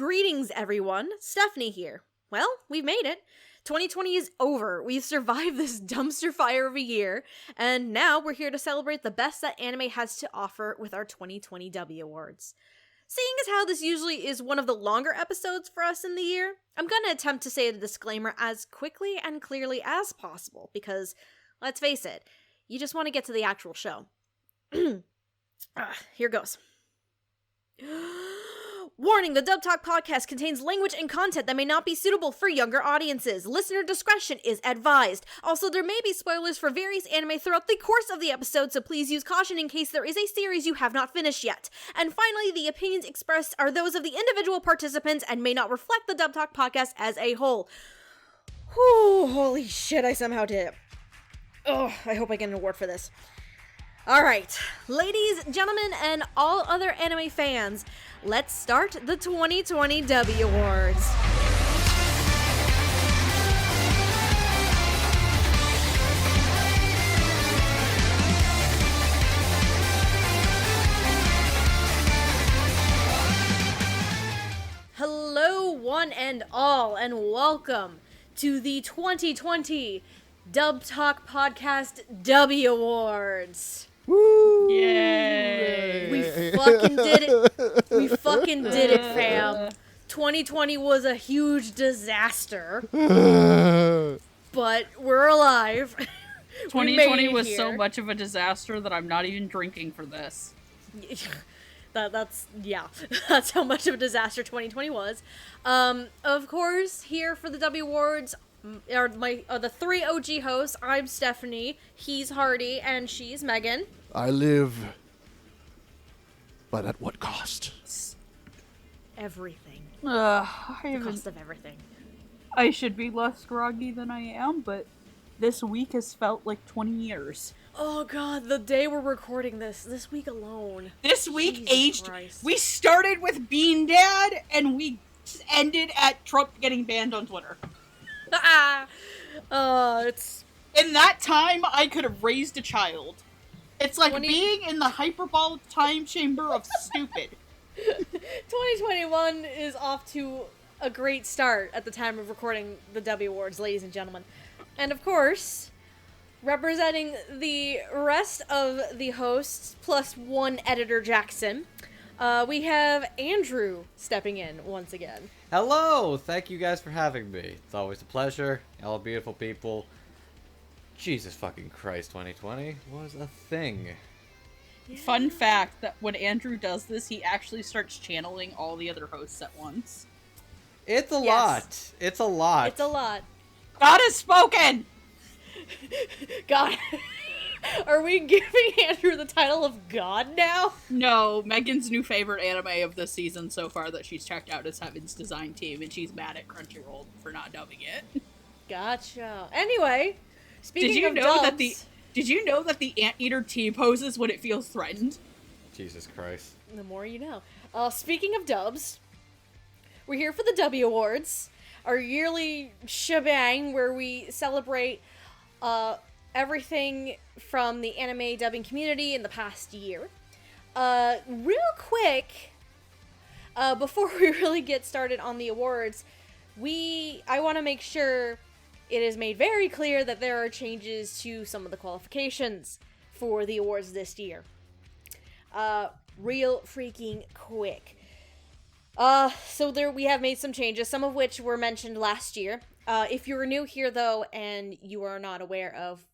Greetings, everyone. Stephanie here. Well, we've made it. 2020 is over. We've survived this dumpster fire of a year, and now we're here to celebrate the best that anime has to offer with our 2020 Dubbie Awards. Seeing as how this usually is one of the longer episodes for us in the year, I'm gonna attempt to say the disclaimer as quickly and clearly as possible, because, let's face it, you just want to get to the actual show. Here goes. Warning, the Dub Talk podcast contains language and content that may not be suitable for younger audiences. Listener discretion is advised. Also, there may be spoilers for various anime throughout the course of the episode, so please use caution in case there is a series you have not finished yet. And finally, the opinions expressed are those of the individual participants and may not reflect the Dub Talk podcast as a whole. Whew, holy shit, I somehow did it. Oh, I hope I get an award for this. Alright, ladies, gentlemen, and all other anime fans, let's start the 2020 Dubbie Awards. Hello, one and all, and welcome to the 2020 Dub Talk Podcast Dubbie Awards. Woo! Yay! We fucking did it. We fucking did it, fam. 2020 was a huge disaster. But we're alive. 2020 was so much of a disaster that I'm not even drinking for this. That's how much of a disaster 2020 was. Of course, here for the Dubbie Awards are the three OG hosts. I'm Stephanie, he's Hardy, and she's Megan. I live, but at what cost? Everything. The cost of everything. I should be less groggy than I am, but this week has felt like 20 years. Oh god, the day we're recording this week alone. This week Jesus aged. Christ. We started with Bean Dad, and we ended at Trump getting banned on Twitter. It's... In that time, I could have raised a child. It's like being in the hyperbolic time chamber of stupid. 2021 is off to a great start at the time of recording the Dubbie Awards, ladies and gentlemen. And of course, representing the rest of the hosts, plus one editor, Jackson, we have Andrew stepping in once again. Hello! Thank you guys for having me. It's always a pleasure. All beautiful people. Jesus fucking Christ, 2020 was a thing. Yeah. Fun fact that when Andrew does this, he actually starts channeling all the other hosts at once. It's a lot. It's a lot. It's a lot. God has spoken! God. Are we giving Andrew the title of God now? No, Megan's new favorite anime of this season so far that she's checked out is Heaven's Design Team, and she's mad at Crunchyroll for not dubbing it. Gotcha. Anyway, speaking of dubs... Did you know that the anteater T-poses when it feels threatened? Jesus Christ. The more you know. Speaking of dubs, we're here for the Dubbie Awards, our yearly shebang where we celebrate everything from the anime dubbing community in the past year. Real quick, before we really get started on the awards, I want to make sure it is made very clear that there are changes to some of the qualifications for the awards this year. Real freaking quick. So we have made some changes, some of which were mentioned last year. If you're new here, though, and you are not aware of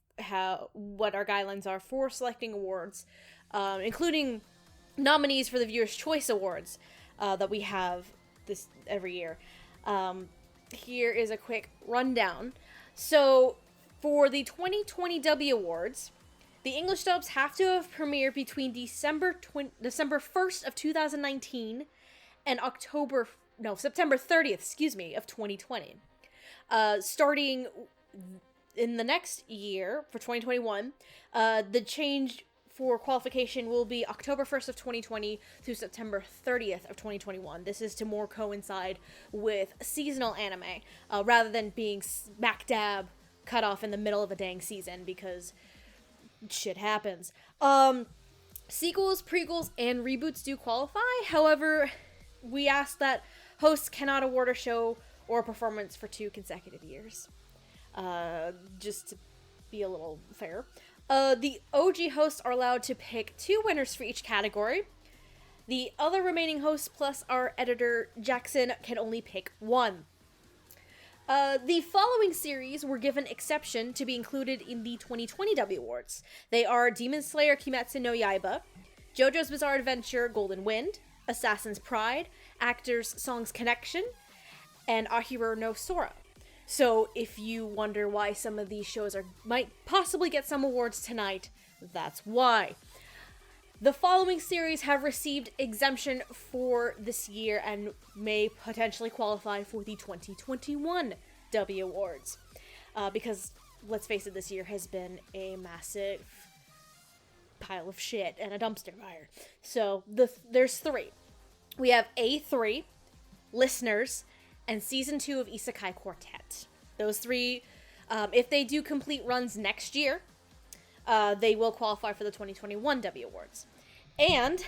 what our guidelines are for selecting awards, including nominees for the Viewer's Choice Awards that we have this every year, here is a quick rundown. So, for the 2020 Dubbie Awards, the English dubs have to have premiered between December 1st of 2019 and September 30th, of 2020. Starting in the next year, for 2021, the change for qualification will be October 1st of 2020 through September 30th of 2021. This is to more coincide with seasonal anime, rather than being smack dab cut off in the middle of a dang season, because shit happens. Sequels, prequels, and reboots do qualify. However, we ask that hosts cannot award a show or performance for 2 consecutive years. Just to be a little fair. The OG hosts are allowed to pick 2 winners for each category. The other remaining hosts plus our editor, Jackson, can only pick 1. The following series were given exception to be included in the 2020 Dubbie Awards. They are Demon Slayer Kimetsu no Yaiba, JoJo's Bizarre Adventure Golden Wind, Assassin's Pride, Actors Songs Connection, and Ahiro no Sora. So if you wonder why some of these shows might possibly get some awards tonight, that's why. The following series have received exemption for this year and may potentially qualify for the 2021 Dubbie Awards. Because, let's face it, this year has been a massive pile of shit and a dumpster fire. So, there's 3. We have A3, Listeners, and Season 2 of Isekai Quartet. Those 3, if they do complete runs next year, they will qualify for the 2021 Dubbie Awards. And,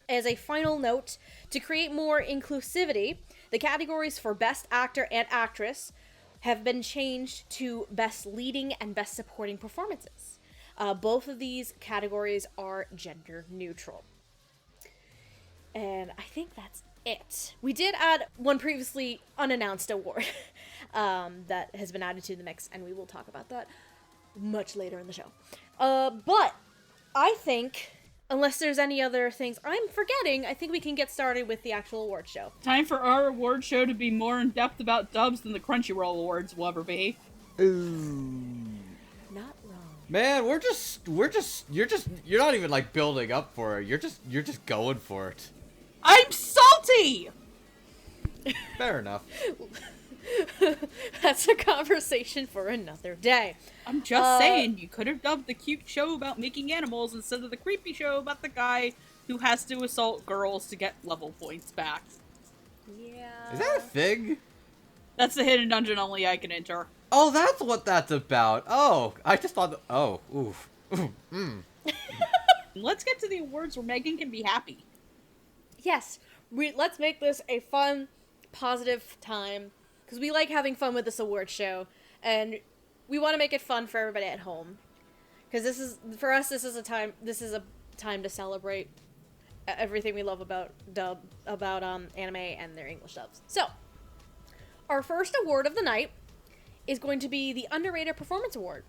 as a final note, to create more inclusivity, the categories for Best Actor and Actress have been changed to Best Leading and Best Supporting Performances. Both of these categories are gender neutral. And I think that's it. We did add one previously unannounced award that has been added to the mix, and we will talk about that much later in the show. But I think, unless there's any other things I'm forgetting, I think we can get started with the actual award show. Time for our award show to be more in depth about dubs than the Crunchyroll Awards will ever be. Ooh. Not wrong. Man, you're not even like building up for it. You're just going for it. I'm salty! Fair enough. That's a conversation for another day. I'm just saying, you could have dubbed the cute show about making animals instead of the creepy show about the guy who has to assault girls to get level points back. Yeah. Is that a thing? That's the hidden dungeon only I can enter. Oh, that's what that's about. Oh, I just thought. Oh, oof. Let's get to the awards where Megan can be happy. Yes. Let's make this a fun, positive time. Because we like having fun with this award show. And we want to make it fun for everybody at home. Because for us, this is a time to celebrate everything we love about anime and their English dubs. So, our first award of the night is going to be the Underrated Performance Award.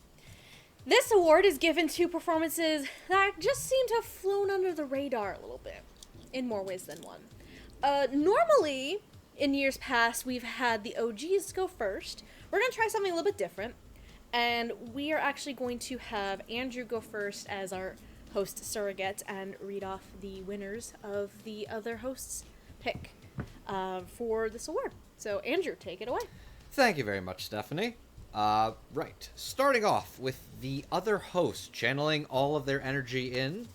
This award is given to performances that just seem to have flown under the radar a little bit, in more ways than one. Normally, in years past, we've had the OGs go first. We're going to try something a little bit different, and we are actually going to have Andrew go first as our host surrogate and read off the winners of the other hosts' pick for this award. So, Andrew, take it away. Thank you very much, Stephanie. Right. Starting off with the other hosts channeling all of their energy in.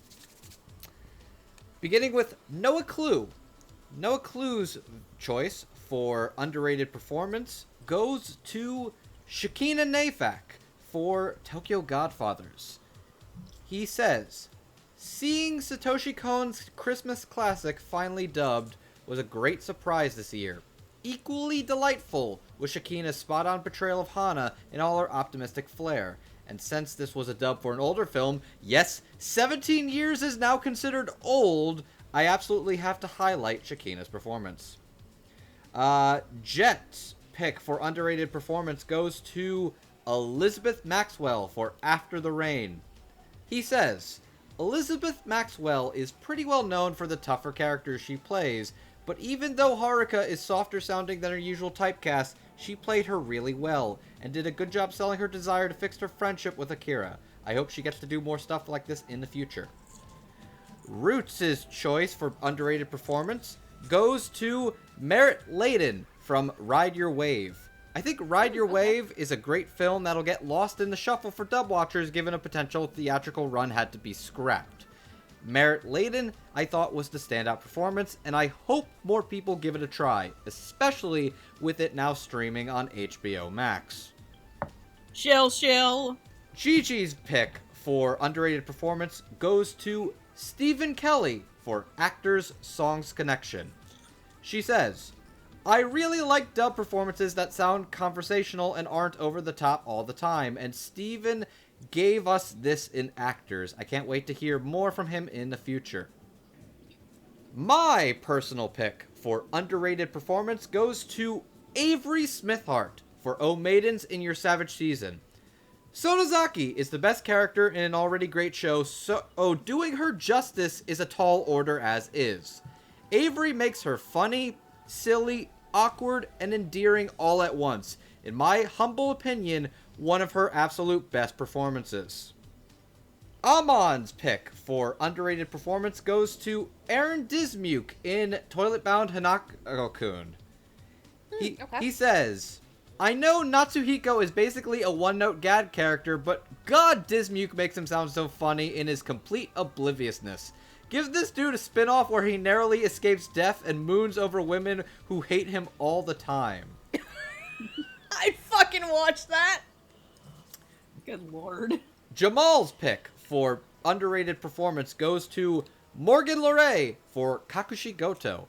Beginning with Noah Clue. Noah Clue's choice for underrated performance goes to Shakina Nafak for Tokyo Godfathers. He says, seeing Satoshi Kon's Christmas classic finally dubbed was a great surprise this year. Equally delightful was Shakina's spot-on portrayal of Hana in all her optimistic flair. And since this was a dub for an older film, yes, 17 years is now considered old, I absolutely have to highlight Shakina's performance. Jet's pick for underrated performance goes to Elizabeth Maxwell for After the Rain. He says, Elizabeth Maxwell is pretty well known for the tougher characters she plays, but even though Haruka is softer sounding than her usual typecast, she played her really well, and did a good job selling her desire to fix her friendship with Akira. I hope she gets to do more stuff like this in the future. Roots' choice for underrated performance goes to Merritt Layden from Ride Your Wave. I think Ride Your Wave is a great film that'll get lost in the shuffle for dub watchers given a potential theatrical run had to be scrapped. Merritt Layden, I thought, was the standout performance, and I hope more people give it a try, especially with it now streaming on HBO Max. Shill. Gigi's pick for underrated performance goes to Stephen Kelly for Actors Songs Connection. She says, I really like dub performances that sound conversational and aren't over the top all the time, and Steven gave us this in actors. I can't wait to hear more from him in the future. My personal pick for underrated performance goes to Avery Smithhart for O Maidens in Your Savage Season. Sonozaki is the best character in an already great show, so doing her justice is a tall order as is. Avery makes her funny, silly, awkward, and endearing all at once. In my humble opinion, one of her absolute best performances. Amon's pick for underrated performance goes to Aaron Dismuke in Toilet Bound Hanako-kun. He says, I know Natsuhiko is basically a one-note gag character, but God, Dismuke makes him sound so funny in his complete obliviousness. Give this dude a spin-off where he narrowly escapes death and moons over women who hate him all the time. I'd fucking watch that! Good lord. Jamal's pick for underrated performance goes to Morgan Lorey for Kakushi Goto.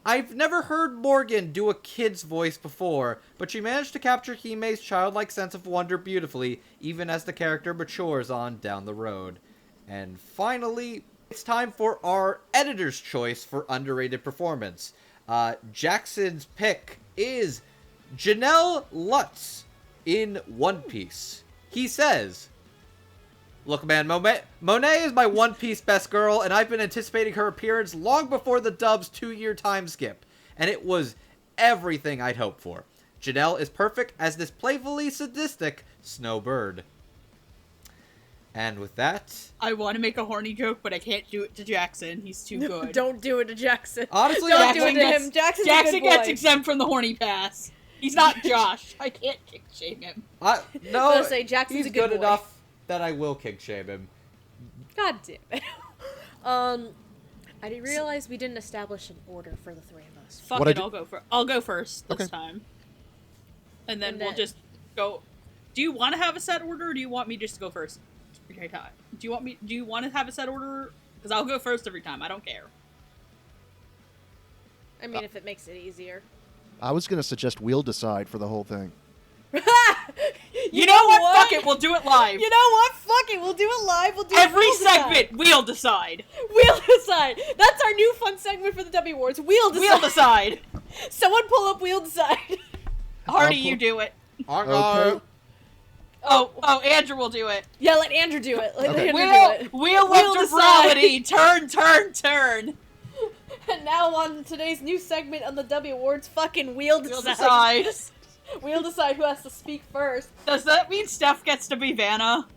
I've never heard Morgan do a kid's voice before, but she managed to capture Hime's childlike sense of wonder beautifully, even as the character matures on down the road. And finally, it's time for our editor's choice for underrated performance. Jackson's pick is Janelle Lutz in One Piece. He says, look, man, Monet is my One Piece best girl, and I've been anticipating her appearance long before the dub's 2-year time skip, and it was everything I'd hoped for. Janelle is perfect as this playfully sadistic snowbird. And with that... I want to make a horny joke, but I can't do it to Jackson. He's too good. Don't do it to Jackson. Honestly, don't do it to him. Jackson gets exempt from the horny pass. He's not Josh. I can't kick shame him. No, I was gonna say, Jackson's he's a good boy. enough that I will kick shame him. God damn it. I didn't realize we didn't establish an order for the three of us. Fuck it, I'll go first this time. And then we'll just go. Do you want to have a set order, or do you want me just to go first? Do you want to have a set order? Because I'll go first every time. I don't care. I mean, if it makes it easier. I was going to suggest we'll decide for the whole thing. You know what? Fuck it. We'll do it live. You know what? Fuck it. We'll do it live. We'll do every it segment. We'll decide. We'll decide. That's our new fun segment for the Dubbie Awards. We'll decide. We'll decide. Someone pull up. We'll decide. Hardy, you do it. Okay. Oh, Andrew will do it. Yeah, let Andrew do it. Let Andrew do it. Wheel of Dubrality. Turn. And now on today's new segment on the Dubbie Awards, fucking We'll decide. We'll decide who has to speak first. Does that mean Steph gets to be Vanna?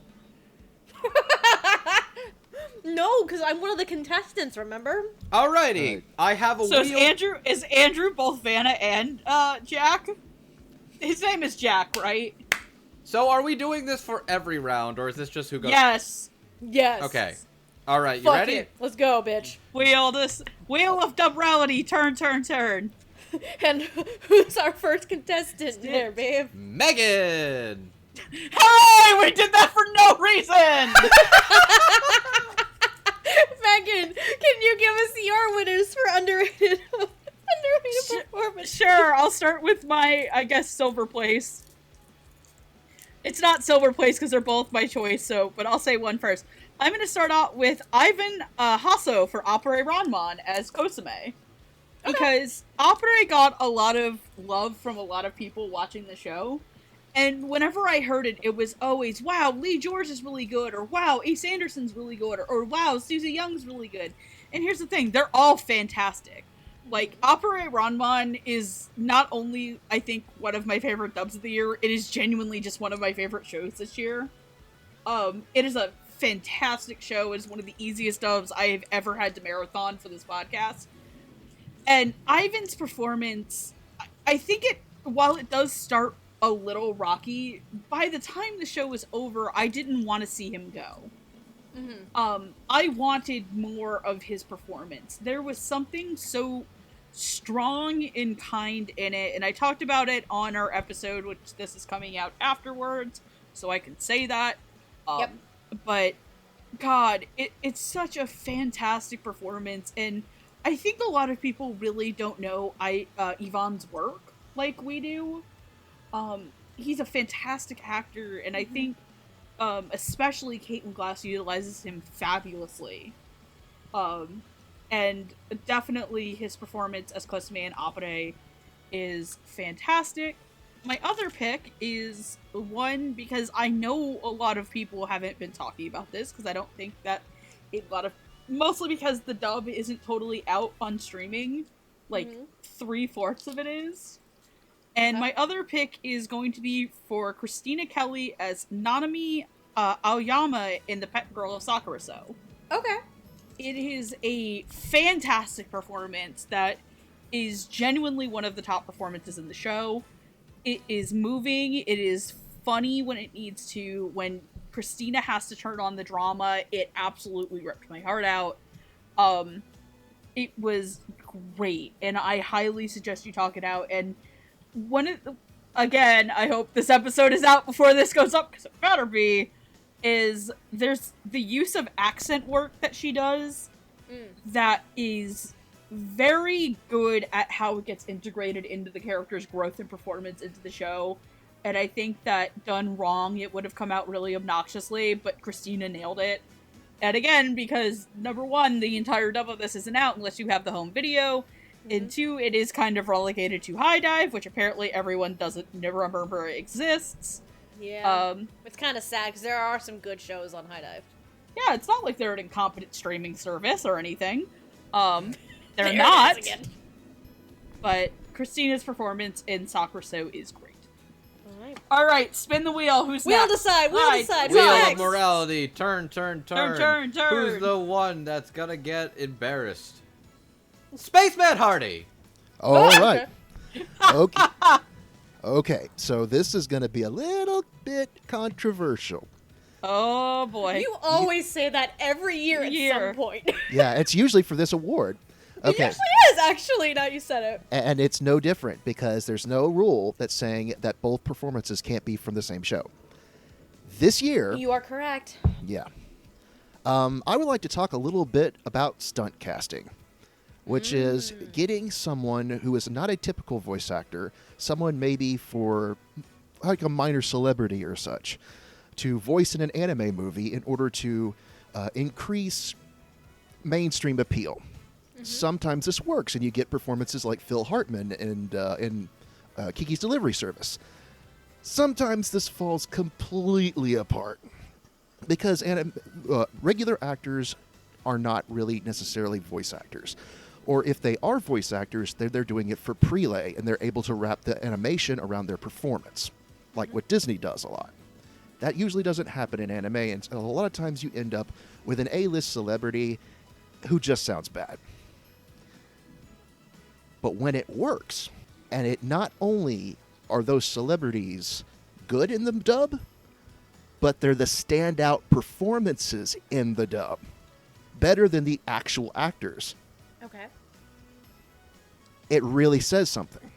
No, because I'm one of the contestants, remember? Alrighty. I have a so wheel... is Andrew both Vanna and Jack? His name is Jack, right? So are we doing this for every round, or is this just who goes... Yes. Okay. Alright, you Fuck ready? it. Let's go, bitch. Wheel of Dubrality. Turn. And who's our first contestant there, babe? Megan! Hooray! We did that for no reason! Megan, can you give us your winners for underrated performance? Sure, I'll start with my, I guess, silver place. It's not silver place because they're both my choice, but I'll say one first. I'm going to start out with Ivan Hasso for Opere Ranman as Kosume. Because Opere got a lot of love from a lot of people watching the show. And whenever I heard it, it was always, wow, Lee George is really good, or wow, Ace Anderson's really good, or wow, Susie Young's really good. And here's the thing, they're all fantastic. Like, Opere Ranman is not only, I think, one of my favorite dubs of the year, it is genuinely just one of my favorite shows this year. It is a fantastic show. It is one of the easiest dubs I have ever had to marathon for this podcast. And Ivan's performance, I think while it does start a little rocky, by the time the show was over, I didn't want to see him go. Mm-hmm. I wanted more of his performance. There was something so strong and kind in it, and I talked about it on our episode, which this is coming out afterwards, so I can say that. Yep. But, God, it's such a fantastic performance, and I think a lot of people really don't know Yvonne's work like we do. He's a fantastic actor, and I think especially Caitlin Glass utilizes him fabulously. And definitely his performance as Cosme in Opere is fantastic. My other pick is one because I know a lot of people haven't been talking about this because I don't think that mostly because the dub isn't totally out on streaming, like 3/4 of it is. And my other pick is going to be for Christina Kelly as Nanami Aoyama in The Pet Girl of Sakura So. Okay. It is a fantastic performance that is genuinely one of the top performances in the show. It is moving, it is funny when it needs to. When Christina has to turn on the drama, it absolutely ripped my heart out. It was great, and I highly suggest you talk it out. And again, I hope this episode is out before this goes up, because it better be, there's the use of accent work that she does that is very good at how it gets integrated into the character's growth and performance into the show. And I think that done wrong, it would have come out really obnoxiously, but Christina nailed it. And again, because number one, the entire dub of this isn't out unless you have the home video, and two, it is kind of relegated to High Dive, which apparently everyone doesn't remember exists. Yeah. It's kind of sad because there are some good shows on High Dive. Yeah, it's not like they're an incompetent streaming service or anything. They're There not. it is again. But Christina's performance in Sakura So is great. Alright. Alright, spin the wheel. Who's We'll next? decide. We'll decide. Wheel Who's of next? morality. Turn. Turn. Who's the one that's gonna get embarrassed? Spaceman Hardy! All right. Okay. Okay, so this is going to be a little bit controversial. Oh boy. You always say that every year at some point. Yeah, it's usually for this award. It Okay. usually is, actually, now you said it. And it's no different because there's no rule that's saying that both performances can't be from the same show. This year, You are correct. yeah. I would like to talk a little bit about stunt casting, which is getting someone who is not a typical voice actor, someone maybe for like a minor celebrity or such, to voice in an anime movie in order to increase mainstream appeal. Sometimes this works, and you get performances like Phil Hartman in Kiki's Delivery Service. Sometimes this falls completely apart because regular actors are not really necessarily voice actors. Or if they are voice actors, they're doing it for prelay, and they're able to wrap the animation around their performance, like what Disney does a lot. That usually doesn't happen in anime, and a lot of times you end up with an A-list celebrity who just sounds bad. But when it works, and it not only are those celebrities good in the dub, but they're the standout performances in the dub, better than the actual actors. Okay. It really says something.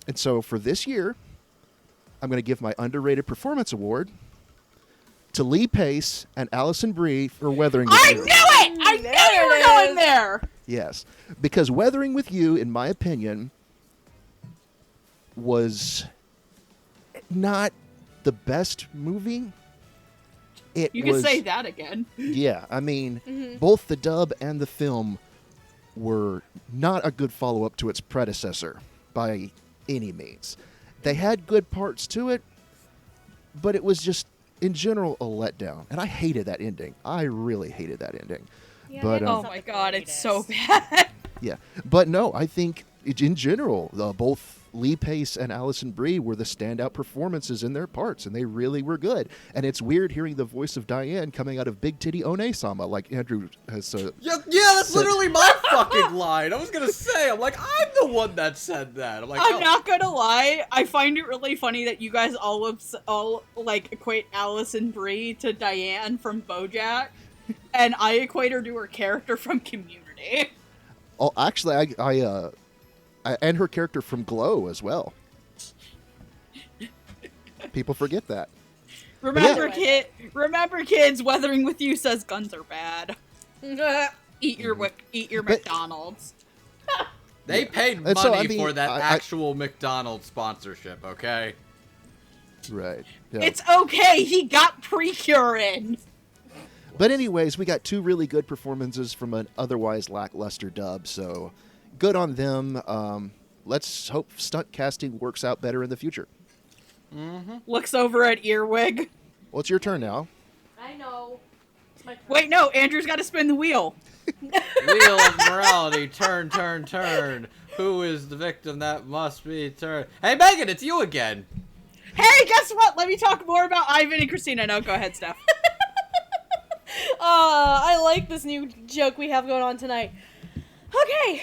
And so for this year, I'm going to give my underrated performance award to Lee Pace and Allison Brie for Weathering with I You. knew it! I knew you were going there! Yes, because Weathering with You, in my opinion, was not the best movie. You can say that again. Yeah, I mean, both the dub and the film were not a good follow-up to its predecessor by any means. They had good parts to it, but it was just, in general, a letdown. And I hated that ending. I really hated that ending. Yeah, But, maybe Oh it's not my the god, it's so greatest. bad. Yeah, but no, I think in general, both Lee Pace and Allison Brie were the standout performances in their parts, and they really were good. And it's weird hearing the voice of Diane coming out of Big Titty One-sama, like Andrew has. Yeah, that's literally my fucking line. I was gonna say, I'm like, I'm the one that said that. I'm like, I'm not gonna lie, I find it really funny that you guys all like equate Allison Brie to Diane from BoJack, and I equate her to her character from Community. Oh, actually, I and her character from Glow as well. People forget that. Remember, kids, Weathering with You says guns are bad. Eat your McDonald's. They paid money And so, I mean, for that I- actual McDonald's sponsorship, okay? Right. Yeah. It's okay. He got Precure in. But anyways, we got two really good performances from an otherwise lackluster dub, so good on them. Let's hope stunt casting works out better in the future. Looks over at Earwig. Well, it's your turn now. I know. It's my turn. Wait, no. Andrew's got to spin the wheel. Wheel of morality, turn, turn, turn. Who is the victim that must be turned? Hey, Megan, it's you again. Hey, guess what? Let me talk more about Ivan and Christina. No, go ahead, Steph. I like this new joke we have going on tonight. Okay,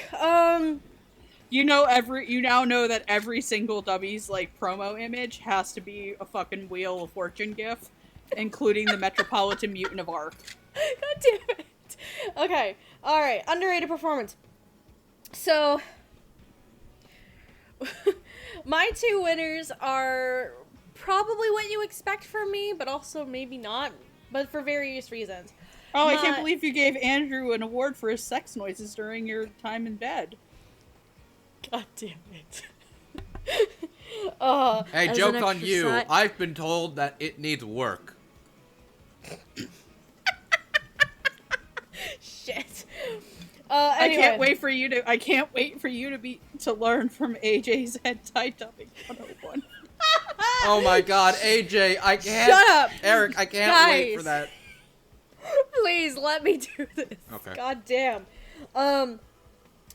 You now know that every single Dubbie's like promo image has to be a fucking Wheel of Fortune gif, including the Metropolitan Mutant of Arc. God damn it. Okay, alright, underrated performance. So, my two winners are probably what you expect from me, but also maybe not, but for various reasons. Oh, I can't believe you gave Andrew an award for his sex noises during your time in bed. God damn it. Hey, as joke an on you. exercise- I've been told that it needs work. Shit. Anyway. I can't wait for you to learn from AJ's hentai dubbing 101. Oh my god, AJ, I can't. Shut up! Eric, I can't wait for Guys. that. Please let me do this. Okay. God damn.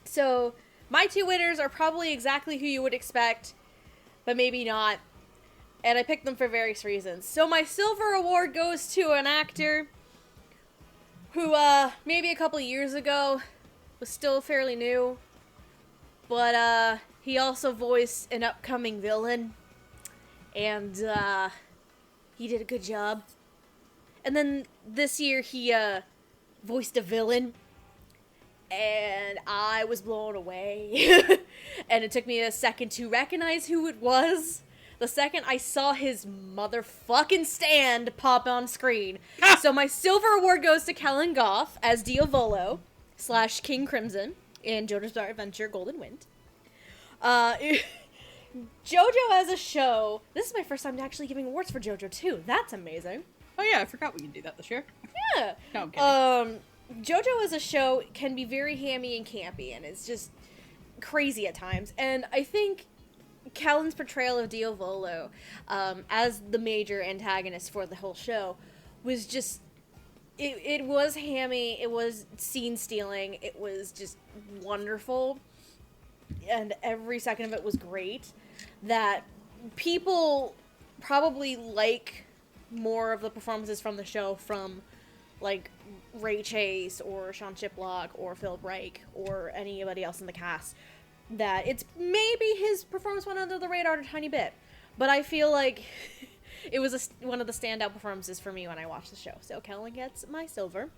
So my two winners are probably exactly who you would expect, but maybe not. And I picked them for various reasons. So my silver award goes to an actor who, maybe a couple years ago was still fairly new, but, he also voiced an upcoming villain, and, he did a good job. And then this year he, voiced a villain, and I was blown away. And it took me a second to recognize who it was. The second I saw his motherfucking stand pop on screen. So my silver award goes to Kellen Goff as Diavolo / King Crimson in JoJo's Bizarre Adventure Golden Wind. JoJo as a show. This is my first time actually giving awards for JoJo too. That's amazing. Oh yeah, I forgot we could do that this year. Yeah. No, I'm kidding. JoJo as a show can be very hammy and campy, and it's just crazy at times. And I think Kellen's portrayal of Diavolo, as the major antagonist for the whole show, was just, it was hammy, it was scene stealing, it was just wonderful, and every second of it was great. That people probably like more of the performances from the show from, like, Ray Chase or Sean Chiplock or Philip Reich or anybody else in the cast. That it's maybe his performance went under the radar a tiny bit, but I feel like it was one of the standout performances for me when I watched the show. So Kellen gets my silver.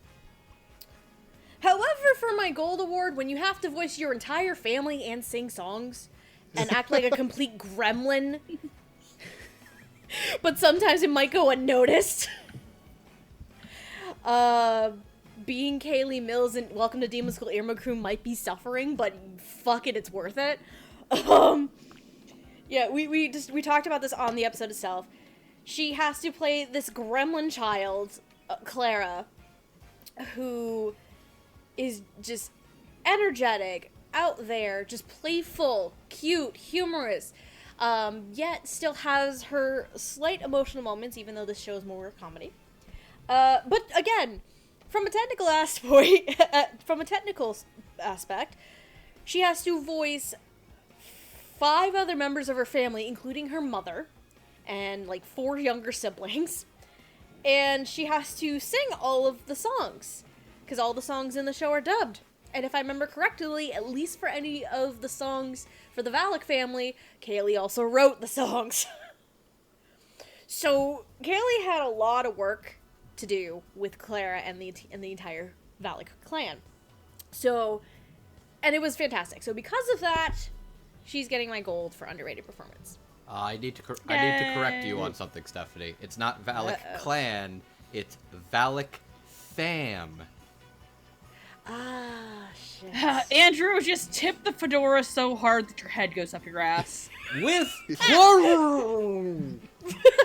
However, for my gold award, when you have to voice your entire family and sing songs and act like a complete gremlin, but sometimes it might go unnoticed. Being Kaylee Mills in Welcome to Demon School Irma Crew might be suffering, but fuck it, it's worth it. Yeah, we talked about this on the episode itself. She has to play this gremlin child, Clara, who is just energetic, out there, just playful, cute, humorous, yet still has her slight emotional moments, even though this show is more a comedy. But again, from a technical aspect, she has to voice 5 other members of her family, including her mother, and like 4 younger siblings. And she has to sing all of the songs, because all the songs in the show are dubbed. And if I remember correctly, at least for any of the songs for the Valak family, Kaylee also wrote the songs. So Kaylee had a lot of work to do with Clara and the entire Valak clan. So, and it was fantastic. So because of that, she's getting my gold for underrated performance. I need to correct you on something, Stephanie. It's not Valak clan, it's Valak fam. Ah, shit. Andrew, just tip the fedora so hard that your head goes up your ass. With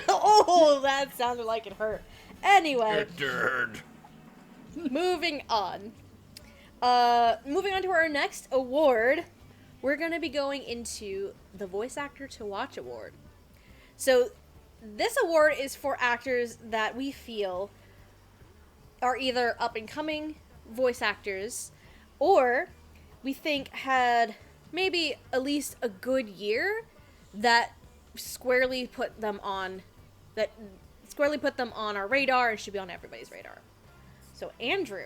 Oh, that sounded like it hurt. Anyway, it did. moving on. Moving on to our next award, we're going to be going into the Voice Actor to Watch Award. So, this award is for actors that we feel are either up-and-coming voice actors, or we think had maybe at least a good year that squarely put them on our radar and should be on everybody's radar. So, Andrew,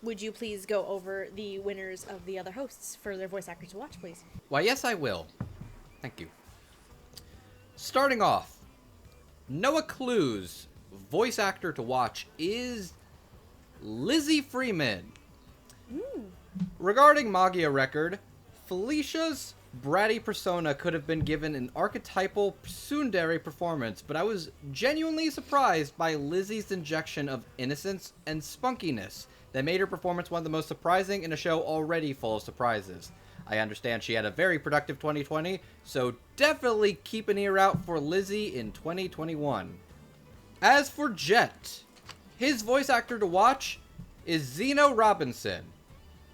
would you please go over the winners of the other hosts for their Voice Actor to Watch, please? Why, yes, I will. Thank you. Starting off, Noah Clue's Voice Actor to Watch is Lizzie Freeman. Regarding Magia Record, Felicia's bratty persona could have been given an archetypal tsundere performance, but I was genuinely surprised by Lizzie's injection of innocence and spunkiness that made her performance one of the most surprising in a show already full of surprises. I understand she had a very productive 2020, so definitely keep an ear out for Lizzie in 2021. As for Jet, his Voice Actor to Watch is Zeno Robinson.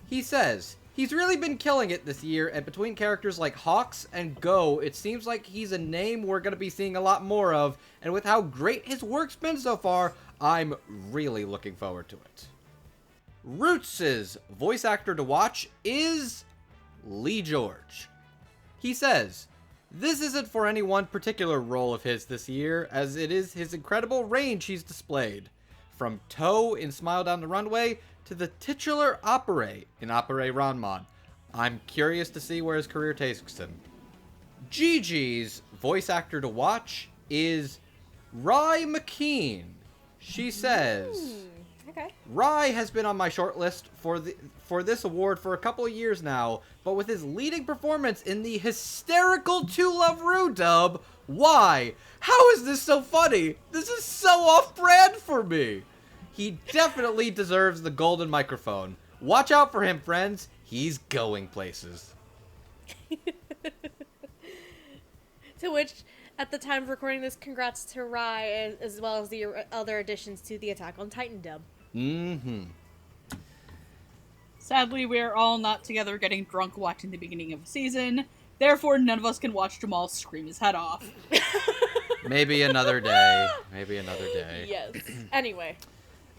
He says, he's really been killing it this year, and between characters like Hawks and Go, it seems like he's a name we're going to be seeing a lot more of, and with how great his work's been so far, I'm really looking forward to it. Roots' Voice Actor to Watch is Lee George. He says, this isn't for any one particular role of his this year, as it is his incredible range he's displayed. From Toe in Smile Down the Runway to the titular opere in Opere Ranman. I'm curious to see where his career takes him. Gigi's Voice Actor to Watch is Rye McKean. She says, Okay. Rye has been on my shortlist for this award for a couple of years now, but with his leading performance in the hysterical To Love Ru dub, why? How is this so funny? This is so off-brand for me. He definitely deserves the golden microphone. Watch out for him, friends. He's going places. To which, at the time of recording this, congrats to Rye, as well as the other additions to the Attack on Titan dub. Mm-hmm. Sadly, we're all not together getting drunk watching the beginning of the season. Therefore, none of us can watch Jamal scream his head off. Maybe another day. Maybe another day. Yes. Anyway.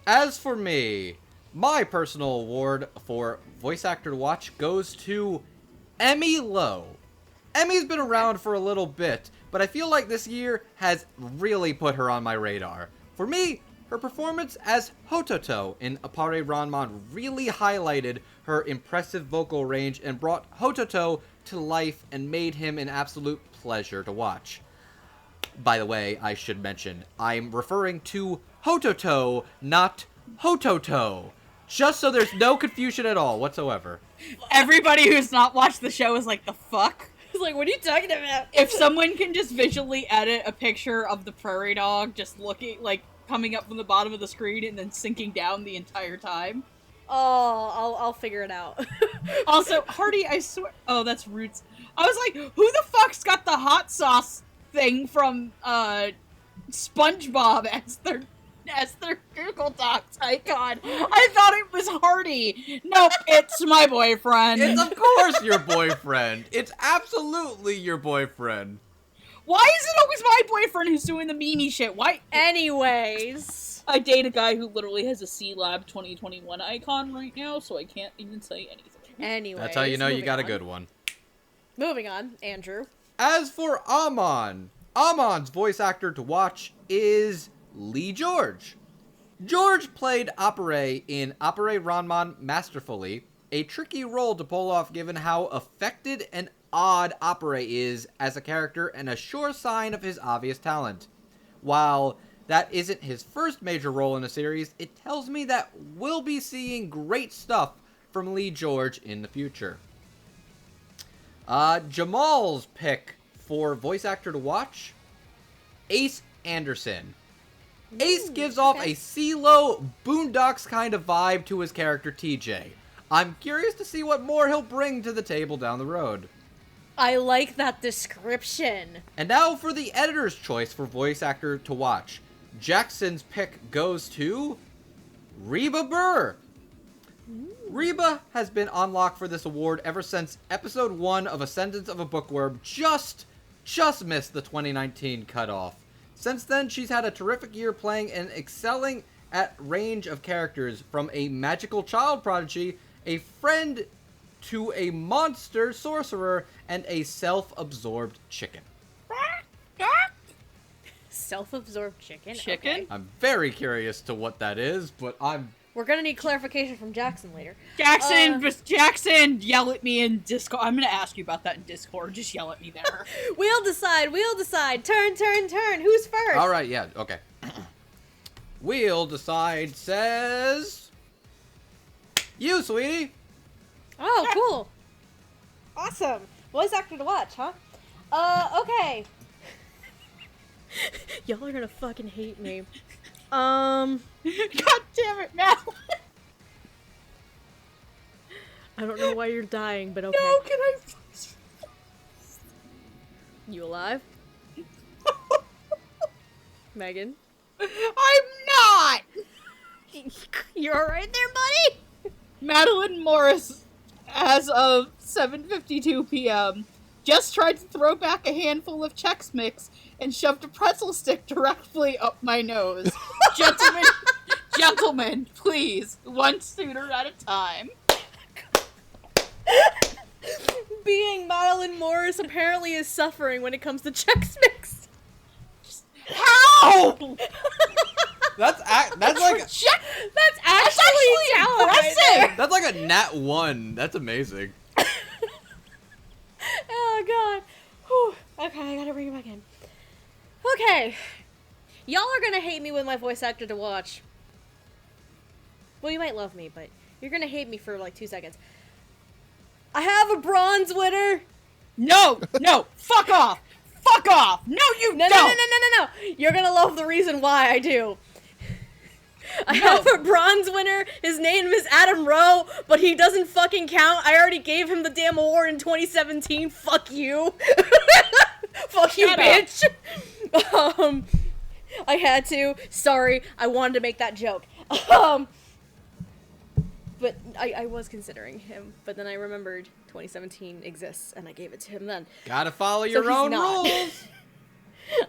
As for me, my personal award for Voice Actor to Watch goes to Emmy Lowe. Emmy's been around for a little bit, but I feel like this year has really put her on my radar. For me, her performance as Hototo in Appare Ranman really highlighted her impressive vocal range and brought Hototo to life and made him an absolute pleasure to watch. By the way, I should mention, I'm referring to Hototo, not Hototo. Just so there's no confusion at all whatsoever. Everybody who's not watched the show is like, the fuck? He's like, what are you talking about? If someone can just visually edit a picture of the prairie dog just looking, like, coming up from the bottom of the screen and then sinking down the entire time. Oh, I'll figure it out. Also, Hardy, I swear... Oh, that's Roots. I was like, who the fuck's got the hot sauce thing from, SpongeBob as their Google Docs icon? I thought it was Hardy. Nope, it's my boyfriend. It's of course your boyfriend. It's absolutely your boyfriend. Why is it always my boyfriend who's doing the Mimi shit? Why? Anyways. I date a guy who literally has a C-Lab 2021 icon right now, so I can't even say anything. Anyways. That's how you know you got a on. good one. Moving on, Andrew. As for Amon, Amon's Voice Actor to Watch is Lee George. George played Appare in Appare Ranman masterfully, a tricky role to pull off given how affected and odd Appare is as a character and a sure sign of his obvious talent. While that isn't his first major role in a series, it tells me that we'll be seeing great stuff from Lee George in the future. Jamal's pick for Voice Actor to Watch, Ace Anderson. Ace gives off a CeeLo Boondocks kind of vibe to his character TJ. I'm curious to see what more he'll bring to the table down the road. I like that description. And now for the editor's choice for voice actor to watch. Jackson's pick goes to Reba Burr. Reba has been on lock for this award ever since episode 1 of Ascendance of a Bookworm just missed the 2019 cutoff. Since then, she's had a terrific year playing and excelling at range of characters, from a magical child prodigy, a friend to a monster sorcerer, and a self-absorbed chicken. Self-absorbed chicken? Chicken? Okay. I'm very curious to what that is, but We're gonna need clarification from Jackson later. Jackson, yell at me in Discord. I'm gonna ask you about that in Discord. Just yell at me there. We'll decide. Turn. Who's first? Alright, yeah, okay. We'll decide says... You, sweetie! Oh, cool. Awesome. Voice actor to watch, huh? Okay. Y'all are gonna fucking hate me. God damn it, Mal. I don't know why you're dying, but okay. No, can I? You alive? Megan? I'm not. You're alright there, buddy? Madeline Morris, as of 7:52 p.m., just tried to throw back a handful of Chex Mix and shoved a pretzel stick directly up my nose. Gentlemen, please, one sooner at a time. Being Madeline Morris apparently is suffering when it comes to Chex Mix. How? That's like That's actually talent right there. that's like a nat 1. That's amazing. Oh god. Whew. Okay, I gotta bring it back in. Okay. Y'all are gonna hate me with my voice actor to watch. Well, you might love me, but you're gonna hate me for like 2 seconds. I have a bronze winner. No, fuck off. No, you No. don't. You're gonna love the reason why I do. I have a bronze winner. His name is Adam Rowe, but he doesn't fucking count. I already gave him the damn award in 2017. Fuck you. Fuck you, Shut bitch. I had to. Sorry, I wanted to make that joke. But I was considering him, but then I remembered 2017 exists, and I gave it to him then. Gotta follow So your he's own not. rules.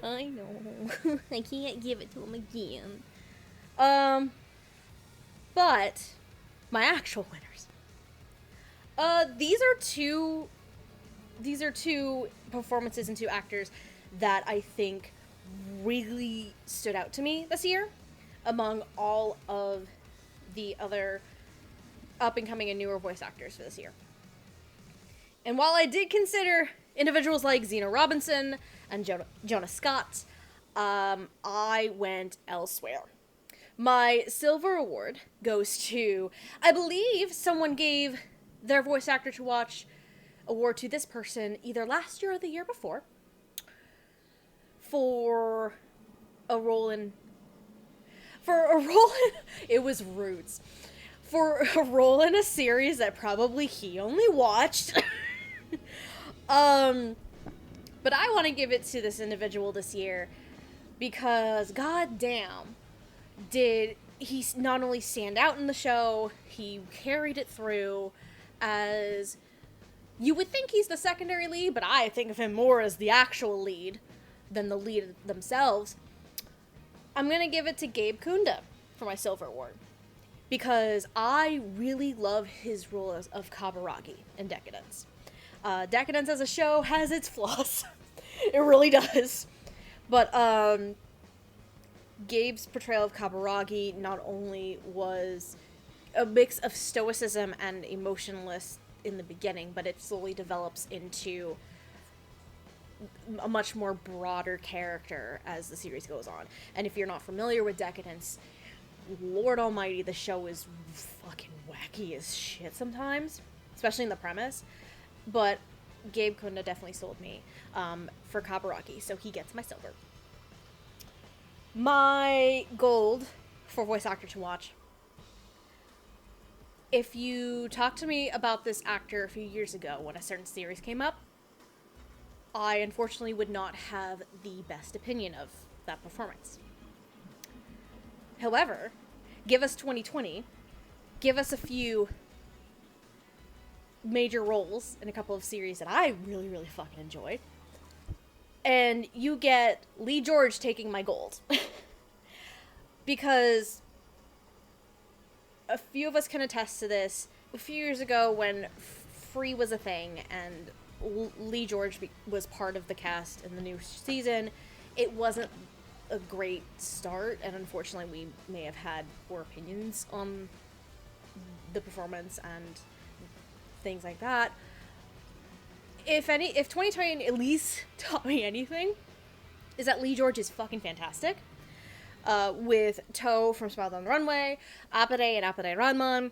I know. I can't give it to him again. But my actual winners. These are two performances and two actors that I think really stood out to me this year among all of the other up-and-coming and newer voice actors for this year. And while I did consider individuals like Zena Robinson and Jonah Scott, I went elsewhere. My silver award goes to, I believe someone gave their voice actor to watch award to this person either last year or the year before for a role in it was Roots. For a role in a series that probably he only watched. But I want to give it to this individual this year because goddamn did he not only stand out in the show, he carried it through. As you would think he's the secondary lead, but I think of him more as the actual lead than the lead themselves. I'm gonna give it to Gabe Kunda for my silver award because I really love his role of Kaburagi in Decadence. Decadence as a show has its flaws. It really does. But Gabe's portrayal of Kaburagi not only was a mix of stoicism and emotionless in the beginning, but it slowly develops into a much more broader character as the series goes on. And if you're not familiar with Decadence, Lord Almighty, the show is fucking wacky as shit sometimes, especially in the premise. But Gabe Kunda definitely sold me for Kaburagi, so he gets my silver. My gold for voice actor to watch. If you talked to me about this actor a few years ago when a certain series came up, I unfortunately would not have the best opinion of that performance. However, give us 2020, give us a few major roles in a couple of series that I really, really fucking enjoy, and you get Lee George taking my gold. Because a few of us can attest to this. A few years ago when Free was a thing and Lee George was part of the cast in the new season, it wasn't a great start, and unfortunately we may have had poor opinions on the performance and things like that. If 2020 at least taught me anything, is that Lee George is fucking fantastic. With To from Smile Down the Runway, Apare and Apare Ranman.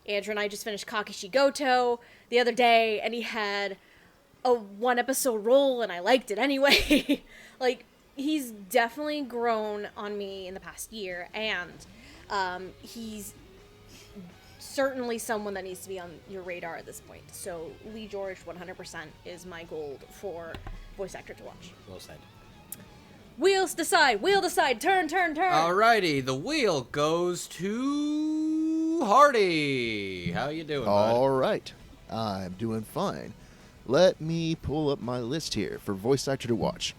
Andrew and I just finished Kakeshi Goto the other day, and he had a 1-episode role, and I liked it anyway. Like, he's definitely grown on me in the past year, and he's certainly someone that needs to be on your radar at this point. So Lee George 100% is my gold for voice actor to watch. Well said. Wheel decide, turn. Alrighty, the wheel goes to Hardy. How you doing, bud? All right. I'm doing fine. Let me pull up my list here for voice actor to watch.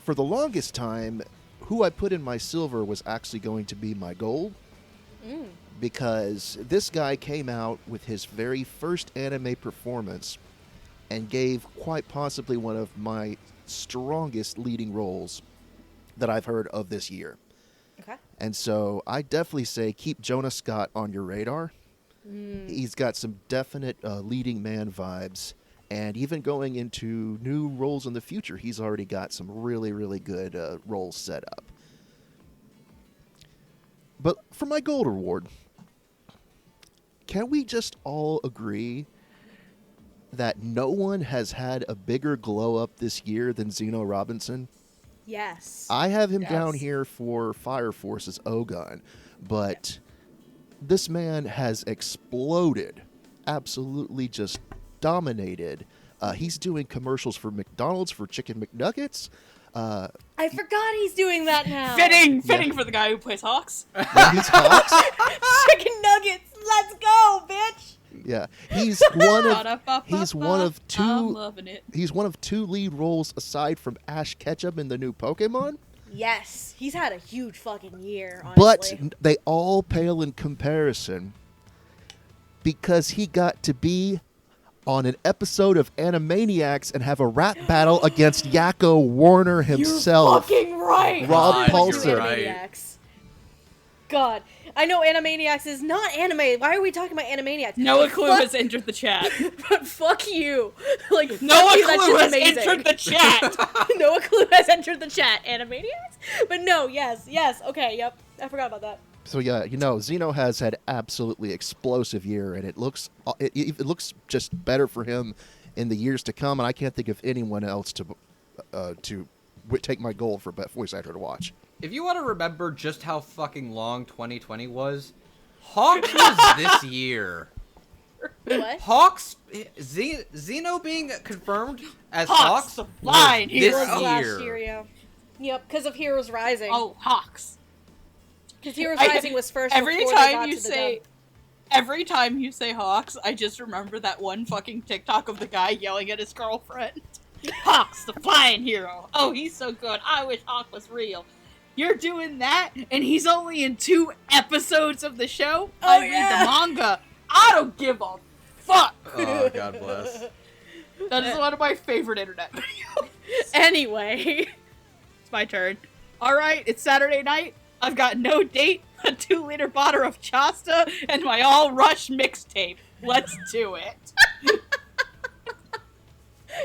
For the longest time, who I put in my silver was actually going to be my gold. Because this guy came out with his very first anime performance and gave quite possibly one of my strongest leading roles that I've heard of this year. Okay. And so I definitely say keep Jonah Scott on your radar. He's got some definite leading man vibes, and even going into new roles in the future, he's already got some really, really good roles set up. But for my gold award, can we just all agree that no one has had a bigger glow up this year than Zeno Robinson? Yes. I have him down Yes. here for Fire Force's Ogun, but this man has exploded, absolutely just dominated. He's doing commercials for McDonald's for Chicken McNuggets. I forgot he's doing that now. Fitting for the guy who plays Hawks. Yeah, he's Hawks. Chicken nuggets. Let's go, bitch. Yeah, he's one of I'm two. loving it. He's one of two lead roles aside from Ash Ketchum in the new Pokemon. Yes, he's had a huge fucking year, But honestly. they all pale in comparison because he got to be on an episode of Animaniacs and have a rap battle against Yakko Warner himself. You're fucking right. Rob Fuck you, Pulser. Animaniacs. God, I know Animaniacs is not anime. Why are we talking about Animaniacs? Noah Clue Fuck- has entered the chat. But fuck you. Like, fuck Noah you, that Clue shit's has amazing. entered the chat. Noah Clue has entered the chat. Animaniacs? But no, yes, okay, yep. I forgot about that. So yeah, Zeno has had absolutely explosive year, and it looks just better for him in the years to come. And I can't think of anyone else to take my gold for best voice actor to watch. If you want to remember just how fucking long 2020 was, Hawks was this year. What? Hawks, Zeno being confirmed as Hawks, Hawks the flying was It this was hero. last year. year, yeah. Yep, because of Heroes Rising. Oh, Hawks. Because Heroes Rising was first Every before they got time you to the say, dub. every time you say Hawks, I just remember that one fucking TikTok of the guy yelling at his girlfriend. Hawks, the flying hero. Oh, he's so good. I wish Hawk was real. You're doing that, and he's only in 2 episodes of the show? Oh, I yeah. read the manga. I don't give a fuck. Oh, God bless. That is one of my favorite internet videos. Anyway. It's my turn. Alright, it's Saturday night. I've got no date, a 2-liter bottle of Chasta, and my All Rush mixtape. Let's do it.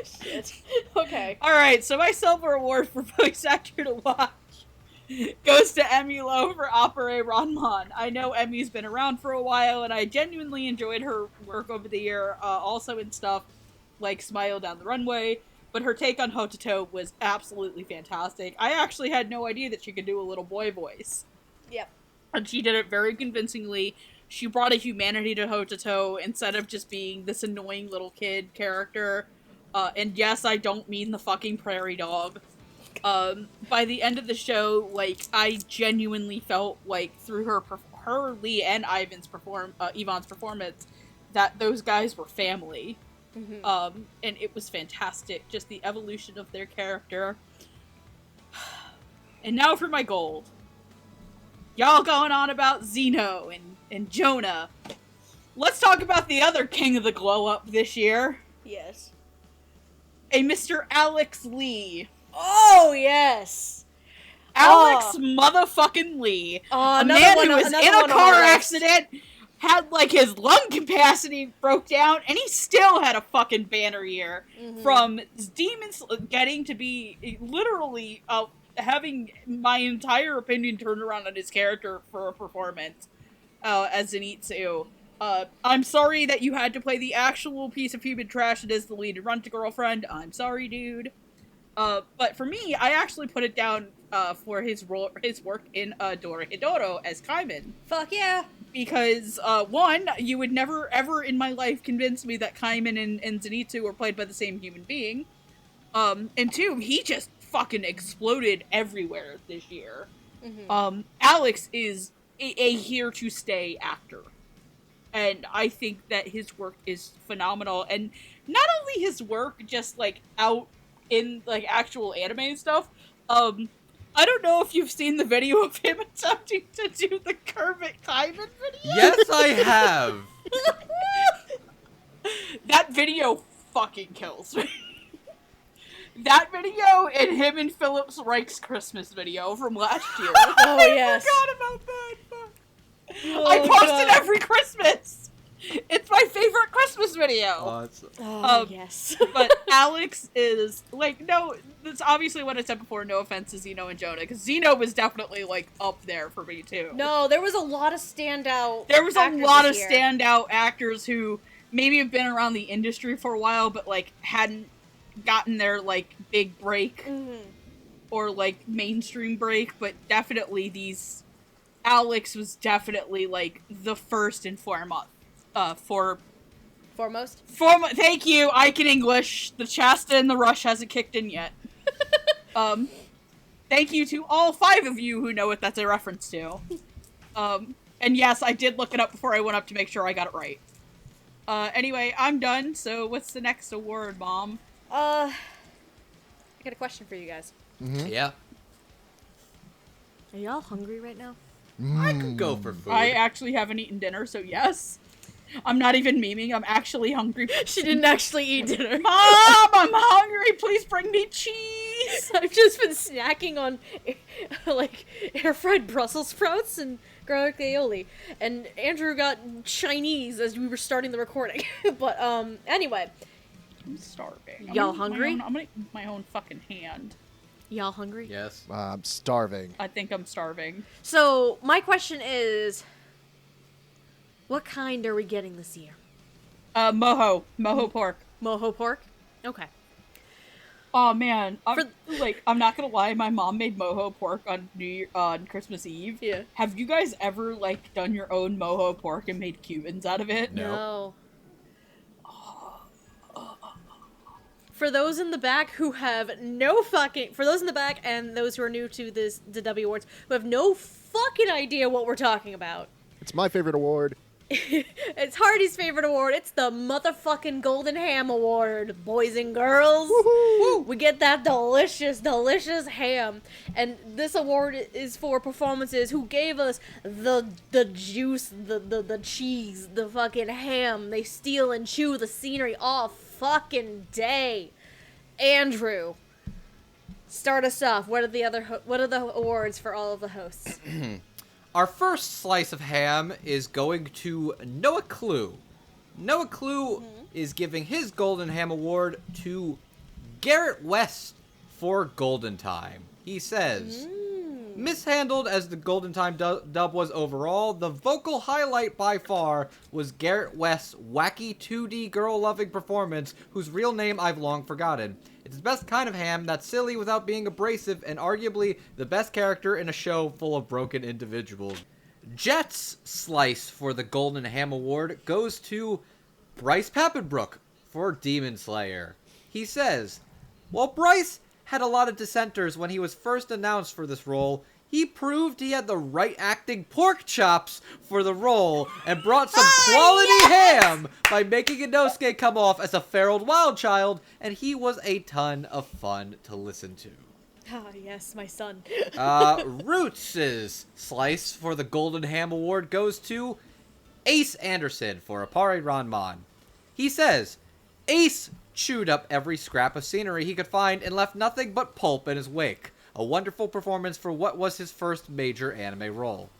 Shit. Okay. Alright, so my silver award for voice actor to watch goes to Emmy Lowe for Apare Ranman. I know Emmy's been around for a while, and I genuinely enjoyed her work over the year, also in stuff like Smile Down the Runway, But her take on Hototo was absolutely fantastic. I actually had no idea that she could do a little boy voice. Yep. And she did it very convincingly. She brought a humanity to Hototo instead of just being this annoying little kid character. And yes, I don't mean the fucking prairie dog. By the end of the show, like, I genuinely felt like through her Lee and Yvonne's performance, that those guys were family. Mm-hmm. And it was fantastic. Just the evolution of their character. And now for my gold. Y'all going on about Zeno and Jonah. Let's talk about the other king of the glow-up this year. Yes. A Mr. Alex Lee. Oh, yes! Alex motherfucking Lee. A man who was in a car accident, had, like, his lung capacity broke down, and he still had a fucking banner year. Mm-hmm. From Demons getting to be literally having my entire opinion turned around on his character for a performance as Zenitsu. I'm sorry that you had to play the actual piece of human trash that is the lead runt-a-girlfriend. I'm sorry, dude. But for me, I actually put it down for his work in Dorohedoro as Kaiman. Fuck yeah! Because, one, you would never, ever in my life convince me that Kaiman and Zenitsu were played by the same human being. And two, he just fucking exploded everywhere this year. Mm-hmm. Alex is a here-to-stay actor. And I think that his work is phenomenal. And not only his work, just, like, out in, like, actual anime stuff. I don't know if you've seen the video of him attempting to do the Kermit Kaiman video. Yes, I have. That video fucking kills me. That video and him and Phillips Reich's Christmas video from last year. Oh, yes. I forgot about that. Fuck. I post it every Christmas. It's my favorite Christmas video. Yes. But Alex is, like, no, that's obviously what I said before, no offense to Zeno and Jonah, because Zeno was definitely, like, up there for me, too. No, there was a lot of standout actors who maybe have been around the industry for a while, but, like, hadn't gotten their, like, big break, or, like, mainstream break, but definitely Alex was definitely, like, the first and foremost. Foremost? Thank you, I can English. The Shasta and the Rush hasn't kicked in yet. Thank you to all 5 of you who know what that's a reference to. And yes, I did look it up before I went up to make sure I got it right. Anyway, I'm done, so what's the next award, Mom? I got a question for you guys. Mm-hmm. Yeah. Are y'all hungry right now? I could go for food. I actually haven't eaten dinner, so yes. I'm not even memeing, I'm actually hungry. She didn't actually eat dinner. Mom, I'm hungry, please bring me cheese! I've just been snacking on, like, air-fried Brussels sprouts and garlic aioli. And Andrew got Chinese as we were starting the recording. But, anyway. I'm starving. Y'all hungry? I'm gonna eat my own fucking hand. Y'all hungry? Yes. I'm starving. I think I'm starving. So, my question is, what kind are we getting this year? Moho pork. Moho pork? Okay. Oh man, I'm not gonna lie, my mom made moho pork on Christmas Eve. Yeah. Have you guys ever, like, done your own moho pork and made Cubans out of it? No. For those in the back who have for those in the back and those who are new to the Dubbie Awards, who have no fucking idea what we're talking about. It's my favorite award. It's Hardy's favorite award. It's the motherfucking Golden Ham Award, boys and girls. Woohoo! We get that delicious, delicious ham. And this award is for performances who gave us the juice, the cheese, the fucking ham. They steal and chew the scenery all fucking day. Andrew, start us off. What are the awards for all of the hosts? Our first slice of ham is going to Noah Clue. Noah Clue is giving his Golden Ham Award to Garrett West for Golden Time. He says, Mishandled as the Golden Time dub was overall, the vocal highlight by far was Garrett West's wacky 2D girl-loving performance, whose real name I've long forgotten. It's the best kind of ham that's silly without being abrasive, and arguably the best character in a show full of broken individuals. Jet's slice for the Golden Ham Award goes to Bryce Papenbrook for Demon Slayer. He says, while Bryce had a lot of dissenters when he was first announced for this role, he proved he had the right acting pork chops for the role and brought some quality ham by making Inosuke come off as a feral wild child, and he was a ton of fun to listen to. Ah, yes, my son. Roots' slice for the Golden Ham Award goes to Ace Anderson for Appare Ranman. He says, Ace chewed up every scrap of scenery he could find and left nothing but pulp in his wake. A wonderful performance for what was his first major anime role.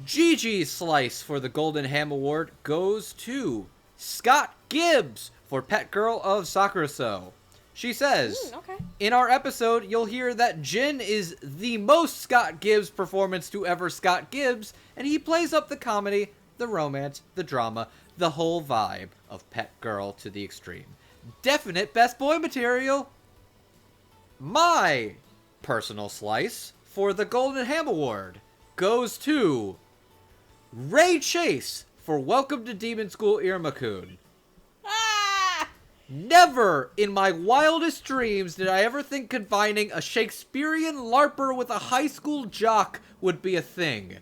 Gigi's slice for the Golden Ham Award goes to Scott Gibbs for Pet Girl of Sakuraso. She says, Okay. in our episode, you'll hear that Jin is the most Scott Gibbs performance to ever Scott Gibbs, and he plays up the comedy, the romance, the drama, the whole vibe of Pet Girl to the extreme. Definite best boy material. My personal slice for the Golden Ham Award goes to Ray Chase for Welcome to Demon School Irmakun. Ah! Never in my wildest dreams did I ever think combining a Shakespearean LARPer with a high school jock would be a thing.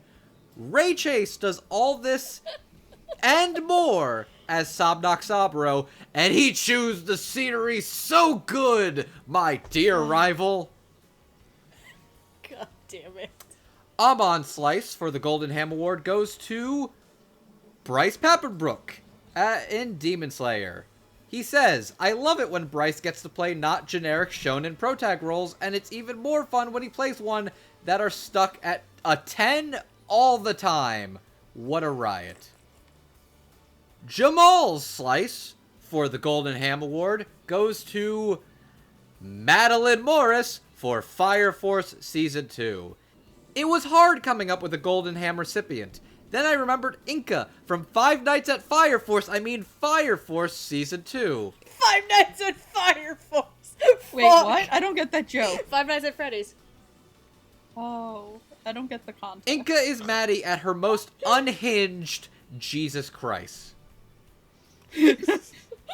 Ray Chase does all this and more as Sabnak Sabro, and he chews the scenery so good, my dear rival. God damn it. Amon Slice for the Golden Ham Award goes to Bryce Papenbrook in Demon Slayer. He says, I love it when Bryce gets to play not generic shonen protag roles, and it's even more fun when he plays one that are stuck at a 10 all the time. What a riot. Jamal's slice for the Golden Ham Award goes to Madeline Morris for Fire Force Season 2. It was hard coming up with a Golden Ham recipient. Then I remembered Inca from Five Nights at Fire Force Season 2. Five Nights at Fire Force. Wait, what? I don't get that joke. Five Nights at Freddy's. Oh, I don't get the context. Inca is Maddie at her most unhinged Jesus Christ.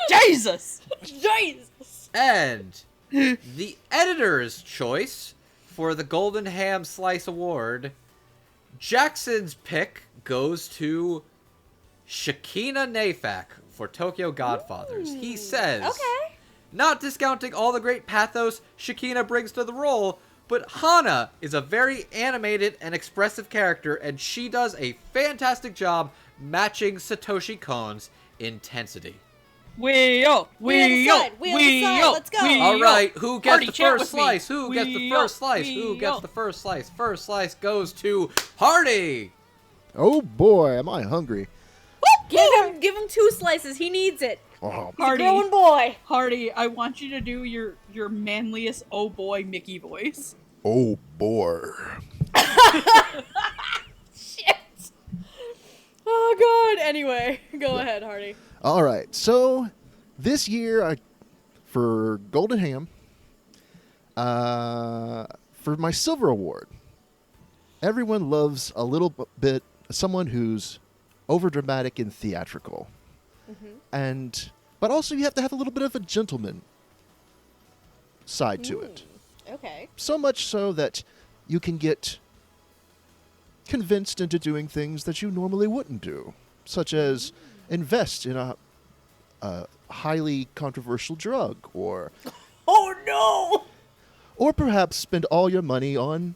Jesus! Jesus! And the editor's choice for the Golden Ham Slice Award, Jackson's pick goes to Shakina Nafak for Tokyo Godfathers. He says, Okay. not discounting all the great pathos Shakina brings to the role, but Hana is a very animated and expressive character, and she does a fantastic job matching Satoshi Kon's intensity. We on the side. Let's go. All right, who gets Hardy, the chat first with me. slice? Who gets the first slice? Who gets the first slice? First slice goes to Hardy. Oh boy, am I hungry. Give him 2 slices. He needs it. Oh, He's a growing boy. Hardy, I want you to do your manliest oh boy Mickey voice. oh boy. Shit. Oh god. Anyway, go ahead, Hardy. All right, so this year for Golden Ham, for my Silver Award, everyone loves a little bit someone who's overdramatic and theatrical, but also you have to have a little bit of a gentleman side to it. Okay. So much so that you can get convinced into doing things that you normally wouldn't do, such as invest in a highly controversial drug, or Oh no! or perhaps spend all your money on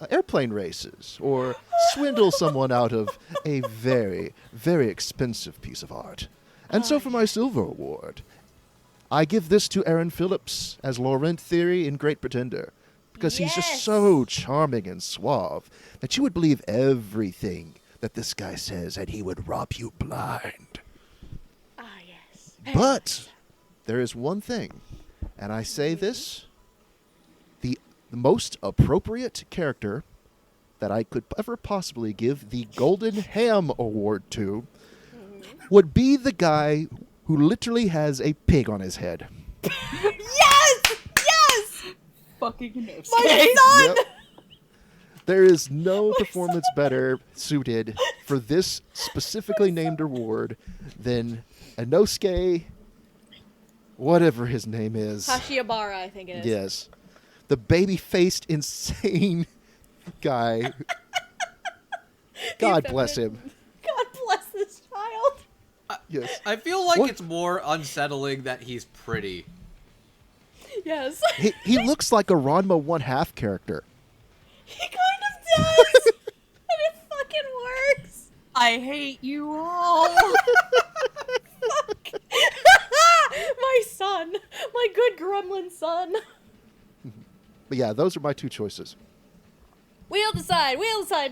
airplane races, or swindle someone out of a very, very expensive piece of art. And so for my Silver Award, I give this to Aaron Phillips as Laurent Theory in Great Pretender, because he's just Yes! so charming and suave that you would believe everything that this guy says, and he would rob you blind. Ah, yes. But there is one thing, and I say this, the the most appropriate character that I could ever possibly give the Golden Ham Award to would be the guy who literally has a pig on his head. Yes! Yes! Fucking Inosuke. My son! Yep. There is no performance better suited for this specifically named award than Inosuke, whatever his name is. Hashiobara, I think it is. Yes. The baby-faced, insane guy. God bless him. God bless this child. Yes. I feel like What? it's more unsettling that he's pretty. Yes. He looks like a Ranma 1/2 character. He kind of does! And it fucking works! I hate you all. Fuck! My son! My good gremlin son! But yeah, those are my two choices. Wheel decide,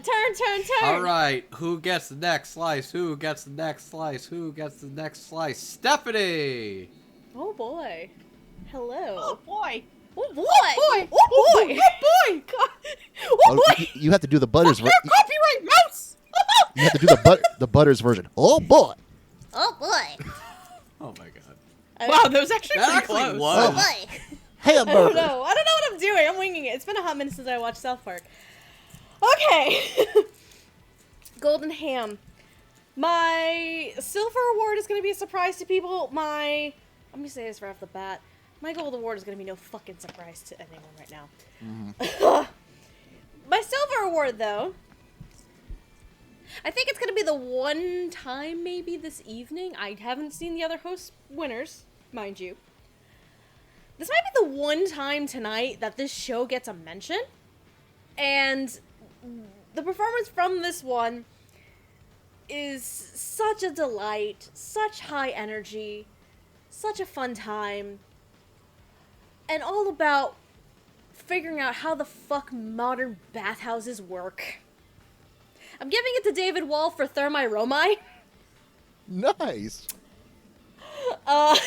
turn! All right, who gets the next slice? Who gets the next slice? Who gets the next slice? Stephanie! Oh boy. Hello. Oh boy. Oh boy! boy! Oh boy! Oh boy! God. Oh, Oh boy! you have to do the Butters version. Copyright mouse. You have to do the Butters version. Oh boy! Oh boy! Oh my god. Wow, that was actually That pretty actually close. was. Oh boy! Hamburger! I don't know what I'm doing. I'm winging it. It's been a hot minute since I watched South Park. Okay. Golden Ham. My silver award is going to be a surprise to people. Let me say this right off the bat. My gold award is going to be no fucking surprise to anyone right now. My silver award, though, I think it's going to be the one time maybe this evening. I haven't seen the other host winners, mind you. This might be the one time tonight that this show gets a mention. And the performance from this one is such a delight, such high energy, such a fun time, and all about figuring out how the fuck modern bathhouses work. I'm giving it to David Wall for Thermi-Romi. Nice! I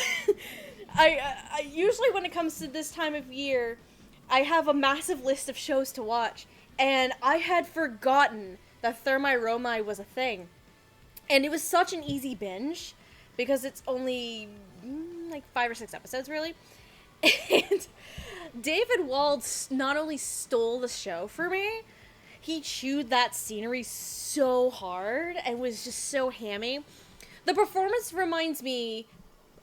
usually when it comes to this time of year, I have a massive list of shows to watch, and I had forgotten that Thermi-Romi was a thing. And it was such an easy binge, because it's only like 5 or 6 episodes, really. And David Wald not only stole the show for me, he chewed that scenery so hard and was just so hammy. The performance reminds me,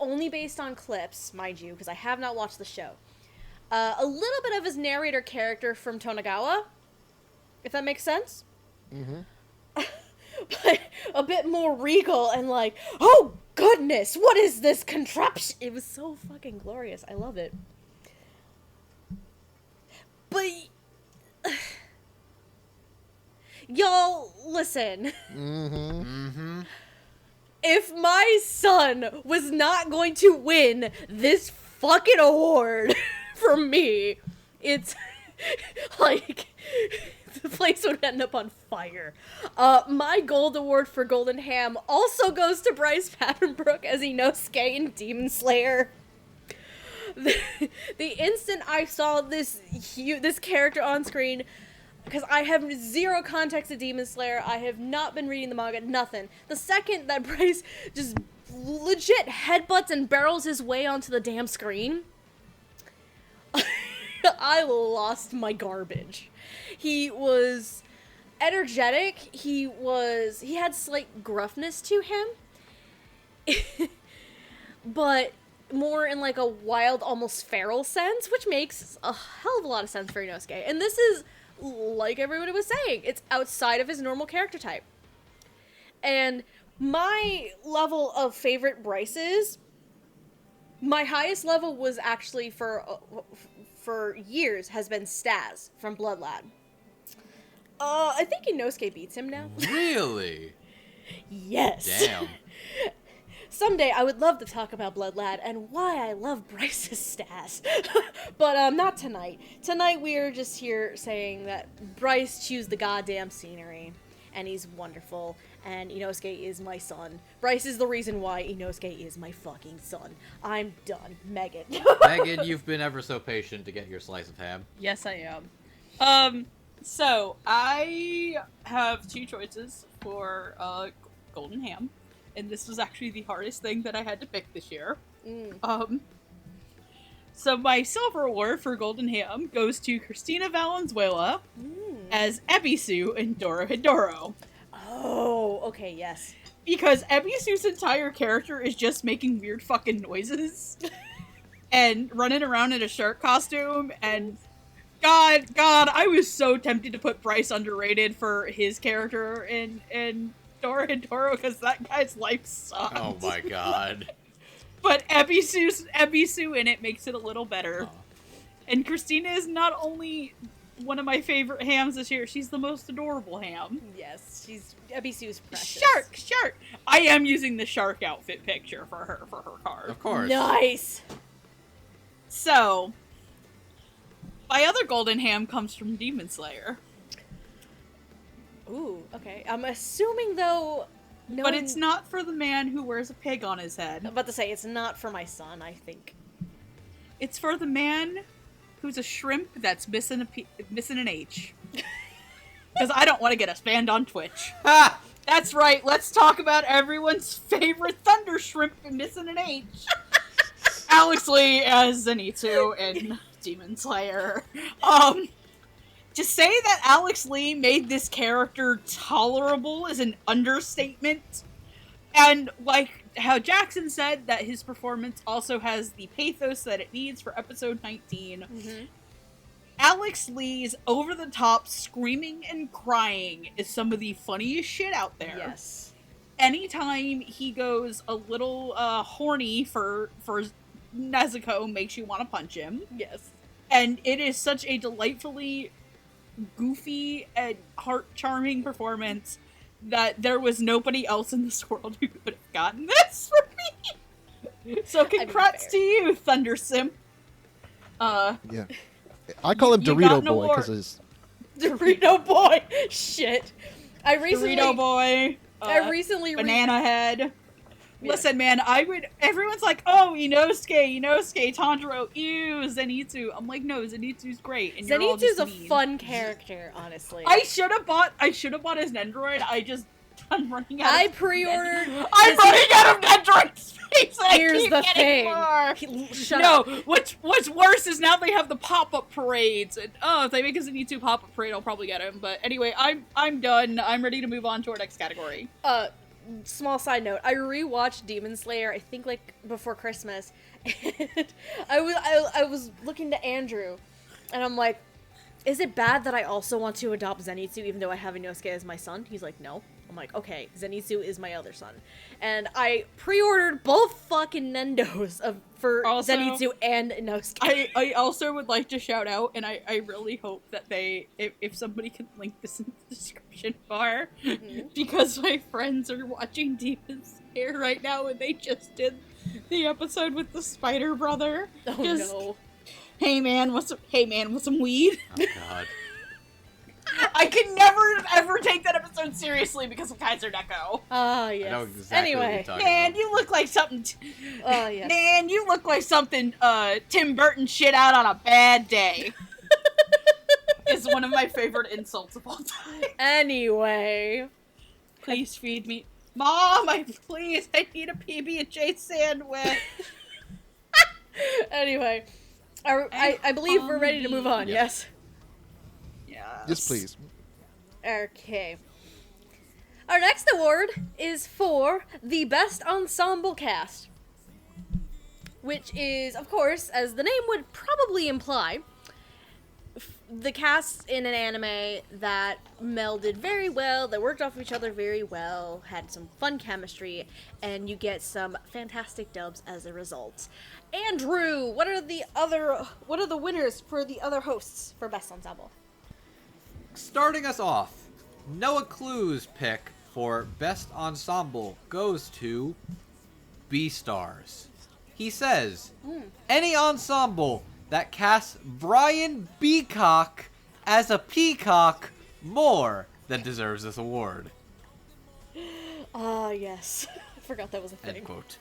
only based on clips, mind you, because I have not watched the show, a little bit of his narrator character from Tonegawa, if that makes sense. Mm-hmm. But a bit more regal and like, oh goodness, what is this contraption? It was so fucking glorious. I love it. But y'all, listen. Mm-hmm. If my son was not going to win this fucking award from me, it's like the place would end up on fire. My gold award for Golden Ham also goes to Bryce Papenbrook as Inosuke in Demon Slayer. The instant I saw this character on screen, because I have zero context to Demon Slayer, I have not been reading the manga, nothing. The second that Bryce just legit headbutts and barrels his way onto the damn screen, I lost my garbage. He was energetic, he had slight gruffness to him, but more in like a wild, almost feral sense, which makes a hell of a lot of sense for Inosuke. And this is, like everybody was saying, it's outside of his normal character type. And my level of favorite Bryces, my highest level was actually for years has been Staz from Blood Lad. I think Inosuke beats him now. Really? Yes. Damn. Someday I would love to talk about Blood Lad and why I love Bryce's Staz. But not tonight. Tonight we are just here saying that Bryce chews the goddamn scenery. and he's wonderful. And Inosuke is my son. Bryce is the reason why Inosuke is my fucking son. I'm done. Megan. Megan, you've been ever so patient to get your slice of ham. Yes, I am. So I have two choices for golden ham, and this was actually the hardest thing that I had to pick this year. So my silver award for golden ham goes to Christina Valenzuela as Ebisu in Dorohedoro. Oh, okay, yes. Because Ebisu's entire character is just making weird fucking noises and running around in a shark costume, and God, I was so tempted to put Bryce underrated for his character in Dorohedoro because that guy's life sucked. Oh my god. But Ebisu in it makes it a little better. Oh. And Christina is not only one of my favorite hams this year, she's the most adorable ham. Yes, Ebisu's precious. Shark! I am using the shark outfit picture for her card. Of course. Nice! So, my other golden ham comes from Demon Slayer. Ooh, okay. I'm assuming, though... But it's not for the man who wears a pig on his head. I'm about to say, it's not for my son, I think. It's for the man who's a shrimp that's missing an H. Because I don't want to get us banned on Twitch. Ha! That's right, let's talk about everyone's favorite thunder shrimp missing an H. Alex Lee as Zenitsu in Demon Slayer. To say that Alex Lee made this character tolerable is an understatement. And like how Jackson said that his performance also has the pathos that it needs for episode 19. Mm-hmm. Alex Lee's over-the-top screaming and crying is some of the funniest shit out there. Yes. Anytime he goes a little horny for Nezuko makes you want to punch him. Yes. And it is such a delightfully goofy and heart-charming performance that there was nobody else in this world who could have gotten this for me. So congrats to you, Thunder Simp. Yeah. I call him you got Dorito an Boy award. because his... Dorito Boy! Shit. Dorito Boy. I recently Banana Head. Listen, man, everyone's like, oh, Inosuke, Tanjiro, ew, Zenitsu. I'm like, no, Zenitsu's great. And Zenitsu's a mean. fun character, honestly. I should have bought his Nendoroid. I'm running out. I pre-ordered. I'm running out of Nendoroid space. Here's the thing. Shut up. What's worse is now they have the pop-up parades. And, if they make a Zenitsu pop-up parade, I'll probably get him. But anyway, I'm done. I'm ready to move on to our next category. Small side note, I rewatched Demon Slayer, I think like before Christmas, and I was looking to Andrew, and I'm like, is it bad that I also want to adopt Zenitsu even though I have Inosuke as my son? He's like, no. I'm like, okay, Zenitsu is my other son. And I pre-ordered both fucking Nendos for Also, Zenitsu and Inosuke. I also would like to shout out, and I really hope that if somebody can link this in the description bar, because my friends are watching Demon Slayer right now, and they just did the episode with the Spider Brother. Oh no. Hey man, what's some weed? Oh god. I can never ever take that episode seriously because of Kaiser Neko. Ah, yes. I know exactly what you're Anyway. talking Man, about. you look like something. Oh, yes. Man, you look like something Tim Burton shit out on a bad day. Is one of my favorite insults of all time. Anyway. Please feed me. Mom, I need a PB&J sandwich. Anyway. I believe we're ready to move on, Yep. yes? Yes, please. Okay. Our next award is for the Best Ensemble Cast. Which is, of course, as the name would probably imply, the casts in an anime that melded very well, that worked off of each other very well, had some fun chemistry, and you get some fantastic dubs as a result. Andrew, what are the winners for the other hosts for Best Ensemble? Starting us off, Noah Clue's pick for Best Ensemble goes to B-Stars. He says, any ensemble that casts Brian Beacock as a peacock more that deserves this award. Ah, yes. I forgot that was a thing. End quote.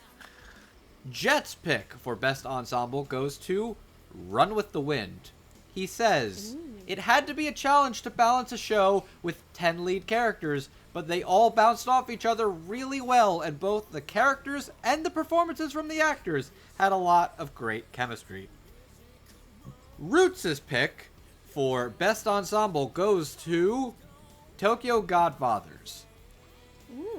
Jet's pick for Best Ensemble goes to Run with the Wind. He says, it had to be a challenge to balance a show with 10 lead characters, but they all bounced off each other really well, and both the characters and the performances from the actors had a lot of great chemistry. Roots' pick for Best Ensemble goes to Tokyo Godfathers.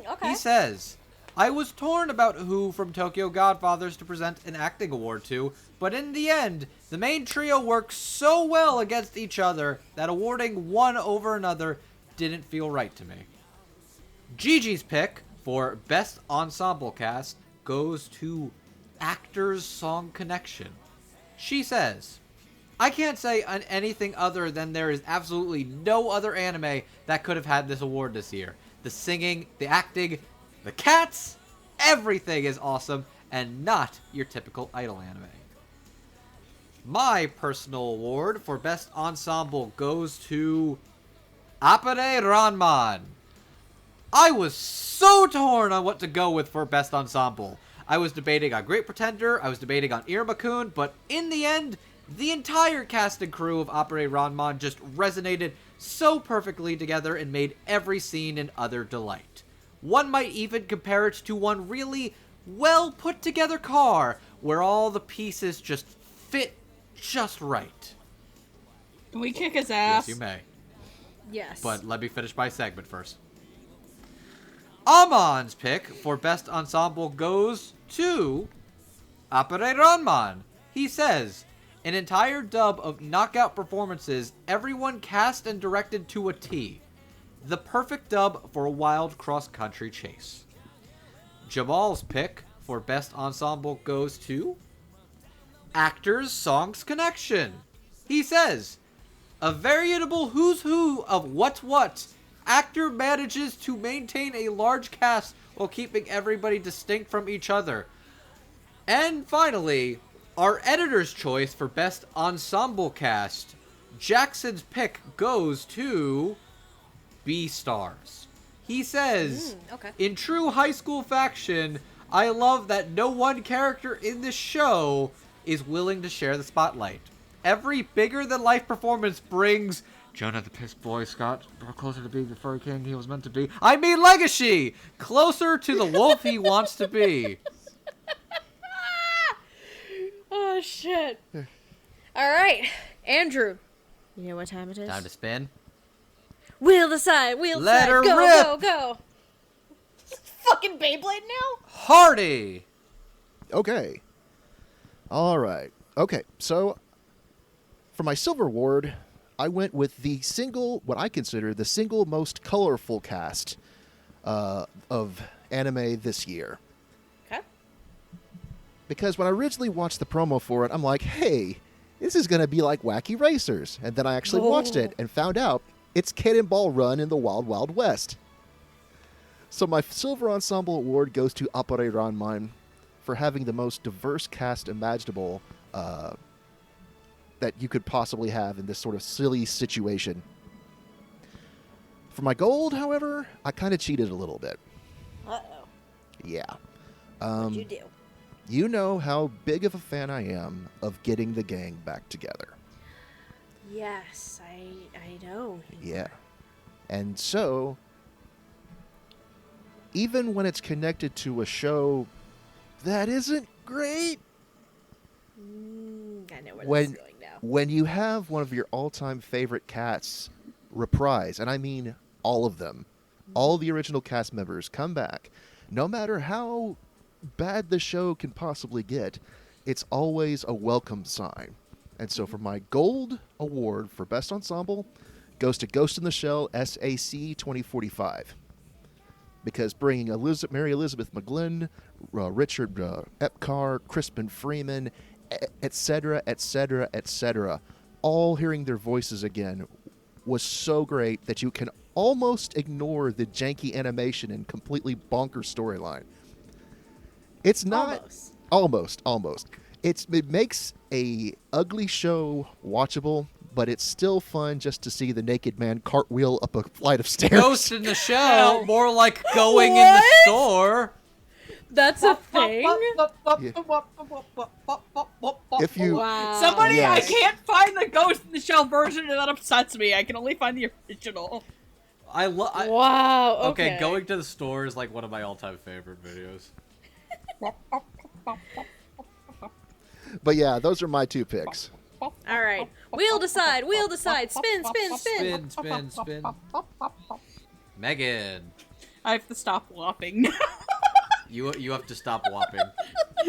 Okay. He says, I was torn about who from Tokyo Godfathers to present an acting award to, but in the end, the main trio worked so well against each other that awarding one over another didn't feel right to me. Gigi's pick for Best Ensemble Cast goes to Actors Song Connection. She says, I can't say anything other than there is absolutely no other anime that could have had this award this year. The singing, the acting, the cats, everything is awesome and not your typical idol anime. My personal award for Best Ensemble goes to Appare Ranman. I was so torn on what to go with for Best Ensemble. I was debating on Great Pretender, I was debating on Irma-kun, but in the end, the entire cast and crew of Appare Ranman just resonated so perfectly together and made every scene an utter delight. One might even compare it to one really well put together car where all the pieces just fit just right. Can we kick his ass? Yes, you may. Yes. But let me finish my segment first. Amon's pick for Best Ensemble goes to Appare Ranman. He says, an entire dub of knockout performances, everyone cast and directed to a T. The perfect dub for a wild cross-country chase. Jamal's pick for Best Ensemble goes to Actors Songs Connection. He says, a veritable who's who of what's what. Actor manages to maintain a large cast while keeping everybody distinct from each other. And finally, our editor's choice for Best Ensemble Cast. Jackson's pick goes to B-Stars. He says, okay. in true high school fashion, I love that no one character in this show is willing to share the spotlight. Every bigger-than-life performance brings Jonah the Piss Boy Scott closer to being the furry king he was meant to be. I mean Legacy! Closer to the wolf he wants to be. Oh, shit. All right. Andrew. You know what time it is? Time to spin. Wheel the side, wheel the Let side. her Go, rip. go, go. Fucking Beyblade now? Hardy! Okay. All right. Okay, so for my silver award, I went with what I consider the single most colorful cast of anime this year. Okay. Because when I originally watched the promo for it, I'm like, hey, this is going to be like Wacky Racers. And then I actually watched it and found out it's Cannonball Run in the Wild Wild West. So my Silver Ensemble Award goes to Appare Ranman for having the most diverse cast imaginable that you could possibly have in this sort of silly situation. For my gold, however, I kind of cheated a little bit. Uh-oh. Yeah. What'd you do? You know how big of a fan I am of getting the gang back together. Yes, I know. Yeah. And so, even when it's connected to a show that isn't great, I know where this is going now. when you have one of your all-time favorite cats reprise, and I mean all of them, all the original cast members come back, no matter how bad the show can possibly get, it's always a welcome sign. And so for my gold award for Best Ensemble goes to Ghost in the Shell SAC 2045. Because bringing Mary Elizabeth McGlynn, Richard Epcar, Crispin Freeman, etc., etc., etc., all hearing their voices again was so great that you can almost ignore the janky animation and completely bonkers storyline. It's not... Almost. It makes a ugly show watchable, but it's still fun just to see the naked man cartwheel up a flight of stairs. Ghost in the Shell, more like going in the store. That's a thing. If you, Wow. Somebody, Yes. I can't find the Ghost in the Shell version, and that upsets me. I can only find the original. Wow. Okay, going to the store is like one of my all-time favorite videos. but yeah, those are my 2 picks. All right. Wheel decide. Wheel decide. Spin. Spin. Spin. Spin. Megan, I have to stop whopping now. you have to stop whopping.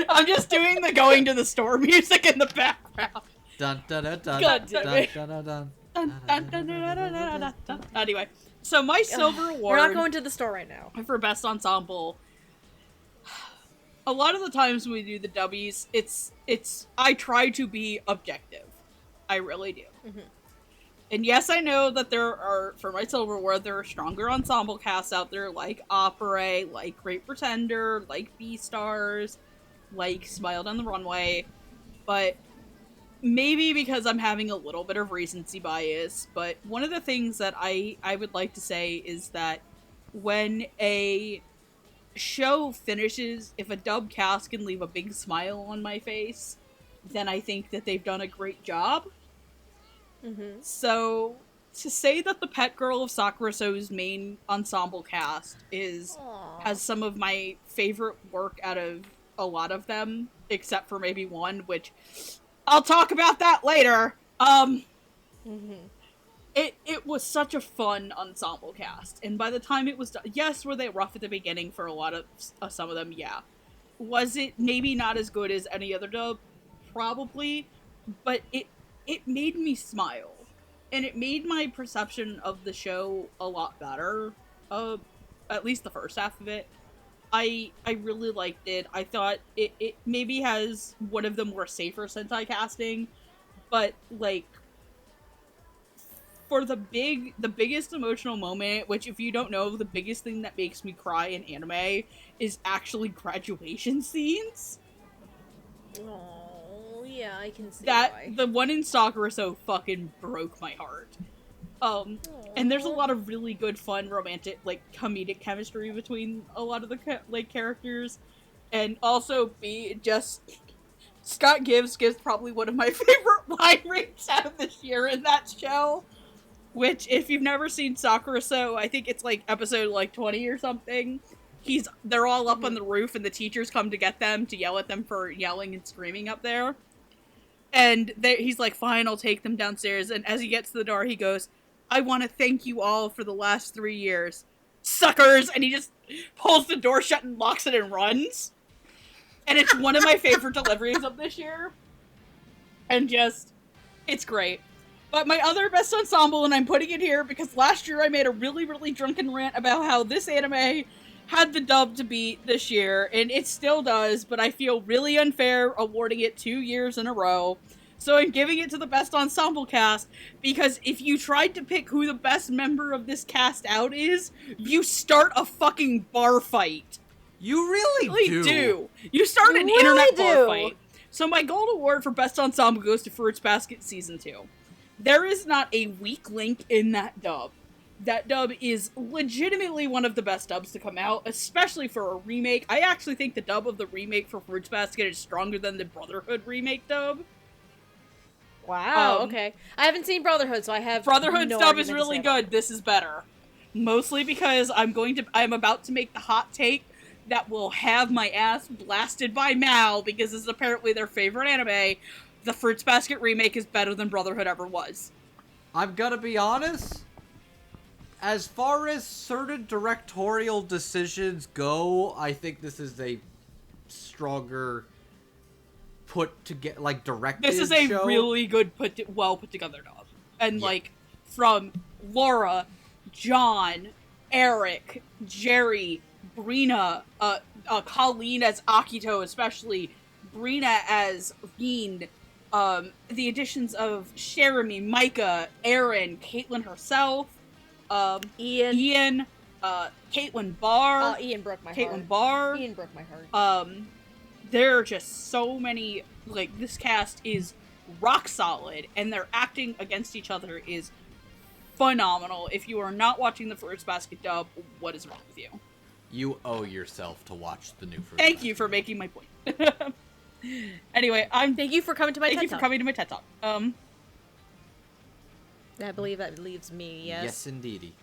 I'm just doing the going to the store music in the background. Dun dun dun dun God dun damn dun it. dun dun dun. Dun, dun, dun, dun, dun, dun, dun, dun, dun. Anyway, so my silver We're award not going to the store right now. for best ensemble. A lot of the times when we do the Dubbies, it's I try to be objective. I really do. Mhm. And yes, I know that there are, for my silver award, there are stronger ensemble casts out there, like Opera, like Great Pretender, like Beastars, like Smiled on the Runway, but maybe because I'm having a little bit of recency bias, but one of the things that I would like to say is that when a show finishes, if a dub cast can leave a big smile on my face, then I think that they've done a great job. Mm-hmm. So, to say that the Pet Girl of Sakura So's main ensemble cast has some of my favorite work out of a lot of them, except for maybe one, which I'll talk about that later. It was such a fun ensemble cast, and by the time it was done, yes, were they rough at the beginning for a lot of some of them? Yeah. Was it maybe not as good as any other dub? Probably, but it made me smile, and it made my perception of the show a lot better. At least the first half of it. I really liked it. I thought it maybe has one of the more safer Sentai casting, but like for the biggest emotional moment, which if you don't know, the biggest thing that makes me cry in anime is actually graduation scenes. Oh, yeah, I can see That why. the one in Sakura so fucking broke my heart. And there's a lot of really good, fun, romantic, like comedic chemistry between a lot of the characters, and also Scott gives probably one of my favorite line reads out of this year in that show. Which, if you've never seen Sakura So, I think it's like episode like 20 or something. They're all up on the roof, and the teachers come to get them to yell at them for yelling and screaming up there. And he's like, "Fine, I'll take them downstairs." And as he gets to the door, he goes, "I want to thank you all for the last 3 years, suckers!" And he just pulls the door shut and locks it and runs. And it's one of my favorite deliveries of this year. And it's great. But my other best ensemble, and I'm putting it here because last year I made a really, really drunken rant about how this anime had the dub to beat this year, and it still does, but I feel really unfair awarding it 2 years in a row. So I'm giving it to the best ensemble cast, because if you tried to pick who the best member of this cast out is, you start a fucking bar fight. You really do. You start an You internet really bar do. fight. So my gold award for best ensemble goes to Fruits Basket Season 2. There is not a weak link in that dub. That dub is legitimately one of the best dubs to come out, especially for a remake. I actually think the dub of the remake for Fruits Basket is stronger than the Brotherhood remake dub. Wow, okay. I haven't seen Brotherhood, so I have Brotherhood's no dub is argument to really say about good. This is better. Mostly because I'm about to make the hot take that will have my ass blasted by Mal, because this is apparently their favorite anime. The Fruits Basket remake is better than Brotherhood ever was. I'm gonna be honest. As far as certain directorial decisions go, I think this is a stronger directed This is a show. really good well put together dub. And like from Laura, John, Eric, Jerry, Brina, Colleen as Akito especially, Brina as Reen, the additions of Jeremy, Micah, Aaron, Caitlin herself, Ian, Caitlin Barr. Ian broke my Caitlin heart. Barr. Ian broke my heart. There are just so many, like, this cast is rock solid, and their acting against each other is phenomenal. If you are not watching the Fruits Basket dub, what is wrong with you? You owe yourself to watch the new Fruits Thank Basket. you for making my point. Anyway, Thank you for coming to my thank TED you for Talk. coming to my TED Talk. I believe that leaves me, yes. Yes, indeedy.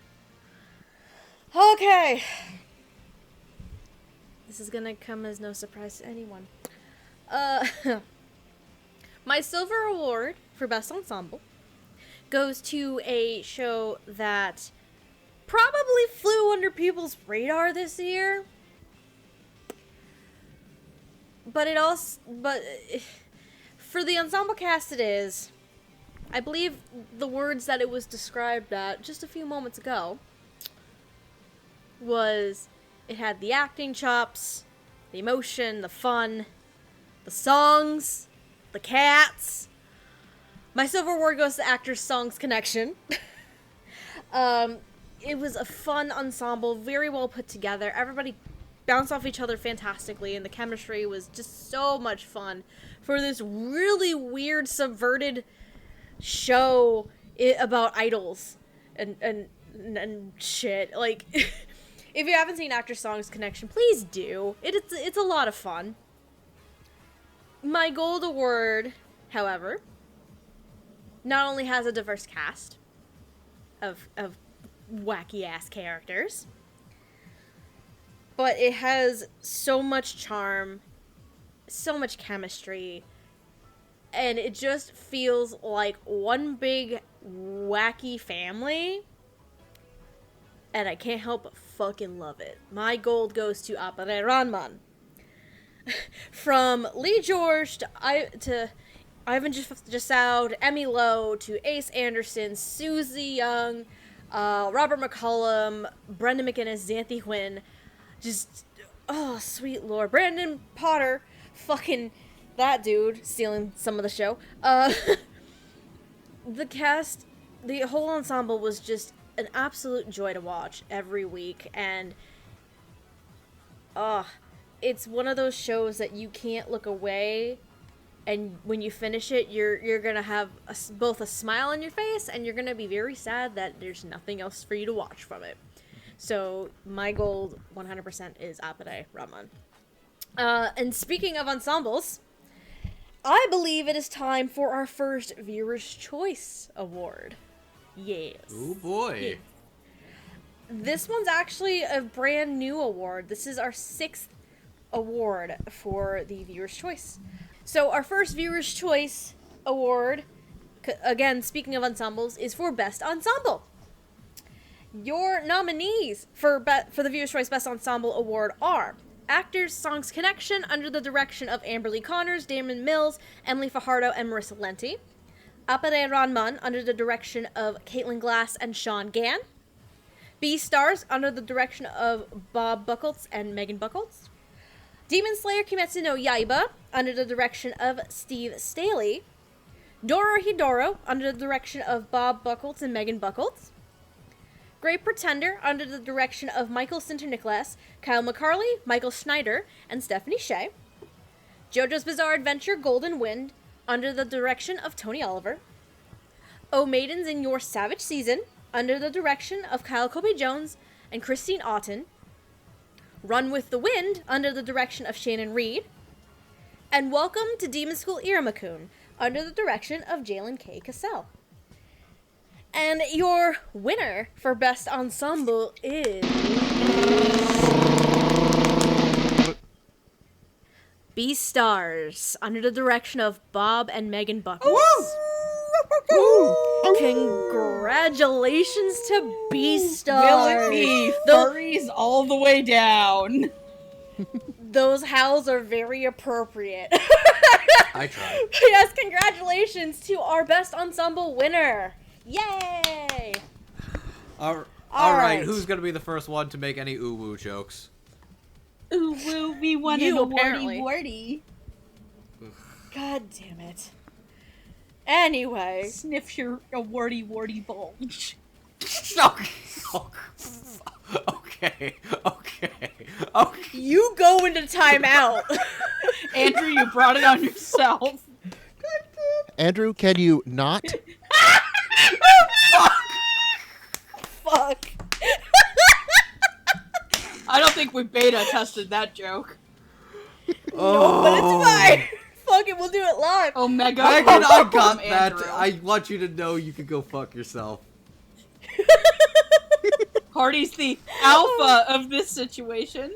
Okay. This is gonna come as no surprise to anyone. My Silver Award for Best Ensemble goes to a show that probably flew under people's radar this year. But for the ensemble cast it is, I believe the words that it was described at just a few moments ago was it had the acting chops, the emotion, the fun, the songs, the cats. My Silver Award goes to Actors Songs Connection. It was a fun ensemble, very well put together. Everybody bounced off each other fantastically, and the chemistry was just so much fun for this really weird, subverted show about idols and shit. Like, if you haven't seen Actors Songs Connection, please do. It's a lot of fun. My Gold Award, however, not only has a diverse cast of wacky ass characters, but it has so much charm, so much chemistry, and it just feels like one big wacky family, and I can't help but fucking love it. My gold goes to Apare Ranman. From Lee George to Ivan Jasoud, to Emmy Lowe, to Ace Anderson, Susie Young, Robert McCollum, Brendan McInnes, Xanthi Huynh, just, oh, sweet lord. Brandon Potter, fucking that dude, stealing some of the show. The cast, the whole ensemble was just an absolute joy to watch every week, and, it's one of those shows that you can't look away, and when you finish it, you're gonna have both a smile on your face, and you're gonna be very sad that there's nothing else for you to watch from it. So my gold 100% is Apare Rahman. And speaking of ensembles, I believe it is time for our first Viewer's Choice Award. Yes. Oh boy. Yeah. This one's actually a brand new award. This is our 6th award for the Viewer's Choice. So our first Viewer's Choice Award, again, speaking of ensembles, is for Best Ensemble. Your nominees for the Viewer's Choice Best Ensemble Award are Actors Songs Connection under the direction of Amberly Connors, Damon Mills, Emily Fajardo, and Marissa Lenti. Apare Ranman under the direction of Caitlin Glass and Sean Gann. B-Stars under the direction of Bob Buckles and Megan Buckles. Demon Slayer Kimetsu no Yaiba under the direction of Steve Staley. Doro Hidoro under the direction of Bob Buckles and Megan Buckles. Great Pretender under the direction of Michael Sinter-Nicholas, Kyle McCarley, Michael Schneider, and Stephanie Shea. JoJo's Bizarre Adventure Golden Wind under the direction of Tony Oliver. O Maidens in Your Savage Season under the direction of Kyle Kobe-Jones and Christine Otten. Run with the Wind under the direction of Shannon Reed. And Welcome to Demon School Iramakun under the direction of Jalen K. Cassell. And your winner for Best Ensemble is B-Stars under the direction of Bob and Megan Buckles. Congratulations to B-Stars. Will it be furries all the way down? Those howls are very appropriate. I tried. Yes, congratulations to our Best Ensemble winner. Yay! All All right, right. who's gonna be the first one to make any ooh-woo jokes? Ooh, will we want You, an apparently. warty. God damn it. Anyway. Sniff your warty bulge. Okay. You go into timeout. Andrew, you brought it on yourself. God Andrew, can you not? Fuck. I don't think we beta tested that joke. No, but it's fine. Fuck it, we'll do it live. Omega. Megan, I got from that. Andrew. I want you to know you can go fuck yourself. Hardy's the alpha of this situation.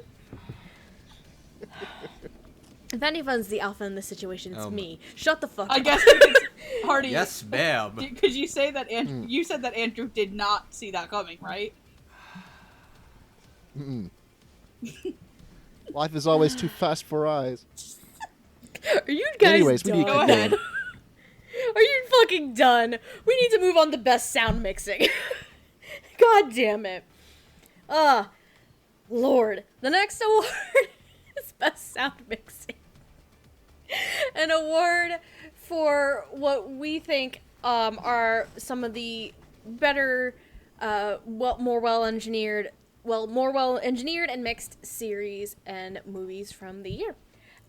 If anyone's the alpha in this situation, it's Oh, me. Shut the fuck I up. guess it's Hardy. Yes, ma'am. Could you say that you said that Andrew did not see that coming, right? Mm-mm. Life is always too fast for eyes. Are you guys Anyways, we done? need to Go keep ahead. going. Are you fucking done? We need to move on to best sound mixing. God damn it. Lord. The next award is best sound mixing. An award for what we think are some of the better, more well engineered and mixed series and movies from the year.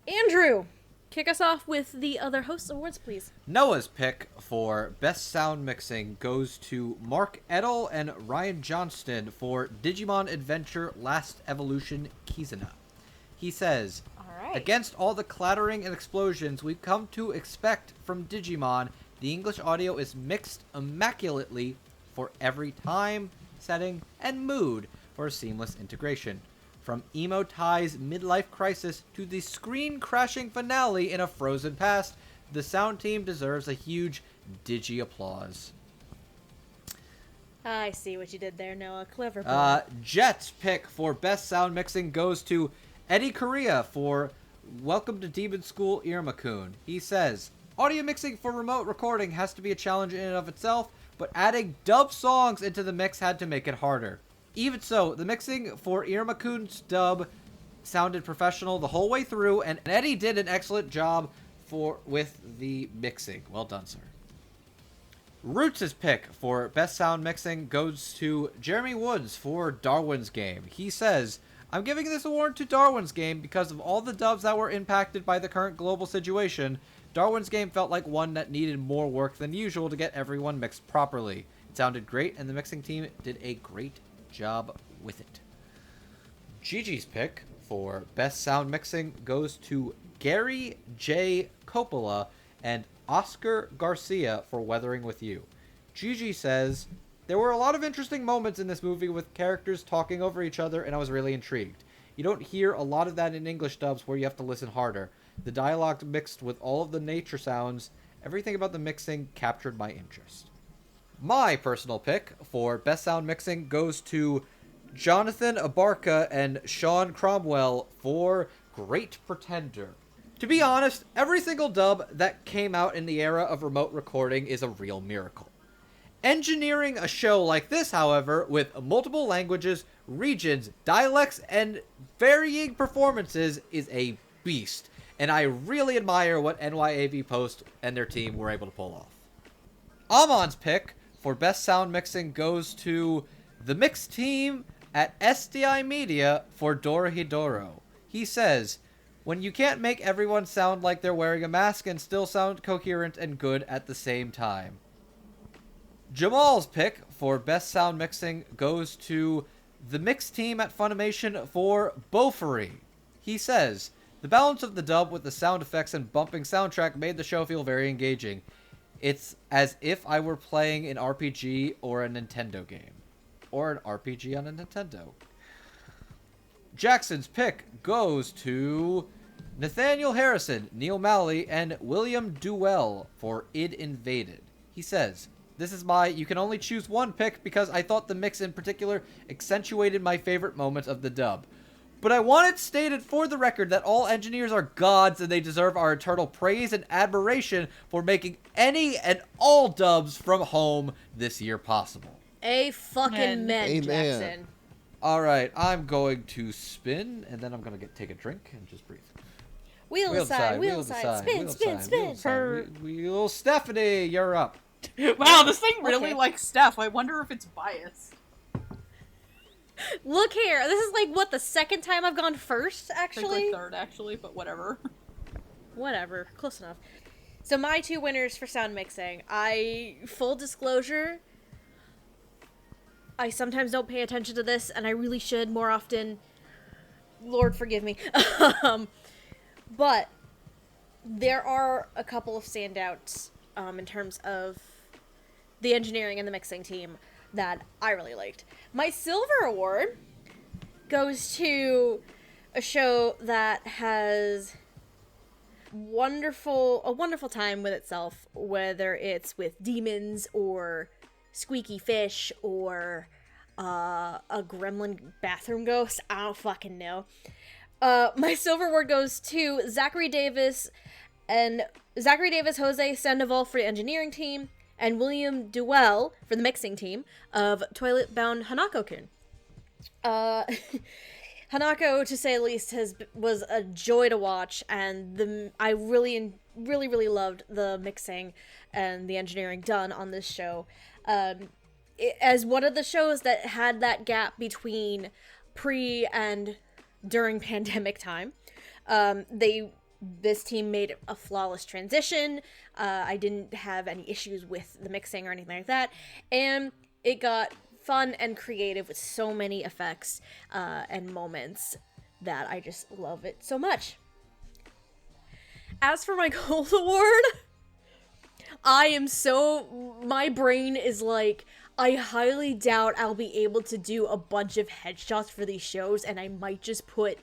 Andrew, kick us off with the other hosts' awards, please. Noah's pick for Best Sound Mixing goes to Mark Edel and Ryan Johnston for Digimon Adventure Last Evolution Kizuna. He says, Alright. against all the clattering and explosions we've come to expect from Digimon, the English audio is mixed immaculately for every time, setting, and mood for a seamless integration. From Emo Tai's midlife crisis to the screen-crashing finale in A Frozen Past, the sound team deserves a huge Digi applause. I see what you did there, Noah. Clever boy. Jet's pick for Best Sound Mixing goes to Eddie Correa for Welcome to Demon School Irma-kun. He says, audio mixing for remote recording has to be a challenge in and of itself, but adding dub songs into the mix had to make it harder. Even so, the mixing for Irma-kun's dub sounded professional the whole way through, and Eddie did an excellent job with the mixing. Well done, sir. Roots' pick for Best Sound Mixing goes to Jeremy Woods for Darwin's Game. He says, I'm giving this award to Darwin's Game because of all the dubs that were impacted by the current global situation. Darwin's Game felt like one that needed more work than usual to get everyone mixed properly. It sounded great, and the mixing team did a great job with it. Gigi's pick for Best Sound Mixing goes to Gary J. Coppola and Oscar Garcia for Weathering With You. Gigi says, there were a lot of interesting moments in this movie with characters talking over each other, and I was really intrigued. You don't hear a lot of that in English dubs where you have to listen harder. The dialogue mixed with all of the nature sounds, everything about the mixing captured my interest. My personal pick for Best Sound Mixing goes to Jonathan Abarca and Sean Cromwell for Great Pretender. To be honest, every single dub that came out in the era of remote recording is a real miracle. Engineering a show like this, however, with multiple languages, regions, dialects, and varying performances is a beast, and I really admire what NYAV Post and their team were able to pull off. Amon's pick for Best Sound Mixing goes to the mix team at SDI Media for Dorohedoro. He says, when you can't make everyone sound like they're wearing a mask and still sound coherent and good at the same time. Jamal's pick for Best Sound Mixing goes to the mix team at Funimation for Beaufory. He says, the balance of the dub with the sound effects and bumping soundtrack made the show feel very engaging. It's as if I were playing an RPG or a Nintendo game. Or an RPG on a Nintendo. Jackson's pick goes to Nathaniel Harrison, Neil Malley, and William Duell for Id Invaded. He says, this is my you can only choose one pick because I thought the mix in particular accentuated my favorite moments of the dub. But I want it stated for the record that all engineers are gods and they deserve our eternal praise and admiration for making any and all dubs from home this year possible. A fucking men, Amen. Jackson. Alright, I'm going to spin, and then I'm going to take a drink and just breathe. Wheel aside, spin, spin, spin. Wheel Stephanie, you're up. Wow, this thing really Okay. likes Steph. I wonder if it's biased. Look here, this is like, what, the second time I've gone first, I think actually? like third, actually, but whatever. Whatever, close enough. So my two winners for sound mixing. Full disclosure, I sometimes don't pay attention to this, and I really should more often. Lord forgive me. But there are a couple of standouts in terms of the engineering and the mixing team that I really liked. My silver award goes to a show that has a wonderful time with itself, whether it's with demons or squeaky fish or a gremlin bathroom ghost. I don't fucking know. My silver award goes to Zachary Davis, Jose Sandoval for the engineering team, and William Duell for the mixing team of Toilet Bound Hanako-kun. Hanako, to say the least, was a joy to watch, and I really loved the mixing and the engineering done on this show. As one of the shows that had that gap between pre and during pandemic time, this team made a flawless transition. I didn't have any issues with the mixing or anything like that, and it got fun and creative with so many effects and moments that I just love it so much. As for my gold award, my brain is like, I highly doubt I'll be able to do a bunch of headshots for these shows, and I might just put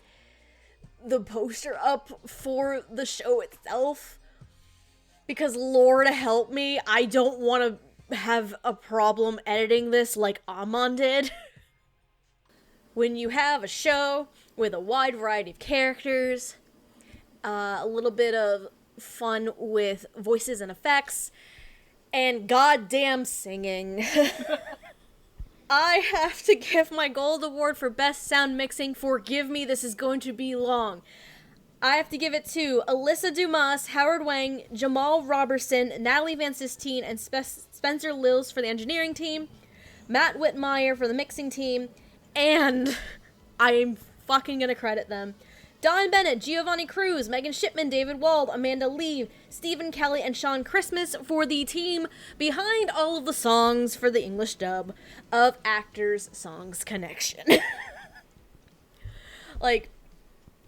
the poster up for the show itself, because Lord help me, I don't want to have a problem editing this like Amon did. When you have a show with a wide variety of characters, a little bit of fun with voices and effects, and goddamn singing, I have to give my gold award for best sound mixing. Forgive me, this is going to be long. I have to give it to Alyssa Dumas, Howard Wang, Jamal Robertson, Natalie Van Sistine, and Spencer Lils for the engineering team, Matt Whitmire for the mixing team, and I'm fucking gonna credit them, Don Bennett, Giovanni Cruz, Megan Shipman, David Wald, Amanda Lee, Stephen Kelly, and Sean Christmas for the team behind all of the songs for the English dub of Actors Songs Connection. Like,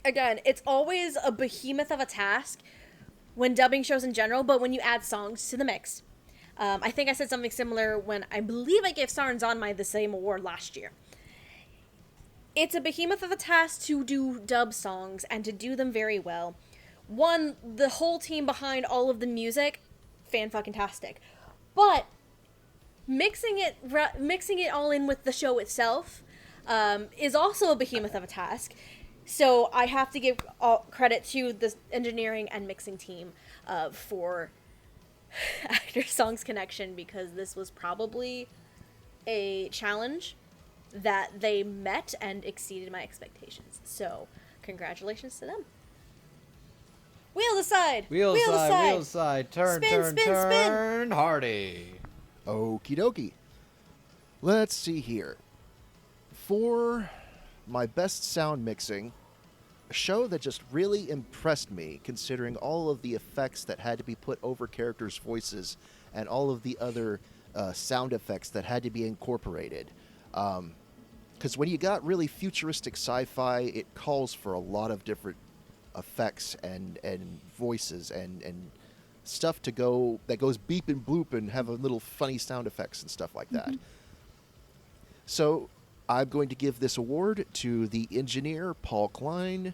again, it's always a behemoth of a task when dubbing shows in general, but when you add songs to the mix. I think I said something similar when I believe I gave Star and Zanmai the same award last year. It's a behemoth of a task to do dub songs and to do them very well. One, the whole team behind all of the music, fan-fucking-tastic. But mixing it all in with the show itself is also a behemoth of a task. So I have to give credit to the engineering and mixing team for Actors Songs Connection, because this was probably a challenge that they met and exceeded my expectations. So, congratulations to them. Wheel aside! Wheel aside. Turn, Spin, spin, turn, Hardy. Okie dokie. Let's see here. For my best sound mixing, a show that just really impressed me, considering all of the effects that had to be put over characters' voices and all of the other sound effects that had to be incorporated. Because when you got really futuristic sci-fi, it calls for a lot of different effects and voices and stuff that goes beep and bloop and have a little funny sound effects and stuff like that. So I'm going to give this award to the engineer, Paul Klein,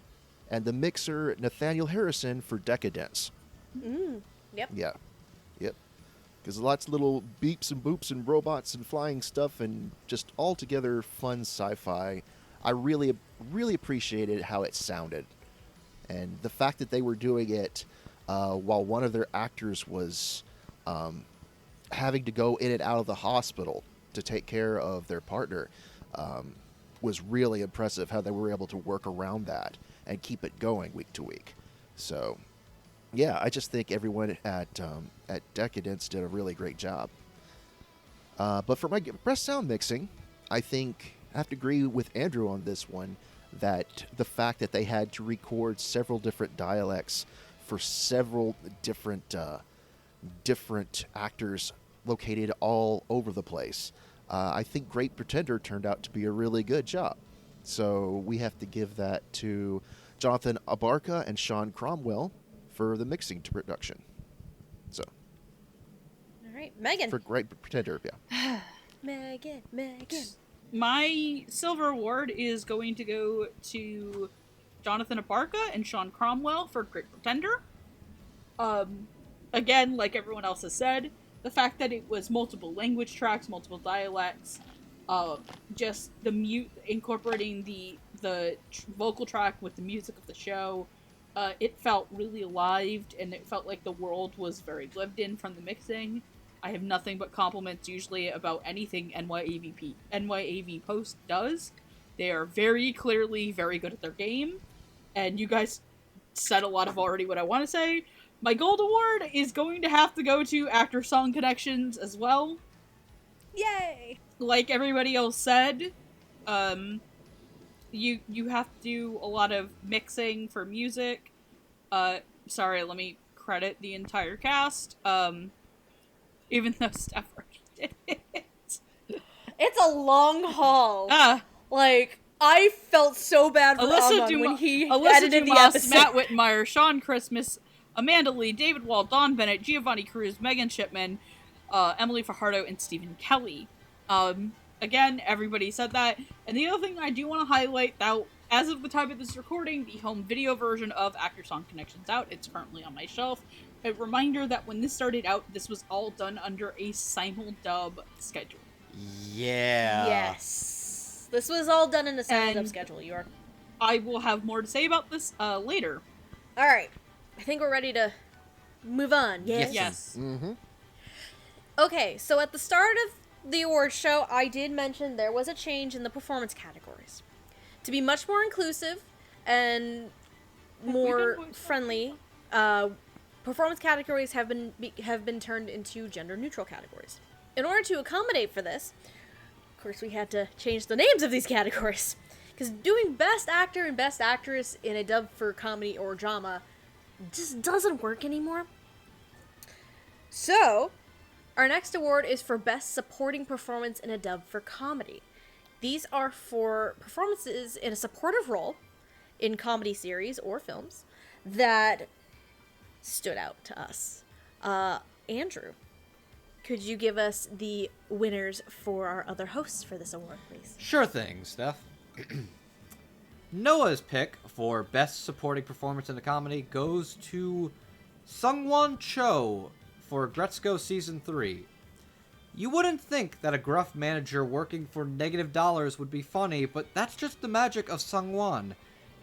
and the mixer, Nathaniel Harrison, for Decadence. Yep. Yeah. Yep. Because lots of little beeps and boops and robots and flying stuff and just altogether fun sci-fi. I really, really appreciated how it sounded. And the fact that they were doing it while one of their actors was having to go in and out of the hospital to take care of their partner was really impressive, how they were able to work around that and keep it going week to week. So, yeah, I just think everyone at Decadence did a really great job. But for my best sound mixing, I think I have to agree with Andrew on this one, that the fact that they had to record several different dialects for several different different actors located all over the place. I think Great Pretender turned out to be a really good job. So we have to give that to Jonathan Abarca and Sean Cromwell for the mixing to production. So, All right, Megan. for Great Pretender, yeah. Megan. My silver award is going to go to Jonathan Abarca and Sean Cromwell for Great Pretender. Again, like everyone else has said, the fact that it was multiple language tracks, multiple dialects, just the incorporating the vocal track with the music of the show, it felt really alive, and it felt like the world was very lived in from the mixing. I have nothing but compliments usually about anything NYAV Post does. They are very clearly very good at their game, and you guys said a lot of already what I want to say. My gold award is going to have to go to actor-song connections as well. Yay! Like everybody else said, you have to do a lot of mixing for music. Sorry, let me credit the entire cast. Even though Steph did it. It's a long haul. Ah. Like, I felt so bad for Amon when he edited the episode. Matt Whitmire, Sean Christmas, Amanda Lee, David Wall, Don Bennett, Giovanni Cruz, Megan Shipman, Emily Fajardo, and Stephen Kelly. Again, everybody said that. And the other thing I do want to highlight, that as of the time of this recording, the home video version of Actor Song Connections out. It's currently on my shelf. A reminder that when this started out, this was all done under a simuldub schedule. Yeah. Yes. This was all done in a simuldub And schedule, York. I will have more to say about this later. Alright. I think we're ready to move on. Yes? Yes. Mm-hmm. Okay, so at the start of the awards show, I did mention there was a change in the performance categories. To be much more inclusive and more friendly, performance categories have been turned into gender-neutral categories. In order to accommodate for this, of course, we had to change the names of these categories. Because doing Best Actor and Best Actress in a dub for comedy or drama just doesn't work anymore. So, our next award is for Best Supporting Performance in a Dub for Comedy. These are for performances in a supportive role in comedy series or films that stood out to us. Andrew, could you give us the winners for our other hosts for this award, please? Sure thing, Steph. Noah's pick for Best Supporting Performance in a Comedy goes to Sungwon Cho for Gretzko Season 3. You wouldn't think that a gruff manager working for negative dollars would be funny, but that's just the magic of Sungwon.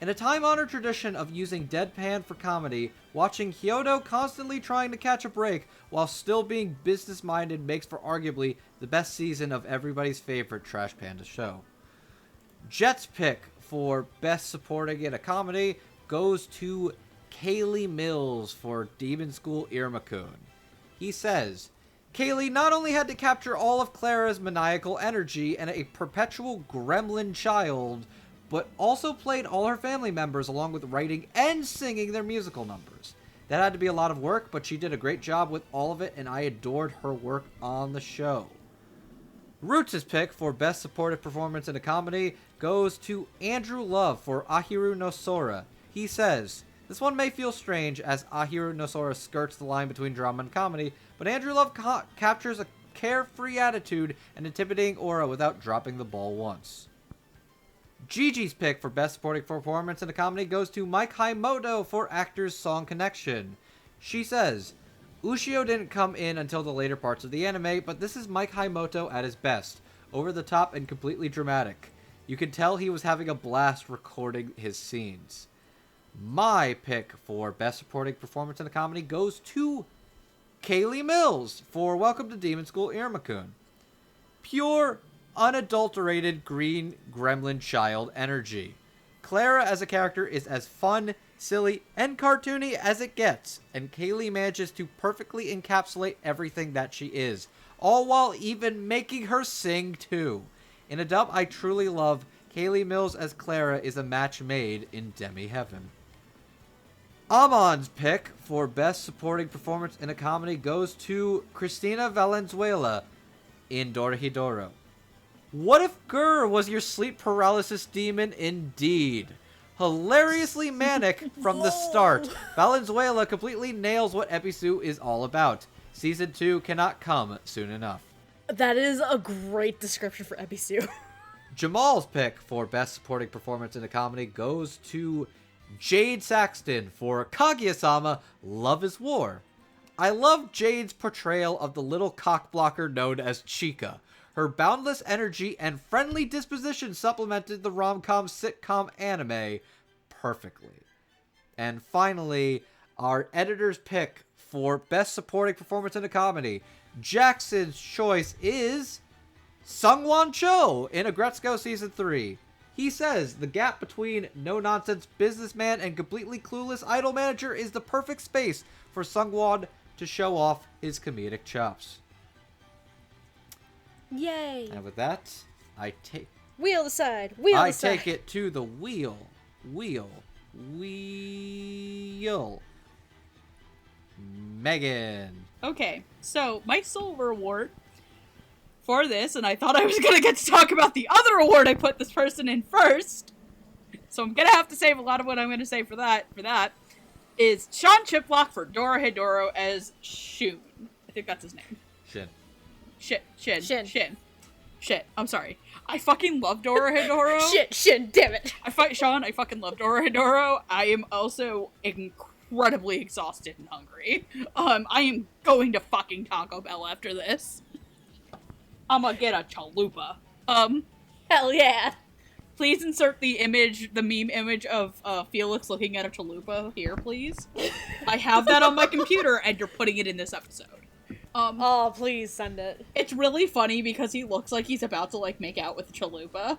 In a time-honored tradition of using deadpan for comedy, watching Hyodo constantly trying to catch a break while still being business-minded makes for arguably the best season of everybody's favorite Trash Panda show. Jet's pick for Best Supporting in a Comedy goes to Kaylee Mills for Demon School Irma-kun. He says, Kaylee not only had to capture all of Clara's maniacal energy and a perpetual gremlin child, but also played all her family members along with writing and singing their musical numbers. That had to be a lot of work, but she did a great job with all of it, and I adored her work on the show. Roots' pick for Best Supportive Performance in a Comedy goes to Andrew Love for Ahiru no Sora. He says, this one may feel strange as Ahiru no Sora skirts the line between drama and comedy, but Andrew Love captures a carefree attitude and intimidating aura without dropping the ball once. Gigi's pick for Best Supporting Performance in a Comedy goes to Mike Haimoto for Actors Song Connection. She says, Ushio didn't come in until the later parts of the anime, but this is Mike Haimoto at his best, over the top and completely dramatic. You can tell he was having a blast recording his scenes. My pick for Best Supporting Performance in a Comedy goes to Kaylee Mills for Welcome to Demon School Irma-kun. Pure, unadulterated green gremlin child energy. Clara as a character is as fun, silly, and cartoony as it gets, and Kaylee manages to perfectly encapsulate everything that she is, all while even making her sing too. In a dub I truly love, Kaylee Mills as Clara is a match made in demi heaven. Amon's pick for Best Supporting Performance in a Comedy goes to Cristina Valenzuela in Dorohedoro. What if Gur was your sleep paralysis demon indeed? Hilariously manic from the start, Valenzuela completely nails what Episu is all about. Season 2 cannot come soon enough. That is a great description for Ebisu. Jamal's pick for Best Supporting Performance in a Comedy goes to Jade Saxton for Kaguya-sama, Love is War. I love Jade's portrayal of the little cockblocker known as Chica. Her boundless energy and friendly disposition supplemented the rom-com sitcom anime perfectly. And finally, our editor's pick for Best Supporting Performance in a Comedy. Jackson's choice is Sungwon Cho in Agretsuko Season 3. He says the gap between no-nonsense businessman and completely clueless idol manager is the perfect space for Sungwon to show off his comedic chops. Yay! And with that, I take Wheel aside. take it to the wheel. Megan. Okay, so my silver award for this, and I thought I was gonna get to talk about the other award I put this person in first, so I'm gonna have to save a lot of what I'm gonna say for that, is Sean Chiplock for Dorohedoro as Shun. I think that's his name. Shin. Shit, I'm sorry. I fucking love Dorohedoro. Shit, damn it. I fucking love Dorohedoro. I am also incredibly exhausted and hungry. I am going to fucking Taco Bell after this. I'm gonna get a chalupa. Hell yeah. Please insert the meme image of Felix looking at a chalupa here, please. I have that on my computer, and you're putting it in this episode. Oh, please send it. It's really funny because he looks like he's about to, like, make out with a chalupa.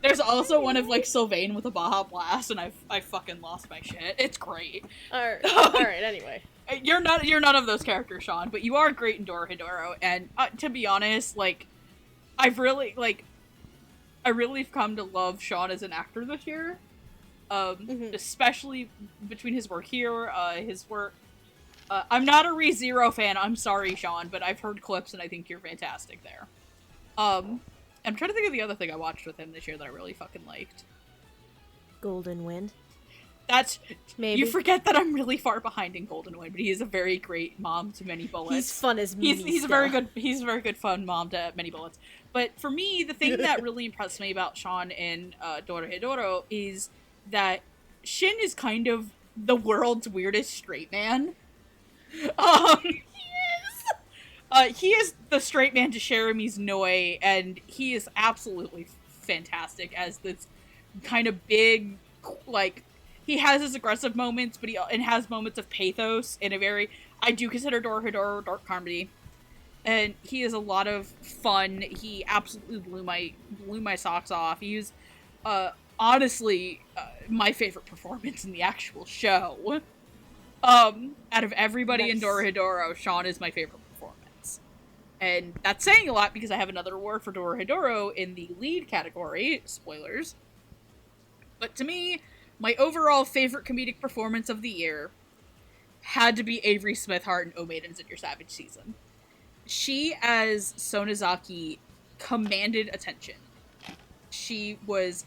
There's also one of, like, Sylvain with a Baja Blast, and I fucking lost my shit. It's great. Alright, anyway. You're none of those characters, Sean, but you are great in Dorohedoro, and to be honest, like, I really have come to love Sean as an actor this year. Especially between his work here, his work. I'm not a ReZero fan, I'm sorry, Sean, but I've heard clips and I think you're fantastic there. I'm trying to think of the other thing I watched with him this year that I really fucking liked. Golden Wind. That's Maybe. You forget that I'm really far behind in Golden Wind, but he is a very great mom to many bullets. He's fun as me. He's a very good fun mom to many bullets. But for me, the thing that really impressed me about Sean in Dorohedoro is that Shin is kind of the world's weirdest straight man. He is the straight man to Jeremy's Noi, and he is absolutely fantastic as this kind of big, like, he has his aggressive moments, but he has moments of pathos in a very, I do consider Dorohedoro dark comedy, and he is a lot of fun. He absolutely blew my socks off. He's honestly my favorite performance in the actual show. Out of everybody in Dorohedoro, Sean is my favorite performance. And that's saying a lot because I have another award for Dorohedoro in the lead category, spoilers. But to me, my overall favorite comedic performance of the year had to be Avery Smithhart in O Maidens in Your Savage Season. She, as Sonozaki, commanded attention. She was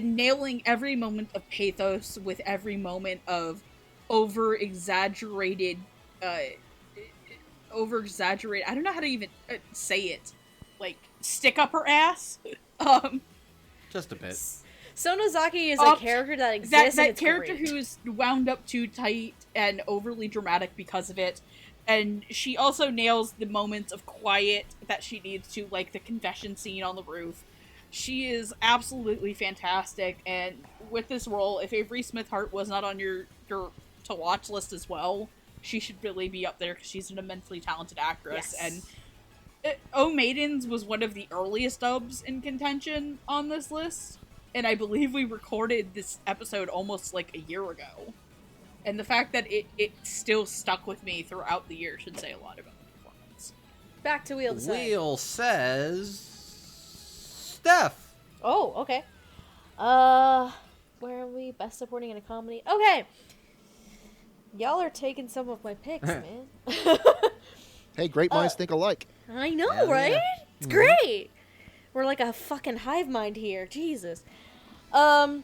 nailing every moment of pathos with every moment of over-exaggerated, I don't know how to even say it. Like, stick up her ass? Just a bit. Sonozaki is a character that exists. That character who's wound up too tight and overly dramatic because of it. And she also nails the moments of quiet that she needs to, like the confession scene on the roof. She is absolutely fantastic, and with this role, if Avery Smithhart was not on your to-watch list as well, she should really be up there because she's an immensely talented actress. Yes. And O Maidens was one of the earliest dubs in contention on this list, and I believe we recorded this episode almost like a year ago. And the fact that it still stuck with me throughout the year should say a lot about the performance. Back to Wheel to say. Wheel says Steph. Oh, okay. Where are we? Best supporting in a comedy. Okay. Y'all are taking some of my picks, man. Hey, great minds think alike. I know, Hell right? yeah. It's great. We're like a fucking hive mind here. Jesus. Even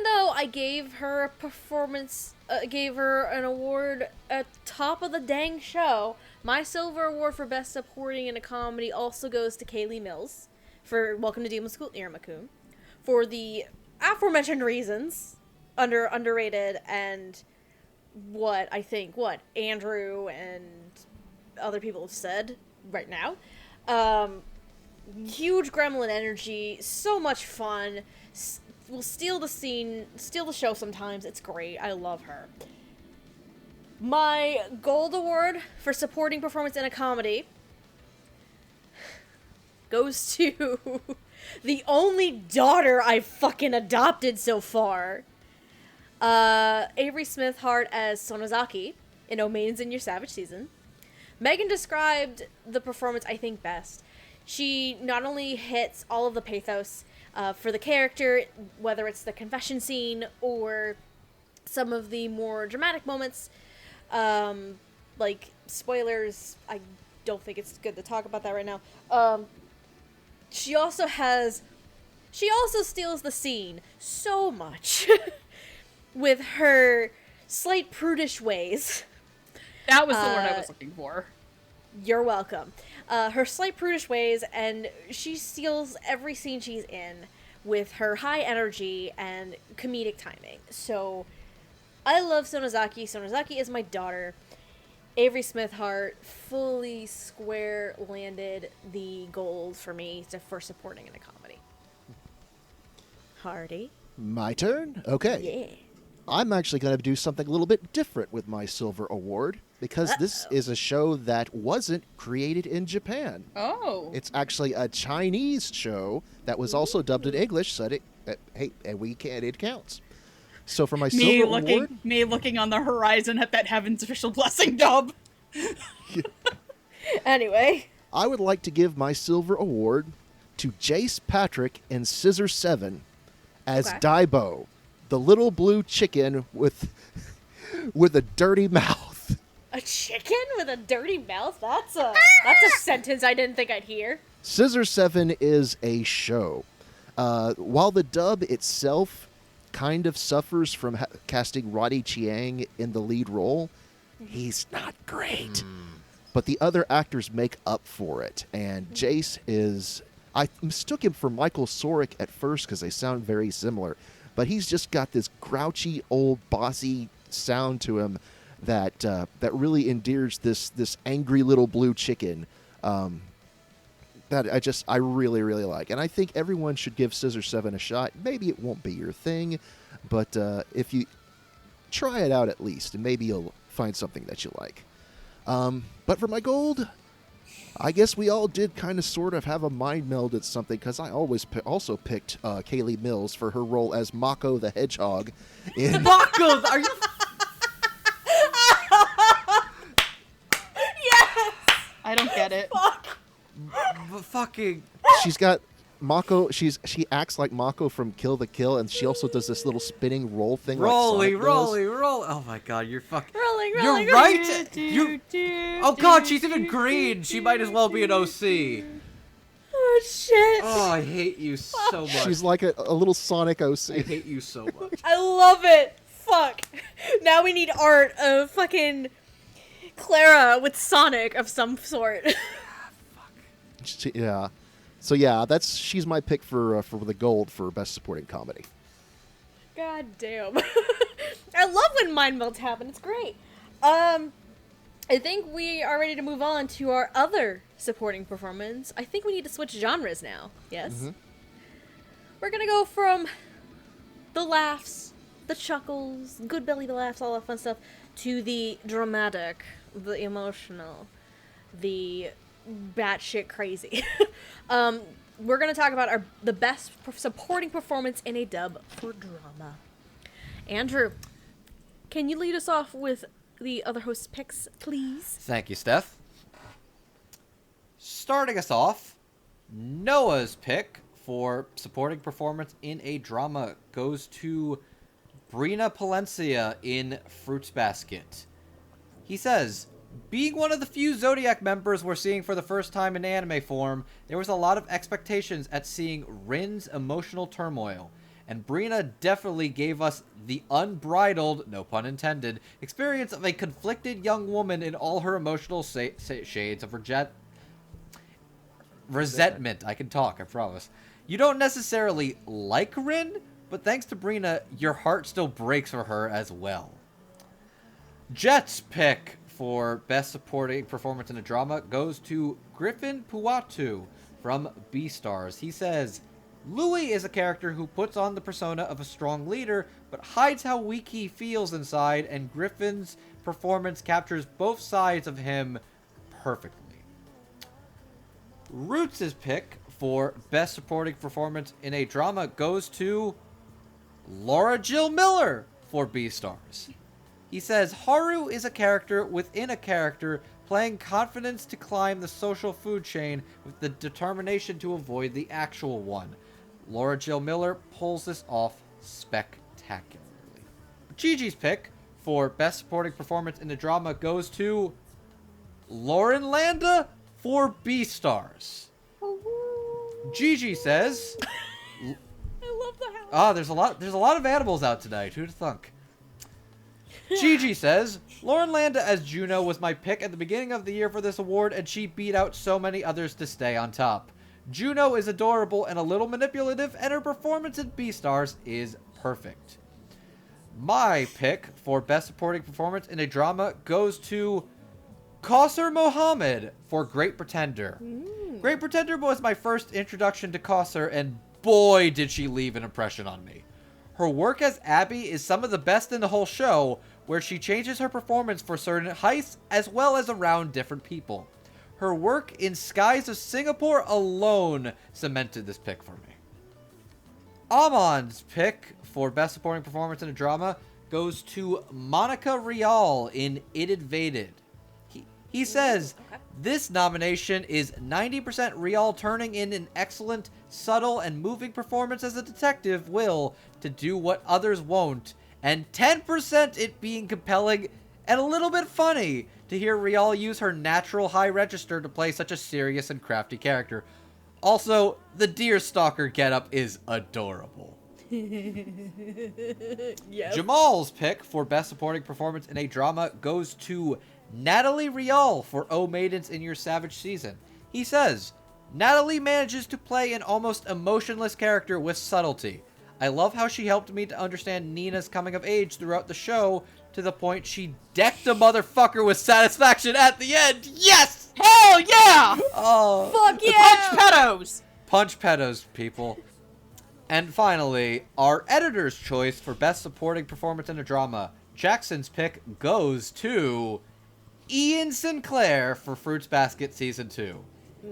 though I gave her a performance, gave her an award at top of the dang show, my silver award for best supporting in a comedy also goes to Kaylee Mills for Welcome to Demon School Irmakun for the aforementioned reasons, underrated, and what Andrew and other people have said right now. Huge gremlin energy, so much fun. Will steal the scene, steal the show sometimes. It's great. I love her. My gold award for supporting performance in a comedy goes to the only daughter I've fucking adopted so far. Avery Smith Hart as Sonozaki in Oh Maidens in Your Savage Season. Megan described the performance, I think, best. She not only hits all of the pathos for the character, whether it's the confession scene or some of the more dramatic moments, like spoilers, I don't think it's good to talk about that right now. She also steals the scene so much with her slight prudish ways. That was the word I was looking for. You're welcome. Her slight prudish ways, and she steals every scene she's in with her high energy and comedic timing. So, I love Sonozaki. Sonozaki is my daughter. Avery Smith Hart fully square landed the gold for me for supporting in a comedy. Hardy. My turn? Okay. Yeah. I'm actually going to do something a little bit different with my silver award because this is a show that wasn't created in Japan. Oh. It's actually a Chinese show that was also dubbed in English, so it counts. So for my silver award, me looking on the horizon at that Heaven's Official Blessing dub. Anyway. I would like to give my silver award to Jace Patrick in Scissor 7 as Daibo, the little blue chicken with a dirty mouth. A chicken with a dirty mouth? That's a sentence I didn't think I'd hear. Scissor 7 is a show. While the dub itself kind of suffers from casting Roddy Chiang in the lead role, he's not great. But the other actors make up for it. And Jace is... I mistook him for Michael Sorick at first because they sound very similar. But he's just got this grouchy, old, bossy sound to him that really endears this angry little blue chicken that I really, really like. And I think everyone should give Scissor 7 a shot. Maybe it won't be your thing, but if you try it out at least, and maybe you'll find something that you like. But for my gold, I guess we all did kind of sort of have a mind meld at something, because I also picked Kaylee Mills for her role as Mako the Hedgehog in... Mako! Are you... Yes! I don't get it. Fuck! Fucking... She's got... Mako, she acts like Mako from Kill the Kill, and she also does this little spinning roll thing. Roll. Like Roll. Oh my god, you're fucking... Rolling. You're right! Oh god, she's even green! She might as well be an OC. Oh, shit. Oh, I hate you so much. She's like a little Sonic I OC. hate you so much. I love it. Fuck. Now we need art of fucking Clara with Sonic of some sort. Yeah. So yeah, she's my pick for the gold for best supporting comedy. God damn. I love when mind melds happen. It's great. I think we are ready to move on to our other supporting performance. I think we need to switch genres now. Yes? Mm-hmm. We're gonna go from the laughs, the chuckles, good belly laughs, all that fun stuff, to the dramatic, the emotional, the batshit crazy. We're gonna talk about the best supporting performance in a dub for drama. Andrew, can you lead us off with the other host's picks, please? Thank you, Steph. Starting us off, Noah's pick for supporting performance in a drama goes to Brina Palencia in Fruits Basket. He says, being one of the few Zodiac members we're seeing for the first time in anime form, there was a lot of expectations at seeing Rin's emotional turmoil. And Brina definitely gave us the unbridled, no pun intended, experience of a conflicted young woman in all her emotional shades of resentment. I can talk, I promise. You don't necessarily like Rin, but thanks to Brina, your heart still breaks for her as well. Jet's pick for Best Supporting Performance in a Drama goes to Griffin Puatu from Beastars. He says, Louis is a character who puts on the persona of a strong leader, but hides how weak he feels inside, and Griffin's performance captures both sides of him perfectly. Roots' pick for Best Supporting Performance in a Drama goes to Laura Jill Miller for Beastars. He says, Haru is a character within a character, playing confidence to climb the social food chain with the determination to avoid the actual one. Laura Jill Miller pulls this off spectacularly. Gigi's pick for Best Supporting Performance in a Drama goes to Lauren Landa for Beastars. Gigi says, I love the house. "Ah, there's a lot of animals out tonight. Who'd thunk?" Gigi says, Lauren Landa as Juno was my pick at the beginning of the year for this award, and she beat out so many others to stay on top. Juno is adorable and a little manipulative, and her performance in Beastars is perfect. My pick for Best Supporting Performance in a Drama goes to Kausar Mohammed for Great Pretender. Great Pretender was my first introduction to Kausar, and boy did she leave an impression on me. Her work as Abby is some of the best in the whole show, where she changes her performance for certain heists as well as around different people. Her work in Skies of Singapore alone cemented this pick for me. Amon's pick for Best Supporting Performance in a Drama goes to Monica Rial in It Invaded. He says, this nomination is 90% Rial turning in an excellent, subtle, and moving performance as a detective will to do what others won't, and 10% it being compelling and a little bit funny to hear Rial use her natural high register to play such a serious and crafty character. Also, the Deerstalker getup is adorable. Yes. Jamal's pick for Best Supporting Performance in a Drama goes to Natalie Rial for O Maidens in Your Savage Season. He says, Natalie manages to play an almost emotionless character with subtlety. I love how she helped me to understand Nina's coming of age throughout the show, to the point she decked a motherfucker with satisfaction at the end. Yes! Hell yeah! Oh, Fuck The yeah! Punch Pedos! punch pedos, people. And finally, our editor's choice for Best Supporting Performance in a Drama. Jackson's pick goes to Ian Sinclair for Fruits Basket Season 2.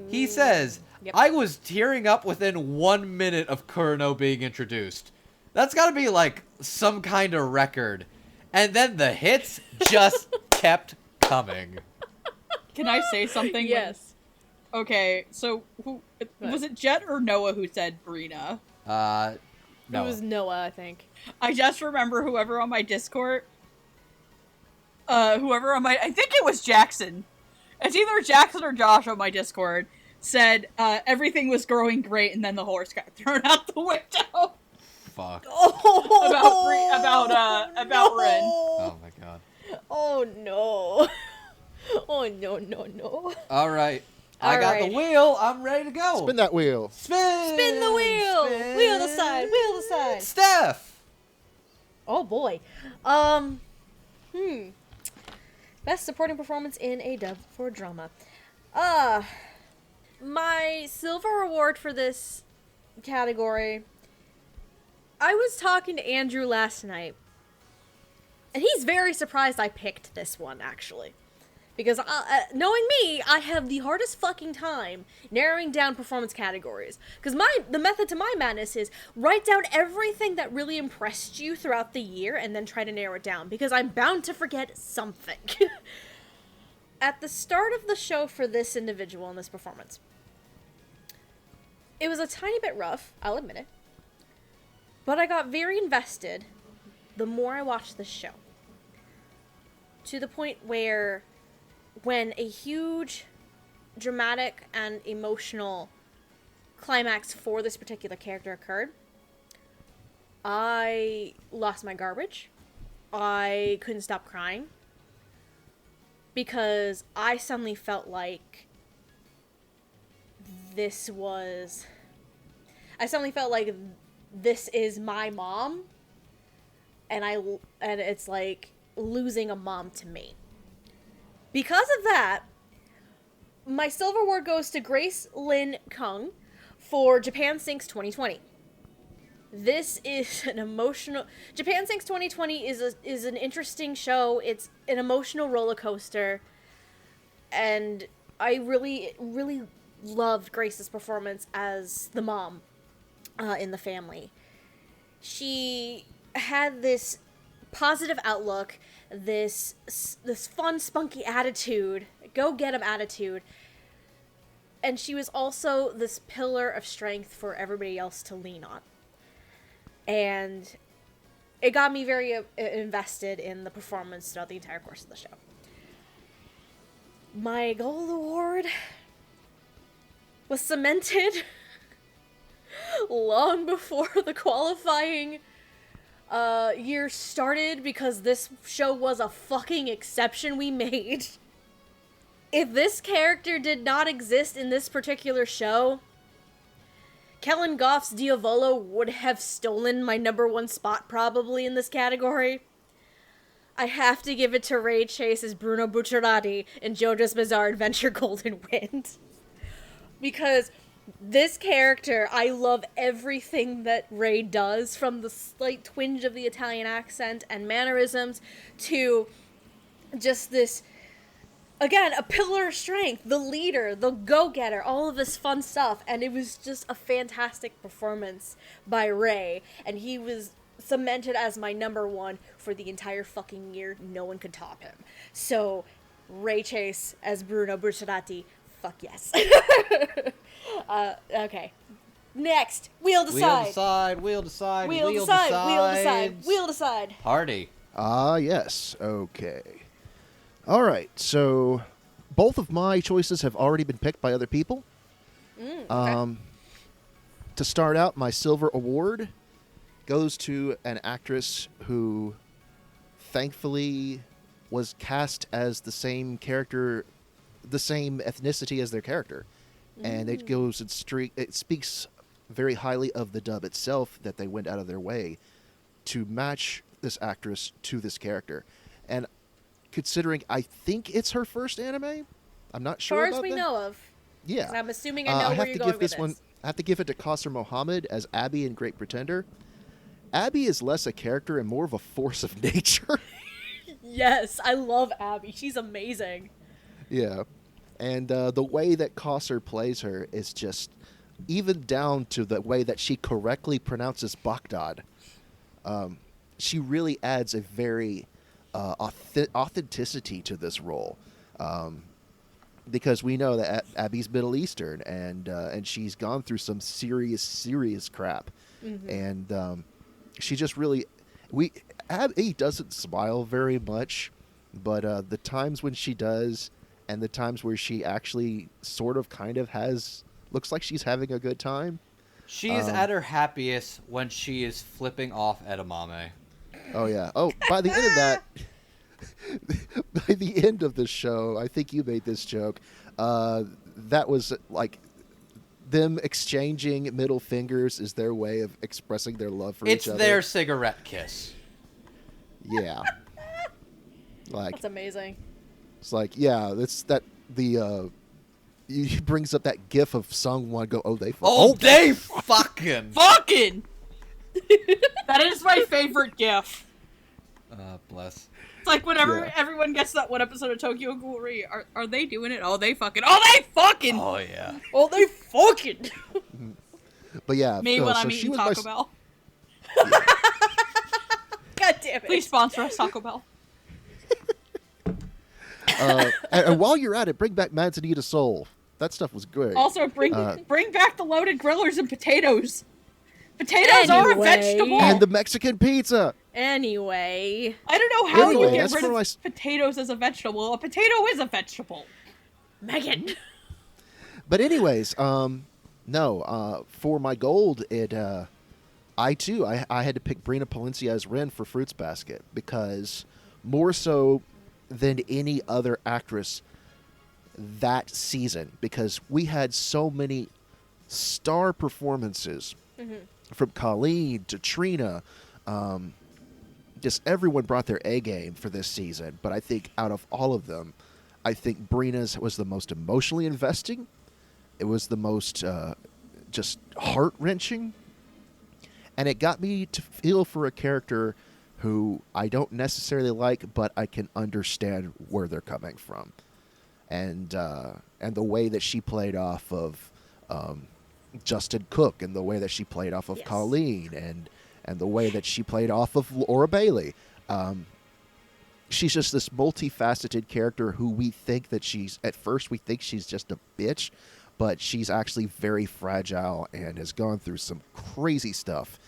He says, Yep. I was tearing up within 1 minute of Kurno being introduced. That's gotta be like some kind of record. And then the hits just kept coming. Can I say something? Yes. Okay, so who was it, Jet or Noah who said Brina? It No. was Noah, I think. I just remember whoever on my Discord, I think it was Jackson. It's either Jackson or Josh on my Discord said everything was growing great, and then the horse got thrown out the window. Fuck. about Ren. Oh my god. Oh no. Oh no. Alright. I got the Alright. wheel. I'm ready to go. Spin that wheel. Spin the wheel! Spin. Wheel the side, wheel the side. Steph! Oh boy. Best supporting performance in a dub for drama. My silver award for this category. I was talking to Andrew last night, and he's very surprised I picked this one, actually. Because, knowing me, I have the hardest fucking time narrowing down performance categories. Because the method to my madness is write down everything that really impressed you throughout the year and then try to narrow it down. Because I'm bound to forget something. At the start of the show for this individual in this performance, It was a tiny bit rough, I'll admit it. But I got very invested the more I watched this show. To the point where when a huge, dramatic, and emotional climax for this particular character occurred, I lost my garbage. I couldn't stop crying. Because I suddenly felt like this is my mom, and it's like losing a mom to me. Because of that, my silver award goes to Grace Lynn Kung for Japan Sinks 2020. This is an emotional... Japan Sinks 2020 is an interesting show. It's an emotional roller coaster. And I really, really loved Grace's performance as the mom in the family. She had this positive outlook, this fun, spunky attitude, go-get-em attitude. And she was also this pillar of strength for everybody else to lean on. And it got me very invested in the performance throughout the entire course of the show. My gold award was cemented long before the qualifying year started, because this show was a fucking exception we made. If this character did not exist in this particular show, Kellen Goff's Diavolo would have stolen my #1 spot probably in this category. I have to give it to Ray Chase as Bruno Bucciarati in JoJo's Bizarre Adventure Golden Wind. Because this character, I love everything that Ray does, from the slight twinge of the Italian accent and mannerisms to just this, again, a pillar of strength, the leader, the go-getter, all of this fun stuff. And it was just a fantastic performance by Ray. And he was cemented as my #1 for the entire fucking year. No one could top him. So, Ray Chase as Bruno Bucciarati, fuck yes. Okay. Next, wheel decide. Wheel decide. Party. Yes. Okay. All right, so both of my choices have already been picked by other people. Okay. To start out, my silver award goes to an actress who thankfully was cast as the same character, the same ethnicity as their character. And it speaks very highly of the dub itself that they went out of their way to match this actress to this character. And considering I think it's her first anime, I'm not sure as far as we know of. Yeah. 'Cause I'm assuming I know where you're going with this. I have to give it to Qasr Mohammed as Abby in Great Pretender. Abby is less a character and more of a force of nature. Yes, I love Abby. She's amazing. Yeah. And the way that Qasr plays her is just, even down to the way that she correctly pronounces Baghdad. She really adds a very authenticity to this role. Because we know that Abby's Middle Eastern, and she's gone through some serious crap. Mm-hmm. And she just really... Abby doesn't smile very much, but the times when she does, and the times where she actually sort of kind of looks like she's having a good time. She is at her happiest when she is flipping off edamame. Oh, yeah. Oh, by the end of that... by the end of the show, I think you made this joke, that was like them exchanging middle fingers is their way of expressing their love for each other. It's their cigarette kiss. Yeah. That's amazing. It's like, yeah, he brings up that gif of Sungwon go, oh, they fucking. Oh, they fucking. Fucking! That is my favorite gif. Bless. It's like whenever everyone gets that one episode of Tokyo Ghoul, are they doing it? Oh, they fucking. Oh, they fucking! Oh, yeah. Oh, they fucking! But yeah. Me when I'm she eating was Taco Bell. God damn it. Please sponsor us, Taco Bell. And while you're at it, bring back Manzanita Soul. That stuff was great. Also, bring back the loaded grillers and potatoes. Potatoes Anyway. are a vegetable. And the Mexican pizza. Anyway. I don't know how Anyway, you that's get rid for of potatoes as a vegetable. A potato is a vegetable. Megan. But anyways, no, for my gold, I had to pick Brina Palencia as Ren for Fruits Basket because more so than any other actress that season, because we had so many star performances from Colleen to Trina. Just everyone brought their A game for this season, but I think out of all of them, I think Brina's was the most emotionally investing. It was the most just heart-wrenching. And it got me to feel for a character who I don't necessarily like, but I can understand where they're coming from. And the way that she played off of Justin Cook, and the way that she played off of Yes. Colleen, and the way that she played off of Laura Bailey. She's just this multifaceted character who we think that at first we think she's just a bitch, but she's actually very fragile and has gone through some crazy stuff.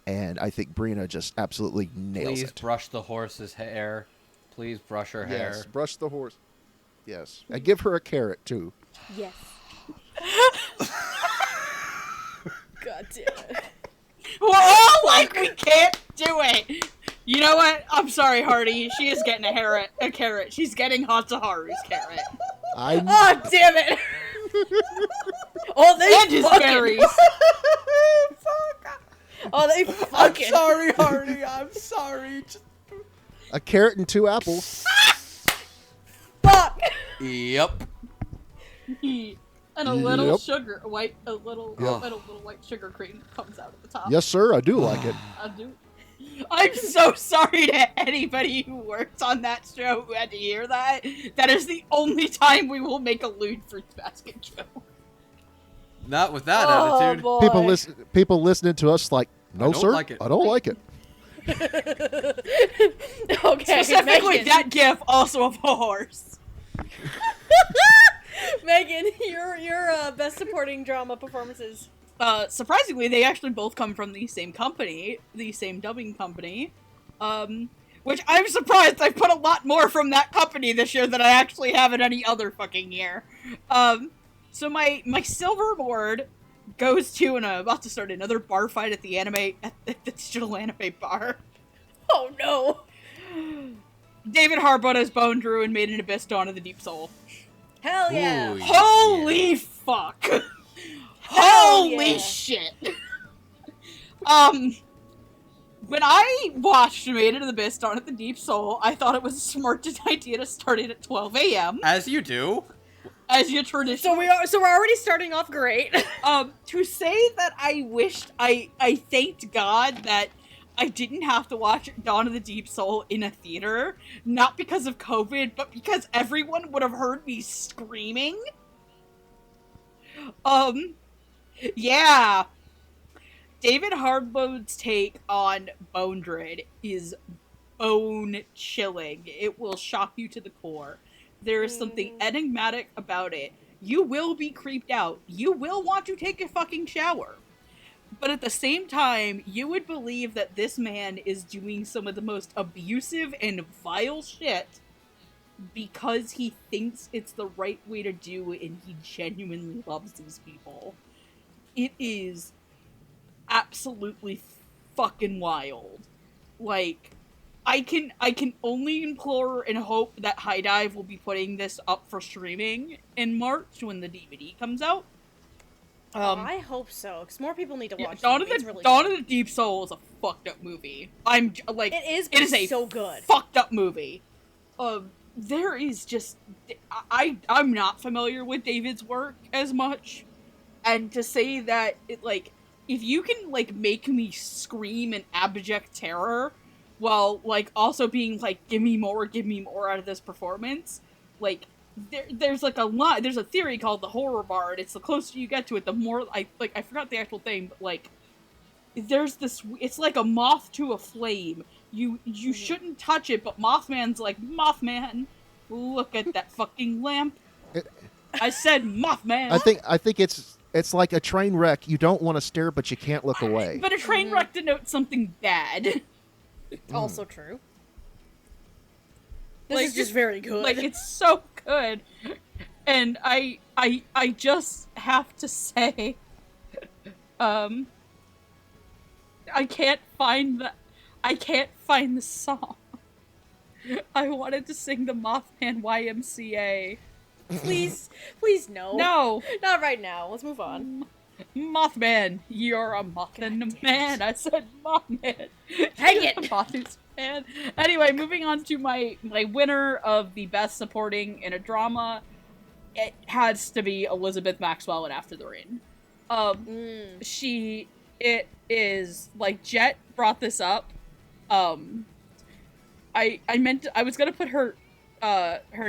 And I think Brina just absolutely nails Please it. brush the horse's hair. Please brush her hair. Yes, brush the horse. Yes. And give her a carrot, too. Yes. God damn it. We're all like, we can't do it. You know what? I'm sorry, Hardy. She is getting a carrot. She's getting Hatsuharu's carrot. Oh, damn it. Oh, they And his fucking. berries. Oh, they I'm fucking. sorry, Hardy. I'm sorry. A carrot and 2 apples. Fuck. Yep. And a little Yep. sugar, a little Yeah. white sugar cream comes out at the top. Yes, sir. I do like it. I do. I'm so sorry to anybody who works on that show who had to hear that. That is the only time we will make a lewd Fruits Basket joke. Not with that Oh, attitude. boy. People listening to us like, no, I don't sir. like it." I don't like it. Okay, Specifically, Megan. that gif also of a horse. Megan, your best supporting drama performances. Surprisingly, they actually both come from the same company, the same dubbing company. Which I'm surprised I put a lot more from that company this year than I actually have in any other fucking year. So my silver award goes to, and I'm about to start another bar fight at the digital anime bar. Oh no. David Harbour as Bone Drew and Made in Abyss Dawn of the Deep Soul. Hell yeah. Ooh, Holy yeah. fuck! Hell Holy yeah. shit! When I watched Made in Abyss Dawn of the Deep Soul, I thought it was a smart idea to start it at 12 a.m. As you do. as your tradition. So we're already starting off great. To say that I wished I thanked God that I didn't have to watch Dawn of the Deep Soul in a theater, not because of COVID, but because everyone would have heard me screaming. Yeah. David Harbour's take on Bone Dread is bone-chilling. It will shock you to the core. There is something enigmatic about it. You will be creeped out. You will want to take a fucking shower. But at the same time, you would believe that this man is doing some of the most abusive and vile shit because he thinks it's the right way to do and he genuinely loves these people. It is absolutely fucking wild. Like, I can only implore and hope that High Dive will be putting this up for streaming in March when the DVD comes out. I hope so, because more people need to watch Dawn it. It's really Dawn good. of the Deep Soul is a fucked up movie. I'm like, It is, it but is a it's so good. fucked up movie. There is just I'm not familiar with David's work as much, and to say that it like if you can like make me scream in abject terror while like also being like give me more out of this performance, like there's like a lot. There's a theory called the horror bar, and it's the closer you get to it, the more I forgot the actual thing, but like there's this. It's like a moth to a flame. You shouldn't touch it, but Mothman's like, Mothman, look at that fucking lamp. I said Mothman. I think it's like a train wreck. You don't want to stare, but you can't look away. But a train wreck denotes something bad. Also true. This Like, is just very good. Like, it's so good. And I just have to say, I can't find the song. I wanted to sing the Mothman YMCA. please no. No! Not right now. Let's move on. Mothman, you're a moth and a man. I said Mothman. Hang it! Moth's man. Anyway, moving on to my winner of the best supporting in a drama. It has to be Elizabeth Maxwell in After the Rain. It is, like, Jet brought this up. I was gonna put her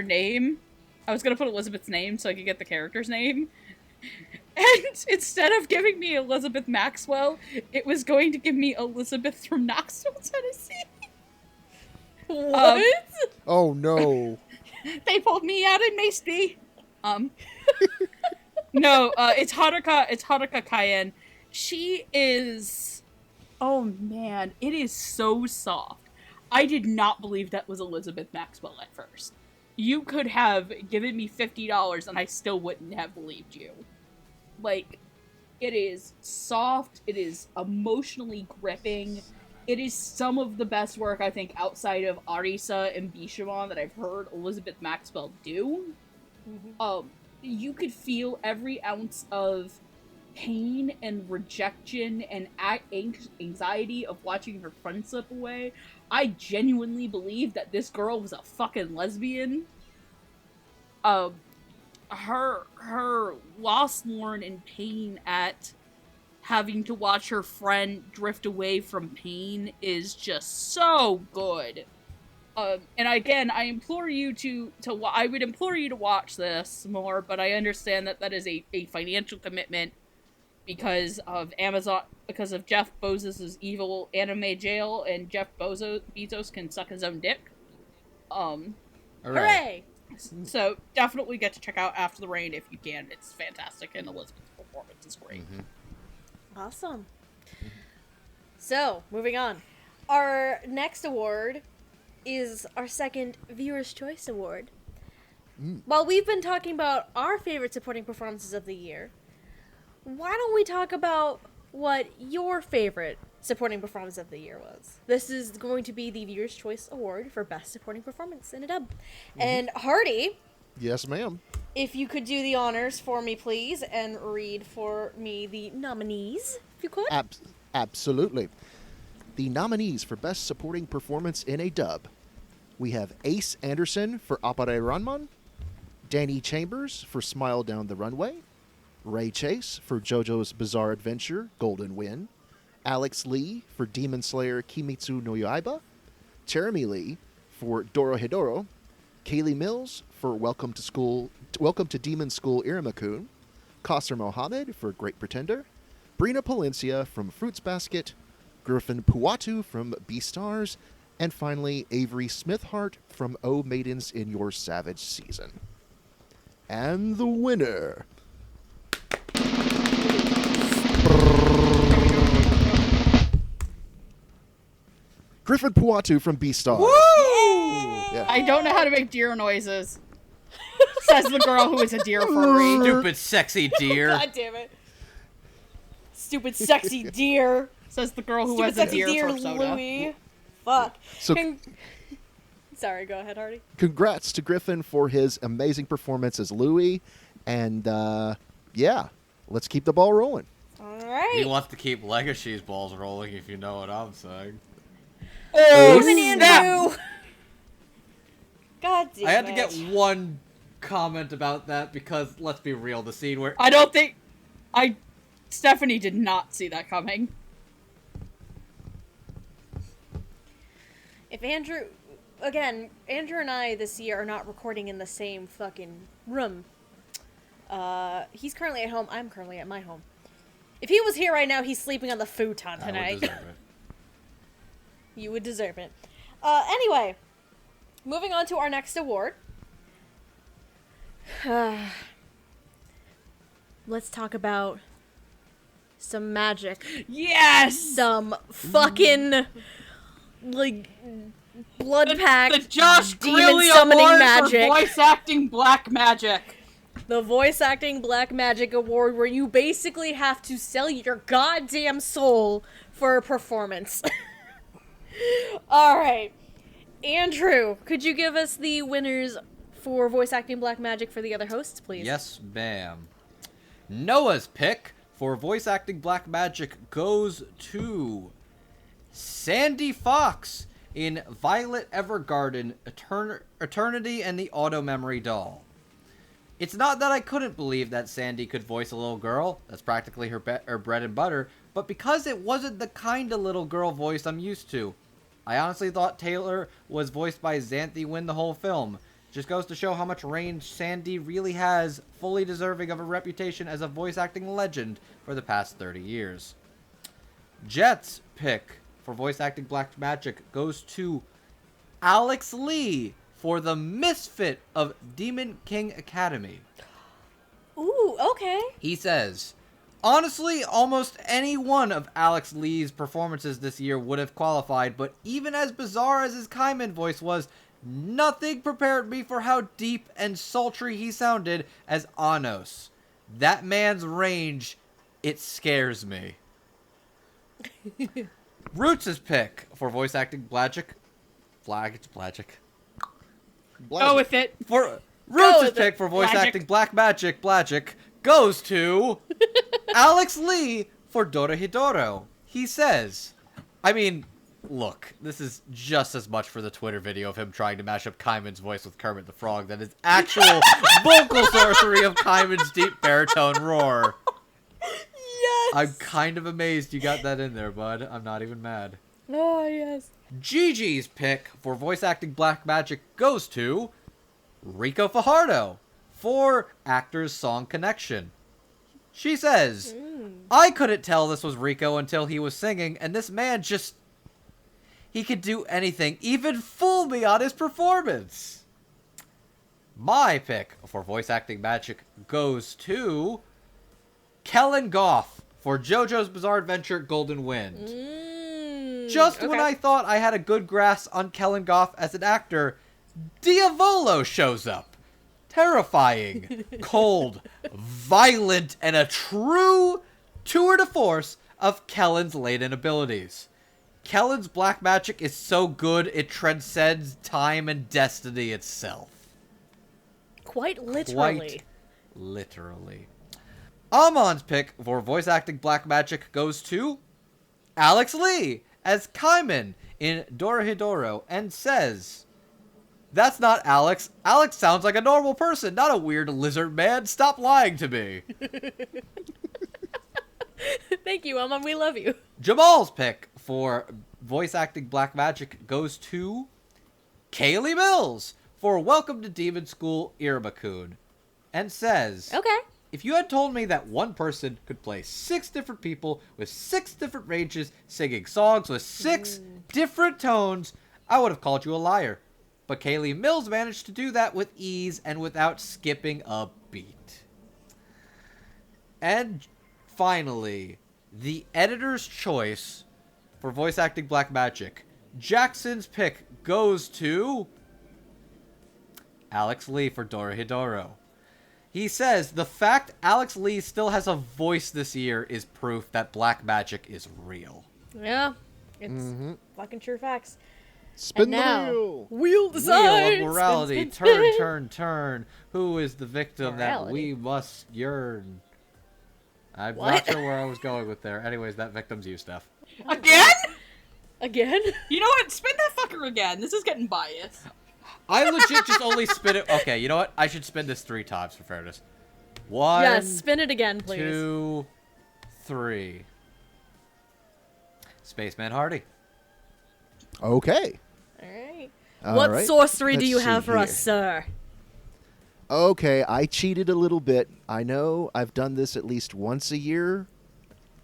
name. I was gonna put Elizabeth's name so I could get the character's name. And instead of giving me Elizabeth Maxwell, it was going to give me Elizabeth from Knoxville, Tennessee. What? Oh no. They pulled me out and maced me. No, it's Haruka Cayenne. She is, oh man, it is so soft. I did not believe that was Elizabeth Maxwell at first. You could have given me $50 and I still wouldn't have believed you. Like, it is soft, it is emotionally gripping, it is some of the best work, I think, outside of Arisa and Bishamon that I've heard Elizabeth Maxwell do. You could feel every ounce of pain and rejection and anxiety of watching her friend slip away. I genuinely believe that this girl was a fucking lesbian. Her loss, mourn, and pain at having to watch her friend drift away from pain is just so good. And again, I implore you I would implore you to watch this more, but I understand that that is a financial commitment because of Amazon, because of Jeff Bezos' evil anime jail, and Jeff Bezos can suck his own dick. Hooray! So definitely get to check out After the Rain if you can. It's fantastic, and Elizabeth's performance is great. Awesome. So, moving on. Our next award is our second Viewer's Choice Award. While we've been talking about our favorite supporting performances of the year, why don't we talk about what your favorite supporting performance of the year was? This is going to be the Viewer's Choice Award for Best Supporting Performance in a Dub. And Hardy, Yes, ma'am. if you could do the honors for me, please, and read for me the nominees, if you could. Absolutely. The nominees for Best Supporting Performance in a Dub. We have Ace Anderson for Appare Ranman, Danny Chambers for Smile Down the Runway, Ray Chase for JoJo's Bizarre Adventure, Golden Wind, Alex Lee for Demon Slayer Kimetsu no Yaiba, Jeremy Lee for Dorohedoro, Kaylee Mills for Welcome to Demon School Iramakun, Qasr Mohammed for Great Pretender, Brina Palencia from Fruits Basket, Griffin Puatu from Beastars, and finally Avery Smithhart from O Maidens in Your Savage Season. And the winner... Griffin Puatu from Beastars. Yeah. I don't know how to make deer noises. Says the girl who is a deer furry. Stupid sexy deer. God damn it. Stupid sexy deer. Says the girl who Stupid has a sexy deer deer, for soda. Louis. Fuck. So- Sorry, go ahead, Hardy. Congrats to Griffin for his amazing performance as Louis. And, yeah, let's keep the ball rolling. All right. He wants to keep Legacy's balls rolling, if you know what I'm saying. Oh, Damn it, snap! Andrew. God damn it. I had to get one comment about that because, let's be real, the scene where... I don't think... Stephanie did not see that coming. If Andrew... Again, Andrew and I this year are not recording in the same fucking room. He's currently at home. I'm currently at my home. If he was here right now, he's sleeping on the futon I tonight. would deserve it. You would deserve it. Anyway, moving on to our next award. let's talk about some magic. Yes! Some fucking, like, blood-packed The Josh demon Greeley summoning Award magic. for voice acting black magic. The Voice Acting Black Magic Award, where you basically have to sell your goddamn soul for a performance. Alright. Andrew, could you give us the winners for Voice Acting Black Magic for the other hosts, please? Yes, ma'am. Noah's pick for voice acting black magic goes to Sandy Fox in Violet Evergarden, Eternity and the Auto Memory Doll. It's not that I couldn't believe that Sandy could voice a little girl. That's practically her bread and butter. But because it wasn't the kind of little girl voice I'm used to. I honestly thought Taylor was voiced by Xanthi Wynn the whole film. Just goes to show how much range Sandy really has, fully deserving of a reputation as a voice acting legend for the past 30 years. Jet's pick for voice acting black magic goes to Alex Lee for the Misfit of Demon King Academy. Ooh, okay. He says, honestly, almost any one of Alex Lee's performances this year would have qualified, but even as bizarre as his Kaiman voice was, nothing prepared me for how deep and sultry he sounded as Anos. That man's range, it scares me. Roots' pick for voice acting Blagic. Go with it. For Roots' with pick it. for voice Blagic. acting Blagic goes to Alex Lee for Dorohedoro. He says, I mean, look, this is just as much for the Twitter video of him trying to mash up Kaiman's voice with Kermit the Frog than his actual vocal sorcery of Kaiman's deep baritone roar. Yes! I'm kind of amazed you got that in there, bud. I'm not even mad. Oh, yes. Gigi's pick for voice acting black magic goes to Rico Fajardo for Actors Song Connection. She says, I couldn't tell this was Rico until he was singing, and this man just... he could do anything, even fool me on his performance. My pick for voice acting magic goes to Kellen Goff for JoJo's Bizarre Adventure Golden Wind. Just when I thought I had a good grasp on Kellen Goff as an actor, Diavolo shows up. Terrifying, cold, violent, and a true tour de force of Kellen's latent abilities. Kellen's black magic is so good it transcends time and destiny itself. Quite literally. Quite literally. Amon's pick for voice acting black magic goes to Alex Lee as Kaiman in Dorohedoro and says, that's not Alex. Alex sounds like a normal person, not a weird lizard man. Stop lying to me. Thank you, Amon. We love you. Jamal's pick for voice acting black magic goes to Kaylee Mills for Welcome to Demon School Iruma-kun and says, Okay. if you had told me that one person could play 6 different people with 6 different ranges, singing songs with 6 different tones, I would have called you a liar. But Kaylee Mills managed to do that with ease and without skipping a beat. And finally, the editor's choice for voice acting black magic. Jackson's pick goes to Alex Lee for Dorohedoro. He says the fact Alex Lee still has a voice this year is proof that black magic is real. Yeah. It's fucking true facts. Spin And now, the wheel. Wheel decides. Wheel of morality. Spin, spin, spin. Turn. Who is the victim that we Morality. must yearn? I'm What? not sure where I was going with there. Anyways, that victim's you, Steph. Again? Again? You know what? Spin that fucker again. This is getting biased. I legit just only spin it. Okay, you know what? I should spin this 3 times for fairness. 1, Yes, spin it again, please. 2, 3. Spaceman Hardy. Okay. Alright. All What right. sorcery do Let's you see have for us, here. sir? Okay, I cheated a little bit. I know I've done this at least once a year.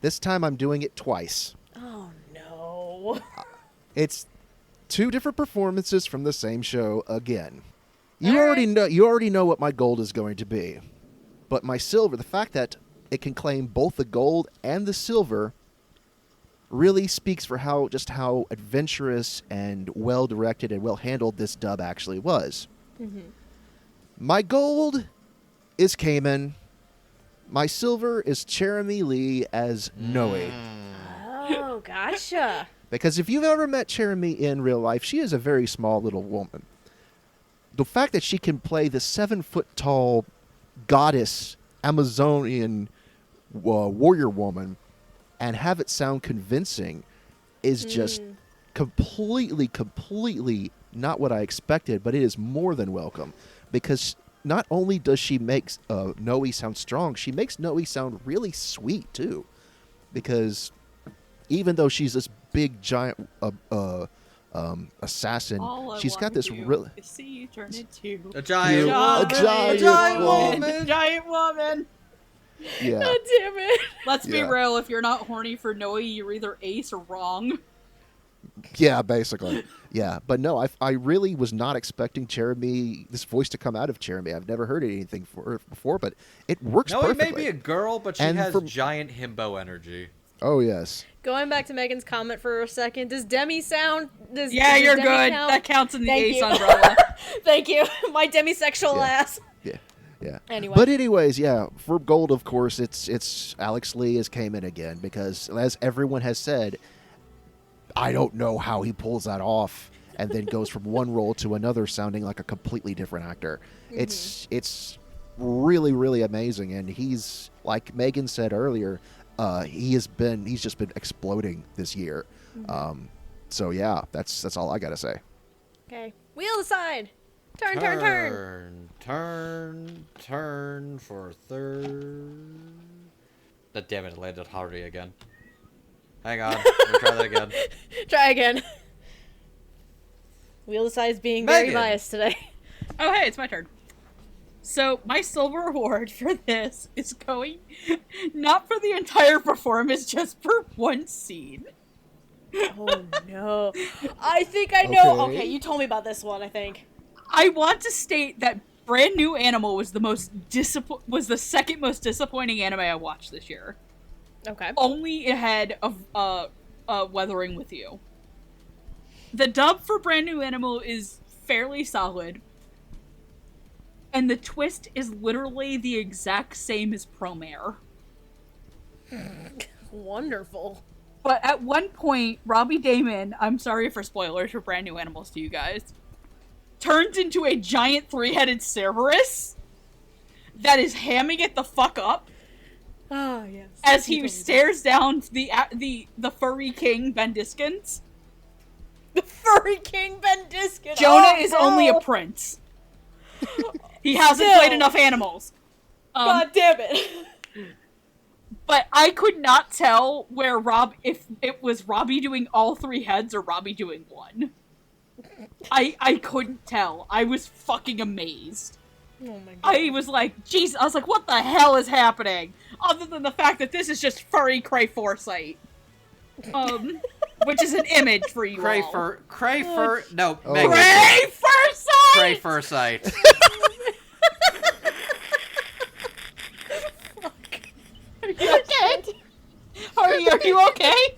This time I'm doing it twice. Oh, no. It's 2 different performances from the same show again. You All already know what my gold is going to be. But my silver, the fact that it can claim both the gold and the silver really speaks for how adventurous and well directed and well handled this dub actually was. Mm-hmm. My gold is Cayman. My silver is Cherami Lee as Noe. Oh, gotcha. Because if you've ever met Cherami in real life, she is a very small little woman. The fact that she can play the 7-foot-tall goddess Amazonian warrior woman and have it sound convincing is just completely not what I expected, but it is more than welcome. Because not only does she make Noe sound strong, she makes Noe sound really sweet, too. Because even though she's this big, giant assassin, she's got this really... See you turn into a giant woman. Giant woman. Yeah. God damn it. Let's be real, if you're not horny for Noe, you're either ace or wrong. Yeah, basically. Yeah, but no, I really was not expecting this voice to come out of Cherami. I've never heard anything for her before, but it works perfectly. Noe may be a girl, but she has giant himbo energy. Oh, yes. Going back to Megan's comment for a second, does Demi sound... does you're Demi good. count? That counts in the Thank ace you. umbrella. Thank you. My demisexual ass. Yeah. Anyway. But anyways, yeah, for gold, of course, it's Alex Lee as Cayman again, because as everyone has said, I don't know how he pulls that off and then goes from one role to another sounding like a completely different actor. Mm-hmm. It's really, really amazing, and he's, like Megan said earlier, he's just been exploding this year. Mm-hmm. So yeah, that's all I gotta say. Okay. Wheel aside. Turn for third. But damn it landed Hardy again. Hang on, we'll try that again. Try again. Wheel aside is being Megan. very biased today. Oh, hey, it's my turn. So, my silver award for this is going not for the entire performance, just for one scene. Oh, no. I think I know. Okay, you told me about this one, I think. I want to state that Brand New Animal was the second most disappointing anime I watched this year. Okay. Only ahead of Weathering with You. The dub for Brand New Animal is fairly solid. And the twist is literally the exact same as Promare. Wonderful. But at one point, Robbie Damon, I'm sorry for spoilers for Brand New Animals to you guys, turns into a giant 3-headed Cerberus that is hamming it the fuck up. Oh, yes. As he stares down the furry king, Ben Diskins. The furry king, Ben Diskin. Jonah is only a prince. He hasn't played enough animals. God damn it. But I could not tell if it was Robbie doing all 3 heads or Robbie doing one. I couldn't tell. I was fucking amazed. Oh my god. I was like, Jesus, I was like, what the hell is happening? Other than the fact that this is just furry Cray Foresight. Which is an image for you Cray all. no, Oh. Megan. Cray Foresight! Cray Foresight. Are you okay? Are you okay?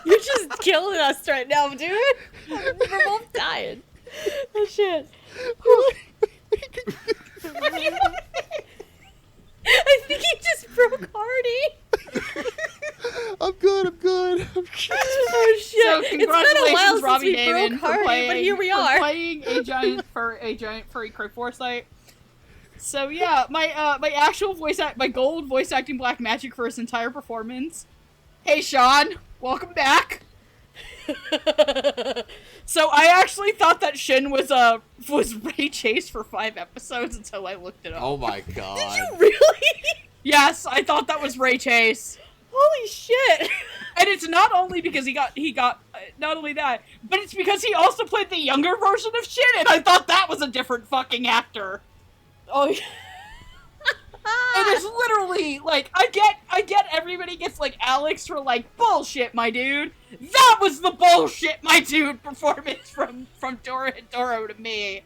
You're just killing us right now, dude. We're both dying. Oh, shit. I think he just broke Hardy. I'm good. Oh, shit. So It's been a congratulations, while since Robbie we Damon, broke for Hardy, playing, but here we for are. playing a giant furry Cray Foresight. So yeah, my actual my gold voice acting black magic for his entire performance. Hey Sean, welcome back. So I actually thought that Shin was Ray Chase for 5 episodes until I looked it up. Oh my god. Did you really? Yes, I thought that was Ray Chase. Holy shit. And it's not only because he got not only that, but it's because he also played the younger version of Shin, and I thought that was a different fucking actor. Oh, yeah. It is literally, like, I get everybody gets, like, Alex for, like, bullshit, my dude. That was the bullshit, my dude performance from Dora and Doro to me.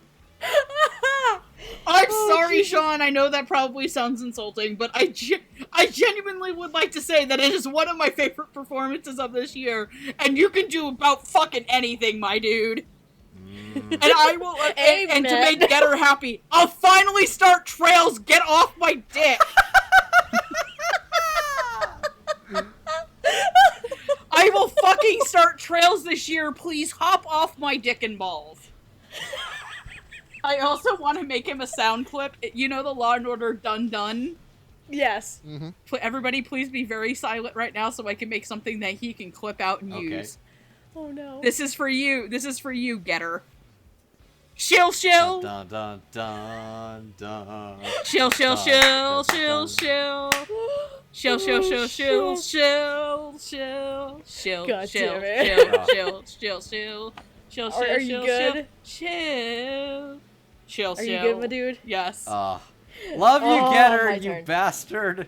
I'm Oh, sorry, Jesus. Sean. I know that probably sounds insulting, but I genuinely would like to say that it is one of my favorite performances of this year, and you can do about fucking anything, my dude. And I will, and to Amen. make Getter happy, I'll finally start Trails. Get off my dick. I will fucking start Trails this year. Please hop off my dick and balls. I also want to make him a sound clip. You know the Law and Order Dun Dun? Yes. Mm-hmm. Everybody please be very silent right now so I can make something that he can clip out and Okay. use. Oh no. This is for you. This is for you, Getter. Shill, shill. Dun dun dun dun. Shill, shill, Dun, shill, dun, shill, dun. shill. Shill, shill, shill, shill, shill, shill, shill, God shill, damn it. shill, shill, shill, shill, shill, Are you shill, good? shill, shill, Are you good, my dude? Yes. Love you, Oh, Getter, my you turn. bastard.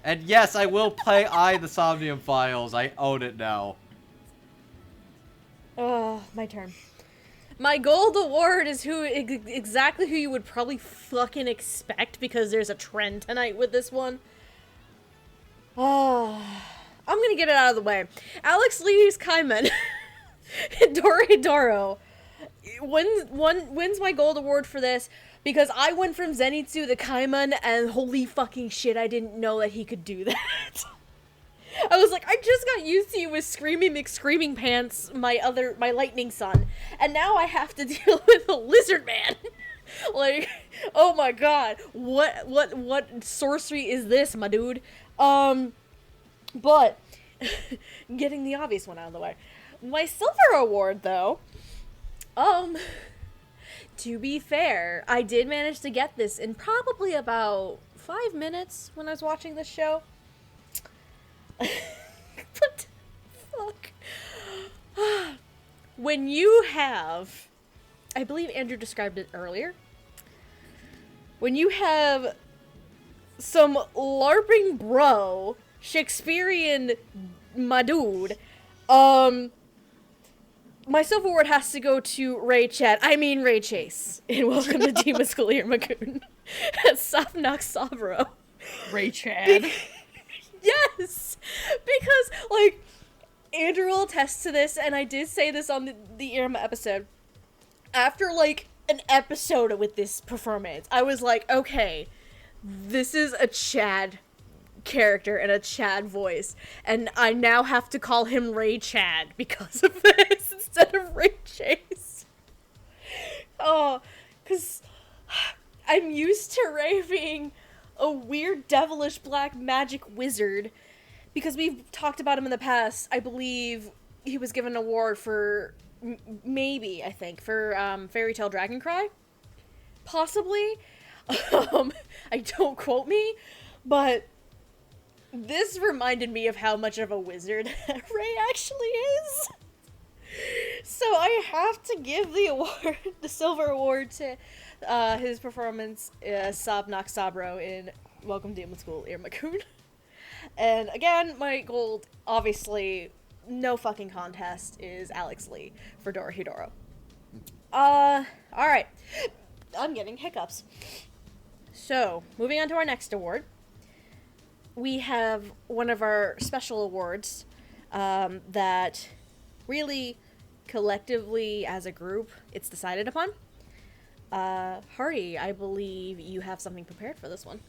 And yes, I will play the Somnium Files. I own it now. Oh, my turn. My gold award is exactly who you would probably fucking expect because there's a trend tonight with this one. Oh, I'm gonna get it out of the way. Alex Lee's Kaiman, Hidoro wins my gold award for this because I went from Zenitsu to Kaiman and holy fucking shit, I didn't know that he could do that. I was like, I just got used to you with Screaming McScreaming Pants, my lightning son, and now I have to deal with a lizard man. Like, oh my god, what sorcery is this, my dude? But getting the obvious one out of the way. My silver award, though, to be fair, I did manage to get this in probably about 5 minutes when I was watching this show. What the fuck? When you have, I believe Andrew described it earlier, when you have some LARPing bro, Shakespearean my dude, my silver award has to go to Ray Chase in Welcome to Demon School Irmakun at Sapnak Sabro. Ray Chad. Yes! Because, like, Andrew will attest to this, and I did say this on the Irma episode. After, like, an episode with this performance, I was like, okay, this is a Chad character and a Chad voice, and I now have to call him Ray Chad because of this instead of Ray Chase. Oh, because I'm used to Ray being a weird devilish black magic wizard because we've talked about him in the past. I believe he was given an award for I think for Fairy Tale Dragon Cry, possibly. I don't quote me, but this reminded me of how much of a wizard Ray actually is. So I have to give the award, the silver award, to his performance as Sabnak Sabro in Welcome to Demon School Irmakun. And again, my gold, obviously, no fucking contest, is Alex Lee for Dorohedoro. Alright. I'm getting hiccups. So, moving on to our next award. We have one of our special awards that really, collectively, as a group, it's decided upon. Hardy, I believe you have something prepared for this one.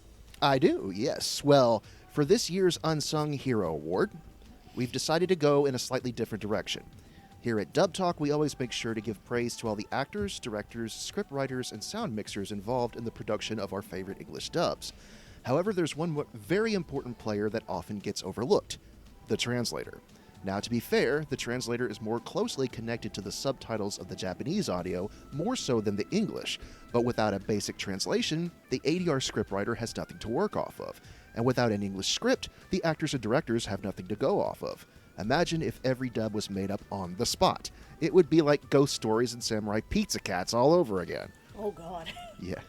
I do, yes. Well, for this year's Unsung Hero Award, we've decided to go in a slightly different direction. Here at Dub Talk, we always make sure to give praise to all the actors, directors, scriptwriters, and sound mixers involved in the production of our favorite English dubs. However, there's one very important player that often gets overlooked: the translator. Now, to be fair, the translator is more closely connected to the subtitles of the Japanese audio, more so than the English, but without a basic translation, the ADR scriptwriter has nothing to work off of, and without an English script, the actors and directors have nothing to go off of. Imagine if every dub was made up on the spot. It would be like Ghost Stories and Samurai Pizza Cats all over again. Oh god. Yeah.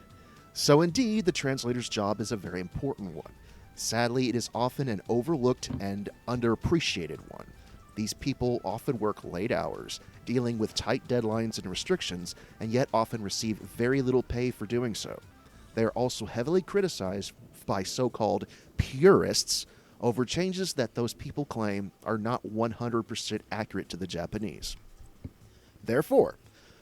So indeed, the translator's job is a very important one. Sadly, it is often an overlooked and underappreciated one. These people often work late hours, dealing with tight deadlines and restrictions, and yet often receive very little pay for doing so. They are also heavily criticized by so-called purists over changes that those people claim are not 100% accurate to the Japanese. Therefore,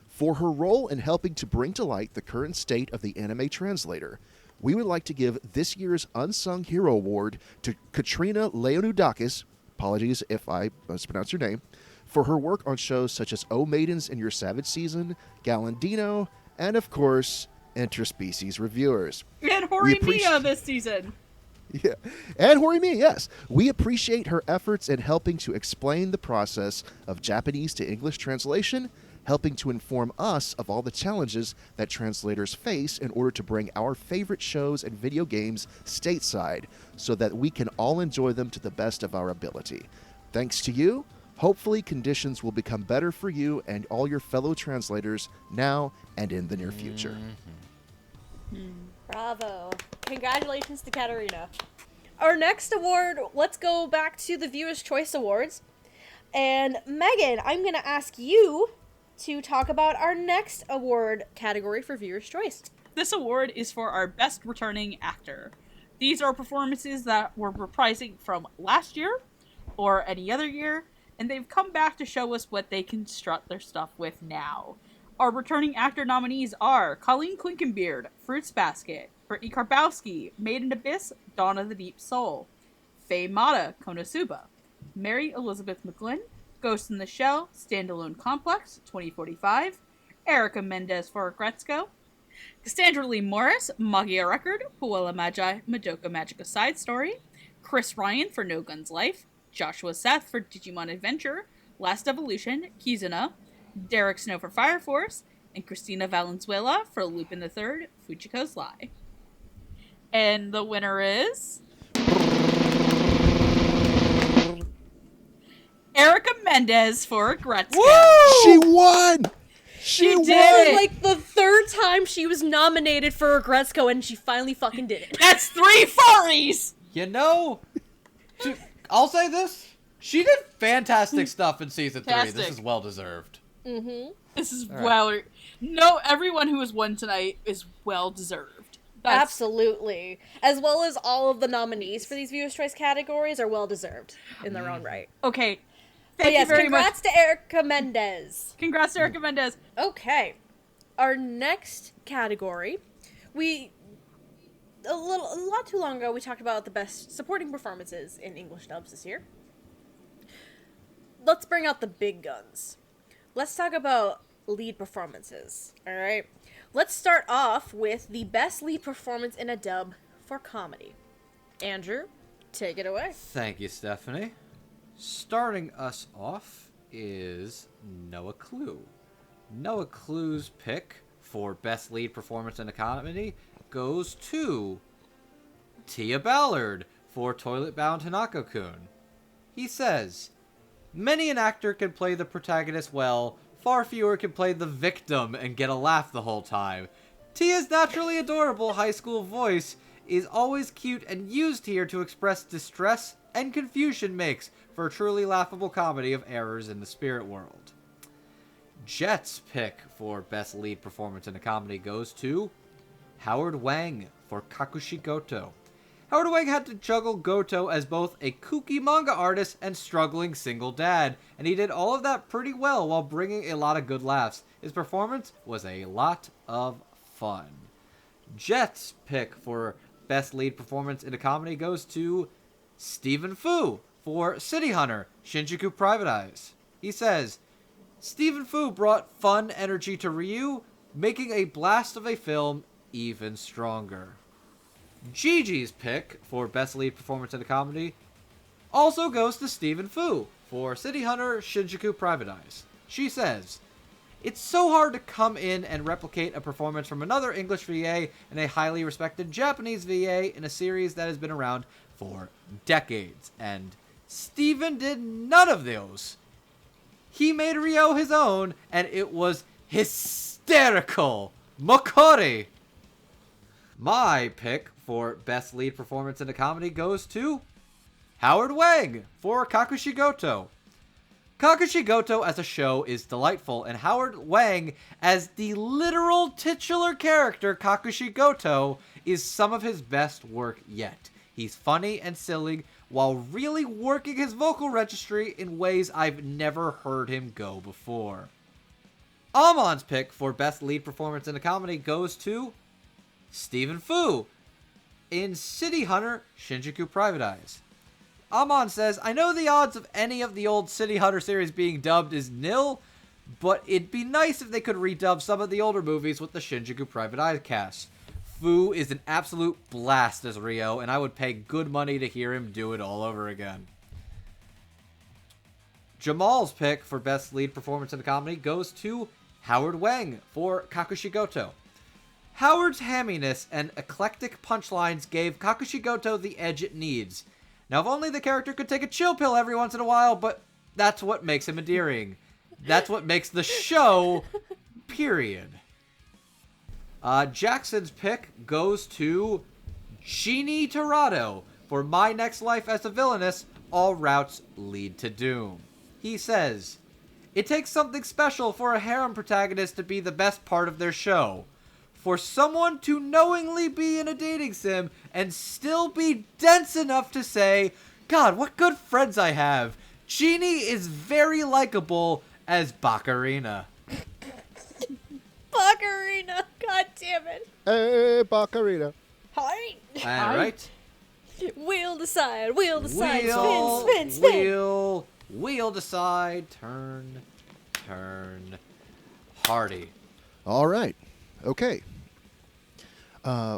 for her role in helping to bring to light the current state of the anime translator, we would like to give this year's Unsung Hero Award to Katrina Leonidakis, apologies if I mispronounce your name, for her work on shows such as O Maidens in Your Savage Season, Galandino, and of course, Interspecies Reviewers. And Horimiya this season. Yeah, and Horimiya, yes. We appreciate her efforts in helping to explain the process of Japanese to English translation, helping to inform us of all the challenges that translators face in order to bring our favorite shows and video games stateside so that we can all enjoy them to the best of our ability. Thanks to you, hopefully conditions will become better for you and all your fellow translators now and in the near future. Bravo. Congratulations to Katarina. Our next award, let's go back to the Viewer's Choice Awards. And Megan, I'm going to ask you to talk about our next award category for Viewer's Choice. This award is for our Best Returning Actor. These are performances that were reprising from last year or any other year, and they've come back to show us what they can strut their stuff with now. Our returning actor nominees are Colleen Clinkenbeard, Fruits Basket, Brittany Karbowski, Made in Abyss, Dawn of the Deep Soul, Faye Mata, Konosuba, Mary Elizabeth McGlynn, Ghost in the Shell, Standalone Complex, 2045, Erica Mendez for Gretzko, Cassandra Lee Morris, Magia Record, Puella Magi, Madoka Magica Side Story, Chris Ryan for No Guns Life, Joshua Seth for Digimon Adventure, Last Evolution, Kizuna, Derek Snow for Fire Force, and Christina Valenzuela for Lupin III, Fujiko's Lie. And the winner is... Erica Mendez for Gretzko. Woo! She won! She won! did It it! was like the third time she was nominated for a Gretzko, and she finally fucking did it. That's 3 furries! You know, I'll say this. She did fantastic stuff in season 3. This Fantastic. is well deserved. Mm-hmm. This is right. well... No, everyone who has won tonight is well deserved. That's... Absolutely. As well as all of the nominees for these Viewer's Choice categories are well deserved in their own right. Okay. But Thank yes, you very congrats much. to Erica Mendez. Congrats to Erica Mendez. Okay. Our next category, a lot too long ago, we talked about the best supporting performances in English dubs this year. Let's bring out the big guns. Let's talk about lead performances, alright? Let's start off with the best lead performance in a dub for comedy. Andrew, take it away. Thank you, Stephanie. Starting us off is Noah Clue. Noah Clue's pick for best lead performance in a comedy goes to Tia Ballard for Toilet Bound Hanako-kun. He says, "Many an actor can play the protagonist well, far fewer can play the victim and get a laugh the whole time. Tia's naturally adorable high school voice is always cute and used here to express distress and confusion makes for a truly laughable comedy of errors in the spirit world." Jet's pick for best lead performance in a comedy goes to Howard Wang for Kakushi Goto. Howard Wang had to juggle Goto as both a kooky manga artist and struggling single dad, and he did all of that pretty well while bringing a lot of good laughs. His performance was a lot of fun. Jet's pick for best lead performance in a comedy goes to Stephen Fu for City Hunter, Shinjuku Private Eyes. He says, "Stephen Fu brought fun energy to Ryu, making a blast of a film even stronger." Gigi's pick for best lead performance in a comedy also goes to Stephen Fu for City Hunter, Shinjuku Private Eyes. She says, "It's so hard to come in and replicate a performance from another English VA and a highly respected Japanese VA in a series that has been around for decades, and Stephen did none of those. He made Ryo his own, and it was hysterical. Mokori!" My pick for best lead performance in a comedy goes to Howard Wang for Kakushi Goto. Kakashi Goto as a show is delightful, and Howard Wang as the literal titular character Kakashi Goto is some of his best work yet. He's funny and silly while really working his vocal registry in ways I've never heard him go before. Amon's pick for best lead performance in a comedy goes to Stephen Fu in City Hunter Shinjuku Private Eyes. Amon says, I know the odds of any of the old City Hunter series being dubbed is nil, but it'd be nice if they could redub some of the older movies with the Shinjuku Private Eyes cast. Fu is an absolute blast as Ryo, and I would pay good money to hear him do it all over again. Jamal's pick for best lead performance in a comedy goes to Howard Wang for Kakashi Goto. Howard's hamminess and eclectic punchlines gave Kakashi Goto the edge it needs. Now, if only the character could take a chill pill every once in a while, but that's what makes him endearing. That's what makes the show, period. Jackson's pick goes to Genie Torado for My Next Life as a Villainess, All Routes Lead to Doom. He says, it takes something special for a harem protagonist to be the best part of their show. For someone to knowingly be in a dating sim and still be dense enough to say, God, what good friends I have. Genie is very likable as Baccarina. Baccarina, god damn it. Hey, Baccarina. Hi. Alright. We'll decide, spin, Wheel decide, turn. Hardy. All right. Okay.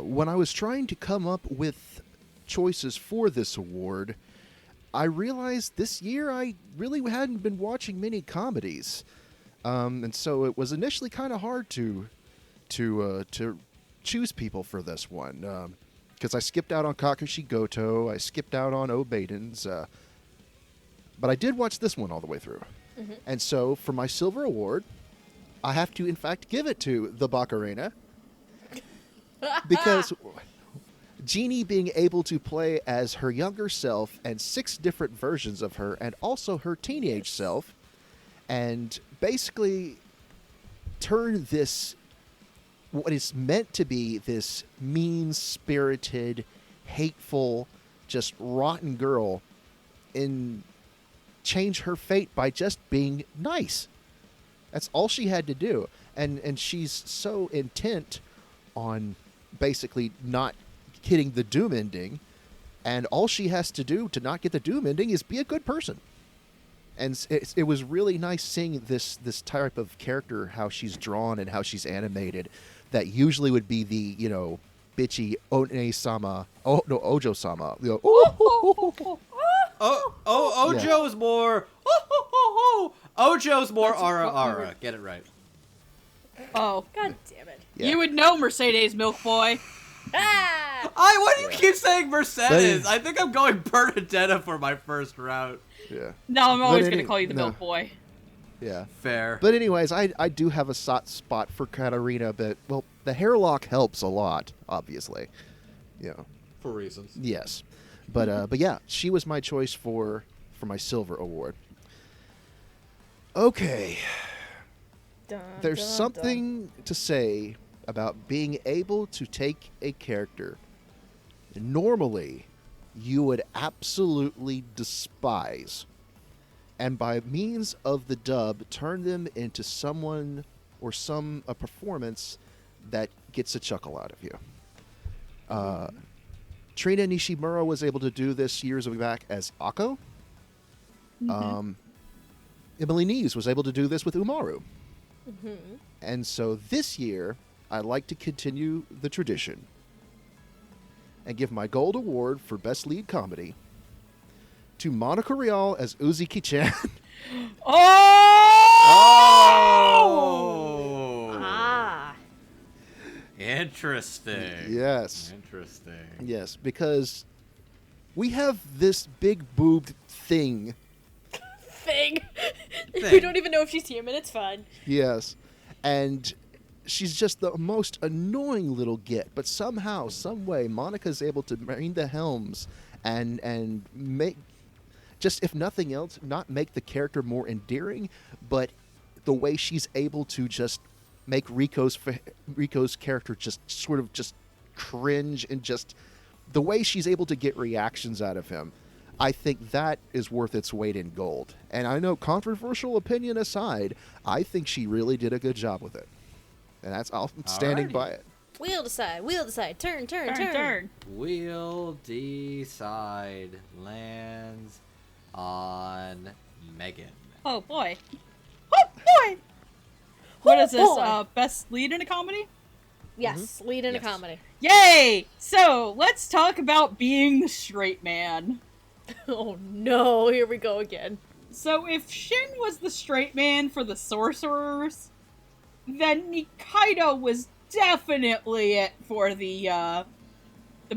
When I was trying to come up with choices for this award, I realized this year I really hadn't been watching many comedies, and so it was initially kind of hard to choose people for this one, because I skipped out on Kakashi Goto, I skipped out on Obeiden's, but I did watch this one all the way through, and so for my Silver Award, I have to in fact give it to the Baccarina. Because Genie being able to play as her younger self and 6 different versions of her and also her teenage self and basically turn this, what is meant to be this mean-spirited, hateful, just rotten girl, and change her fate by just being nice. That's all she had to do. And she's so intent on basically not hitting the doom ending, and all she has to do to not get the doom ending is be a good person. And it was really nice seeing this type of character, how she's drawn and how she's animated, that usually would be the, bitchy One-sama, Ojo-sama. Ojo's more... Ojo's more ara. Get it right. Oh. God damn it. Yeah. You would know Mercedes, Milk Boy. Ah! Why do you keep saying Mercedes? I think I'm going Bernadetta for my first route. Yeah. No, I'm always But going to call you the no. Milk Boy. Yeah. Fair. But anyways, I do have a soft spot for Katarina, but, well, the hairlock helps a lot, obviously. For reasons. Yes. But yeah, she was my choice for my Silver Award. Okay. There's something to say about being able to take a character normally you would absolutely despise, and by means of the dub turn them into someone or a performance that gets a chuckle out of you. Trina Nishimura was able to do this years back as Akko. Emily Neves was able to do this with Umaru. And so this year, I'd like to continue the tradition and give my gold award for Best Lead Comedy to Monica Rial as Uzuki-chan. Oh! Ah. Interesting. Yes. Interesting. Yes, because we have this big boobed thing. Thing. We don't even know if she's human. It's fine. Yes. And she's just the most annoying little git, but somehow, some way, Monica's able to rein the helms and just if nothing else, not make the character more endearing, but the way she's able to just make Rico's character just sort of just cringe, and just the way she's able to get reactions out of him, I think that is worth its weight in gold. And I know, controversial opinion aside, I think she really did a good job with it. And I'm standing Alrighty. by it. Wheel decide, turn. Wheel decide lands on Megan. Oh boy. Oh boy! What is this? boy. Best lead in a comedy? Yes, lead in Yes. a comedy. Yay! So, let's talk about being the straight man. Oh no, here we go again. So, if Shin was the straight man for the sorcerers, then Nikaido was definitely it for the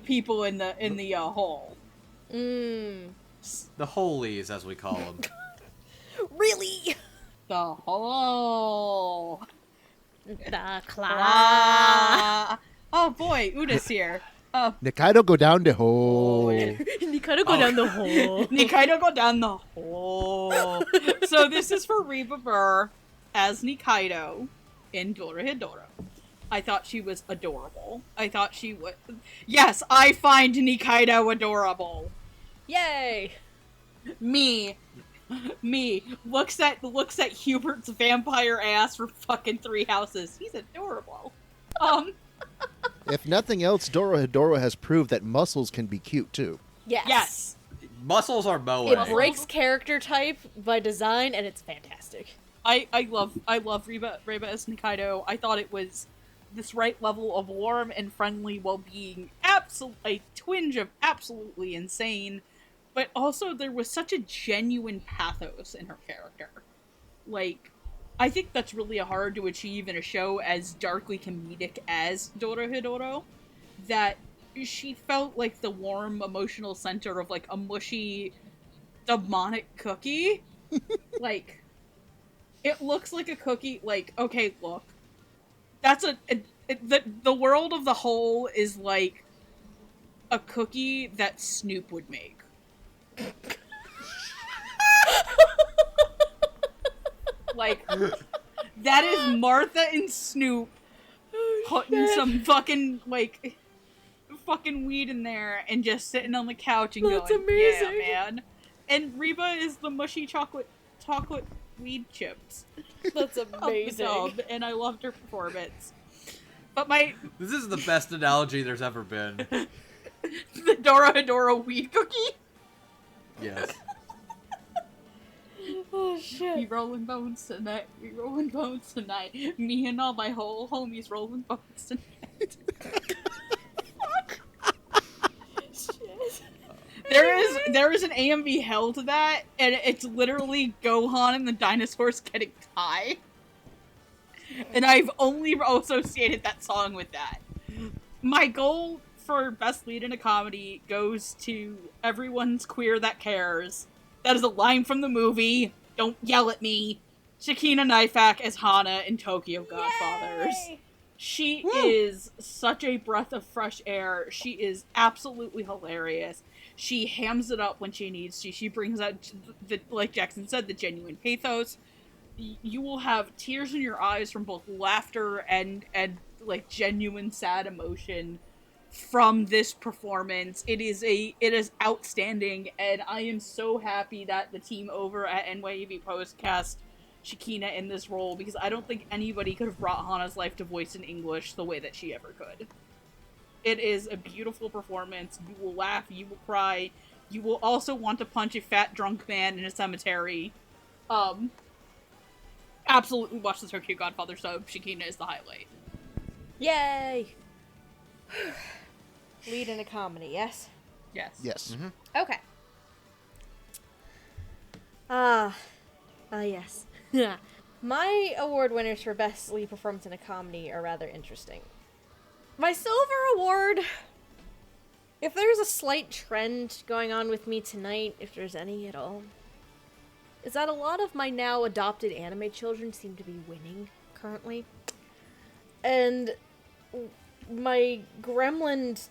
people in the hall. Mmm. The holies, as we call them. Really? The hall. The claw. Ah. Oh boy, Uda's here. Nikaido go down the hole. You gotta go down the hole. Nikaido go down the hole. So this is for Reba Burr as Nikaido in Dorohedoro. I thought she was adorable. I thought she would. Yes, I find Nikaido adorable. Yay! Me looks at Hubert's vampire ass for fucking 3 houses. He's adorable. If nothing else, Dorohedoro has proved that muscles can be cute too. Yes. Muscles are moe. It breaks character type by design, and it's fantastic. I love Reba as Nikaido. I thought it was this right level of warm and friendly while being a twinge of absolutely insane, but also there was such a genuine pathos in her character. Like, I think that's really hard to achieve in a show as darkly comedic as Dorohedoro, that she felt like the warm emotional center of like a mushy demonic cookie. Like, it looks like a cookie. Like, okay, look, that's the world of the whole is like a cookie that Snoop would make. Like, that is Martha and Snoop putting some fucking weed in there and just sitting on the couch and That's going, amazing. yeah, man. And Reba is the mushy chocolate weed chips. That's Of the amazing. dub, and I loved her performance. But This is the best analogy there's ever been. the Dorohedoro weed cookie? Yes. Oh We shit. rolling bones tonight. We rolling bones tonight. Me and all my whole homies rolling bones tonight. Shit. There is an AMV hell to that, and it's literally Gohan and the dinosaurs getting high. And I've only associated that song with that. My goal for best lead in a comedy goes to Everyone's Queer That Cares. That is a line from the movie. Don't yell at me. Shakina Naifak as Hana in Tokyo Godfathers. Yay! She is such a breath of fresh air. She is absolutely hilarious. She hams it up when she needs to. She brings out, like Jackson said, the genuine pathos. You will have tears in your eyes from both laughter and like genuine sad emotion from this performance. It is outstanding, and I am so happy that the team over at NYAV Post cast Shakina in this role, because I don't think anybody could have brought Hana's life to voice in English the way that she ever could. It is a beautiful performance. You will laugh, you will cry, you will also want to punch a fat drunk man in a cemetery. Absolutely watch the Tokyo Godfather sub. Shakina is the highlight. Yay! Lead in a comedy, yes? Yes. Yes. Okay. Yes. My award winners for best lead performance in a comedy are rather interesting. My silver award, if there's a slight trend going on with me tonight, if there's any at all, is that a lot of my now adopted anime children seem to be winning currently. And my gremlin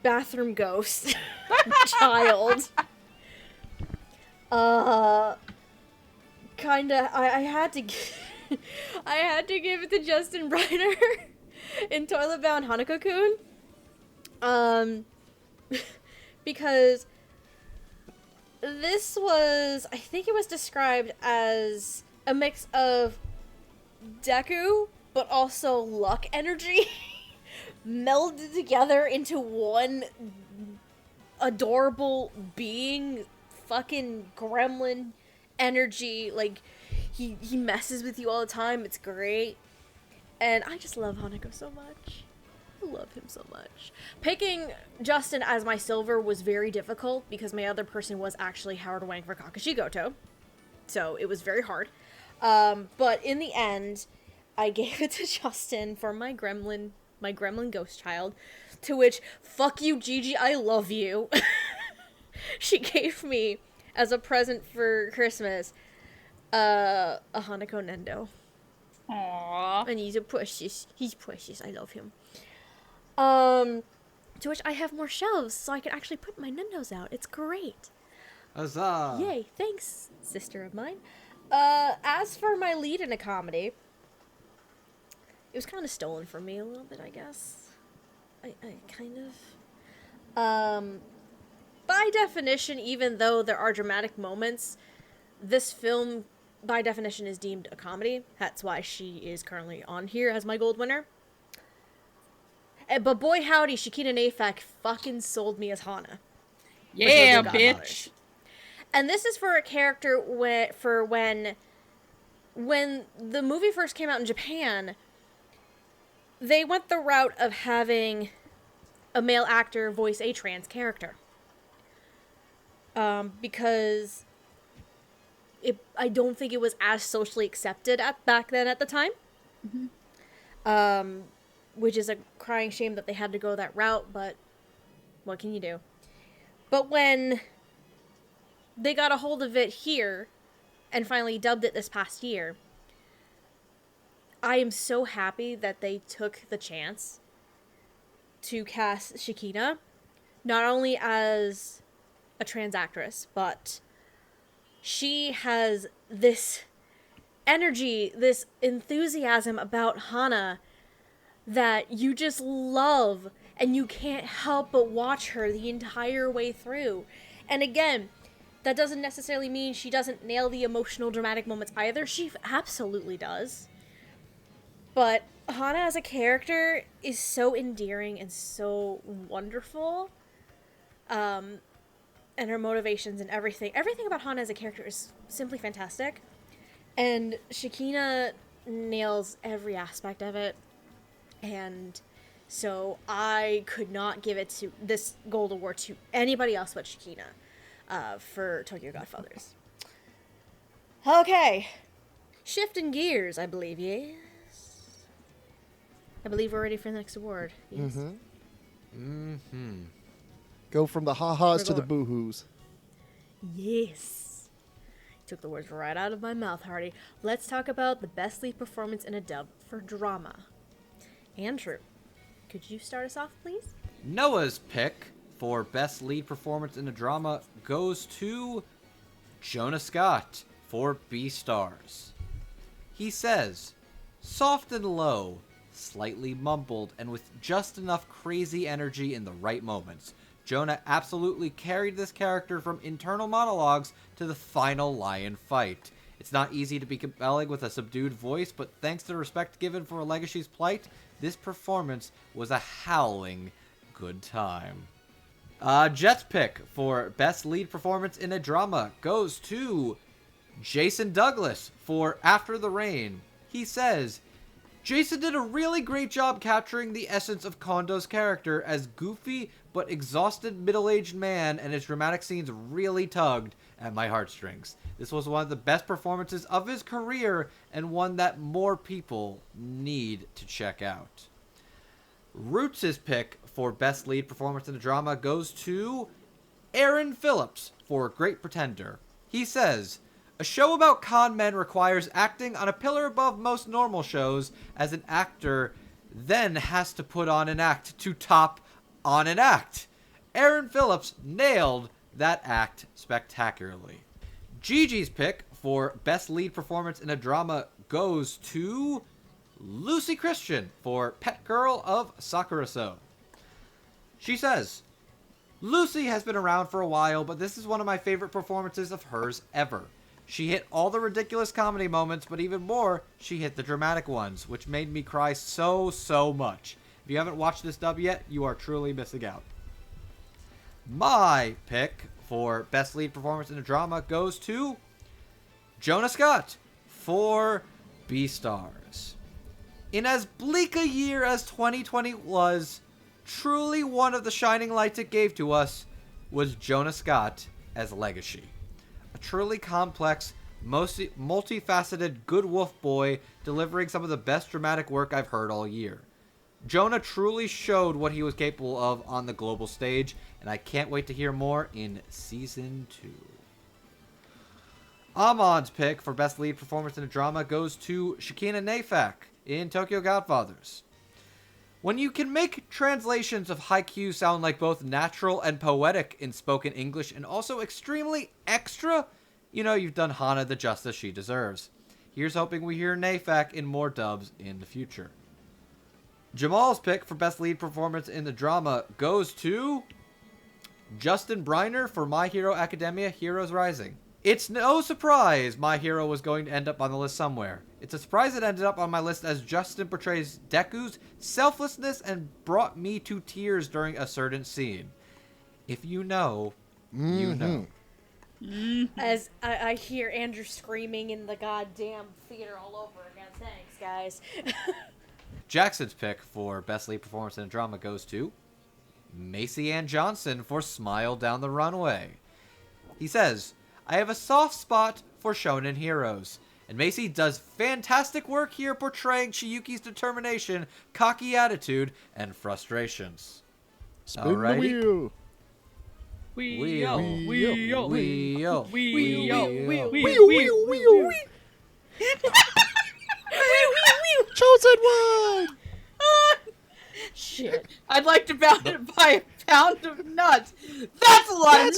bathroom ghost child Uh, kinda. I had to. I had to give it to Justin Briner in Toilet Bound Hanako-kun. Because this was, I think it was described as a mix of Deku, but also luck energy melded together into one adorable being. Fucking gremlin energy. Like, he messes with you all the time. It's great. And I just love Hanako so much. I love him so much. Picking Justin as my silver was very difficult because my other person was actually Howard Wang for Kakashi Goto. So it was very hard. But in the end, I gave it to Justin for my gremlin ghost child. To which, fuck you, Gigi, I love you. She gave me, as a present for Christmas, a Hanako Nendo. Aww. And he's precious. He's precious. I love him. To which I have more shelves, so I can actually put my Nendos out. It's great. Huzzah! Yay, thanks, sister of mine. As for my lead in a comedy, it was kind of stolen from me a little bit, I guess. I kind of... By definition, even though there are dramatic moments, this film, by definition, is deemed a comedy. That's why she is currently on here as my gold winner. But boy howdy, Shakina Nafak fucking sold me as Hana. Yeah, With the bitch. Godfathers. And this is for a character when the movie first came out in Japan, they went the route of having a male actor voice a trans character. Because I don't think it was as socially accepted back then at the time. Mm-hmm. Which is a crying shame that they had to go that route, but what can you do? But when they got a hold of it here and finally dubbed it this past year, I am so happy that they took the chance to cast Shakina, not only as a trans actress, but she has this energy, this enthusiasm about Hana that you just love, and you can't help but watch her the entire way through. And again, that doesn't necessarily mean she doesn't nail the emotional, dramatic moments either. She absolutely does. But Hana as a character is so endearing and so wonderful. And her motivations and everything about Hana as a character is simply fantastic. And Shakina nails every aspect of it. And so I could not give it to this gold award to anybody else but Shakina for Tokyo Godfathers. Okay. Shifting gears, I believe, yes? I believe we're ready for the next award. Yes. Go from the ha-has to the going- boo-hoos. Yes. Took the words right out of my mouth, Hardy. Let's talk about the best lead performance in a dub for drama. Andrew, could you start us off, please? Noah's pick for best lead performance in a drama goes to Jonah Scott for Beastars. He says, soft and low, slightly mumbled, and with just enough crazy energy in the right moments, Jonah absolutely carried this character from internal monologues to the final lion fight. It's not easy to be compelling with a subdued voice, but thanks to the respect given for Legacy's plight, this performance was a howling good time. Jet's pick for best lead performance in a drama goes to Jason Douglas for After the Rain. He says, Jason did a really great job capturing the essence of Kondo's character as goofy but exhausted middle-aged man, and his dramatic scenes really tugged at my heartstrings. This was one of the best performances of his career, and one that more people need to check out. Roots' pick for best lead performance in a drama goes to Aaron Phillips for Great Pretender. He says, a show about con men requires acting on a pillar above most normal shows, as an actor then has to put on an act to top on an act. Aaron Phillips nailed that act spectacularly. Gigi's pick for Best Lead Performance in a Drama goes to Lucy Christian for Pet Girl of Sakura-so. She says, Lucy has been around for a while, but this is one of my favorite performances of hers ever. She hit all the ridiculous comedy moments, but even more, she hit the dramatic ones, which made me cry so much. If you haven't watched this dub yet, you are truly missing out. My pick for Best Lead Performance in a Drama goes to Jonah Scott for Beastars. In as bleak a year as 2020 was, truly one of the shining lights it gave to us was Jonah Scott as Legacy. A truly complex, multifaceted good wolf boy delivering some of the best dramatic work I've heard all year. Jonah truly showed what he was capable of on the global stage, and I can't wait to hear more in Season 2. Amon's pick for Best Lead Performance in a Drama goes to Shakina Nafak in Tokyo Godfathers. When you can make translations of haiku sound like both natural and poetic in spoken English and also extremely extra, you know you've done Hana the justice she deserves. Here's hoping we hear Nafak in more dubs in the future. Jamal's pick for Best Lead Performance in the Drama goes to Justin Briner for My Hero Academia Heroes Rising. It's no surprise My Hero was going to end up on the list somewhere. It's a surprise it ended up on my list as Justin portrays Deku's selflessness and brought me to tears during a certain scene. If you know, you know. As I hear Andrew screaming in the goddamn theater all over again. Thanks, guys. Jackson's pick for Best Lead Performance in a Drama goes to Macy Ann Johnson for Smile Down the Runway. He says, I have a soft spot for shonen heroes, and Macy does fantastic work here portraying Chiyuki's determination, cocky attitude, and frustrations. Spin the Alrighty. wheel. Wheel. Chosen one! Shit. I'd like to buy a pound of nuts. That's a lot of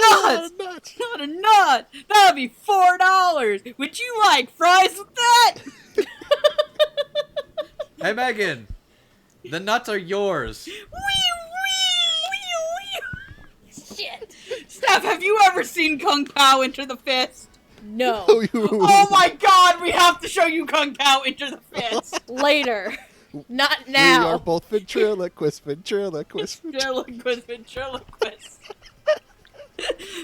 nuts. Not a nut. That would be $4. Would you like fries with that? Hey, Megan. The nuts are yours. Shit. Steph, have you ever seen Kung Pao Enter the Fist? No. Oh my god, we have to show you Kung Pao Enter the Fist. Later. Not We now. are both ventriloquists. Ventriloquist.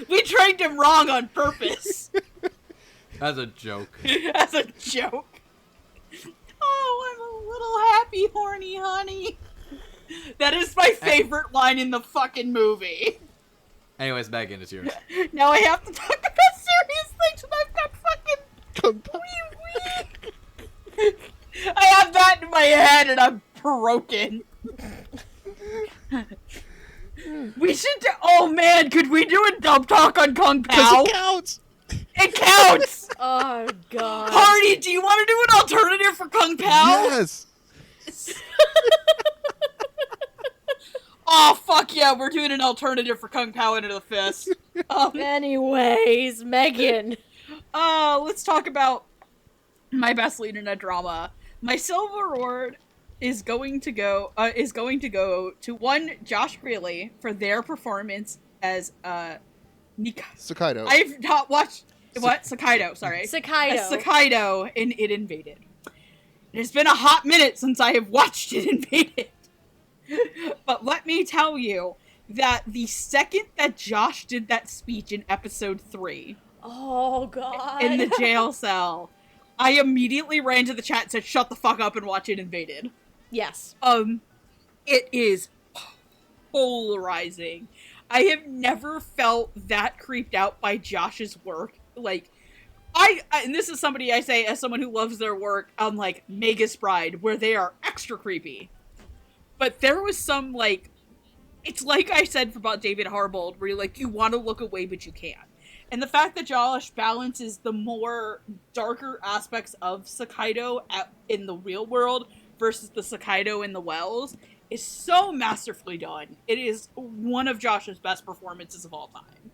We trained him wrong on purpose. As a joke. As a joke. Oh, I'm a little happy, horny honey. That is my favorite line in the fucking movie. Anyways, Megan, it's yours. Now I have to talk about serious things and I've got fucking Kung Pao. I have that in my head and I'm broken. We should do- Oh man, could we do a dub talk on Kung Pao? It counts! It counts! Oh, God. Hardy, do you want to do an alternative for Kung Pao? Yes! Oh, fuck yeah, we're doing an alternative for Kung Pao Into the Fist. Anyways, Megan. Let's talk about my best lead in a drama. My silver award is going to go to one Josh Greeley for their performance as Nika. Sakaido. I've not watched Sakaido, sorry. Sakaido. As Sakaido in It Invaded. It has been a hot minute since I have watched It Invaded. But let me tell you that the second that Josh did that speech in episode 3 Oh, God. in the jail cell, I immediately ran to the chat and said, shut the fuck up and watch It Invaded. Yes. It is polarizing. I have never felt that creeped out by Josh's work. Like, and this is somebody I say as someone who loves their work on, like, Magus Bride, where they are extra creepy. But there was some, like, it's like I said about David Harbold, where you're like, you want to look away, but you can't. And the fact that Josh balances the more darker aspects of Sakaido in the real world versus the Sakaido in the Wells is so masterfully done. It is one of Josh's best performances of all time.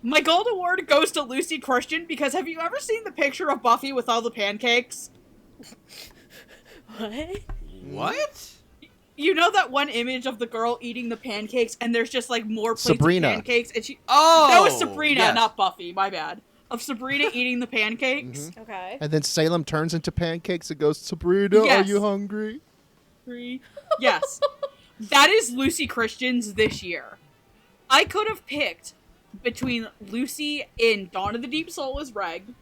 My gold award goes to Lucy Christian because have you ever seen the picture of Buffy with all the pancakes? What? What? You know that one image of the girl eating the pancakes and there's just like more plates Sabrina. of pancakes and she Oh! that was Sabrina, yes. not Buffy, my bad. Of Sabrina eating the pancakes. Okay. And then Salem turns into pancakes and goes, Sabrina, Yes. are you hungry? Yes. That is Lucy Christian's this year. I could have picked between Lucy in Dawn of the Deep Soul as Reg,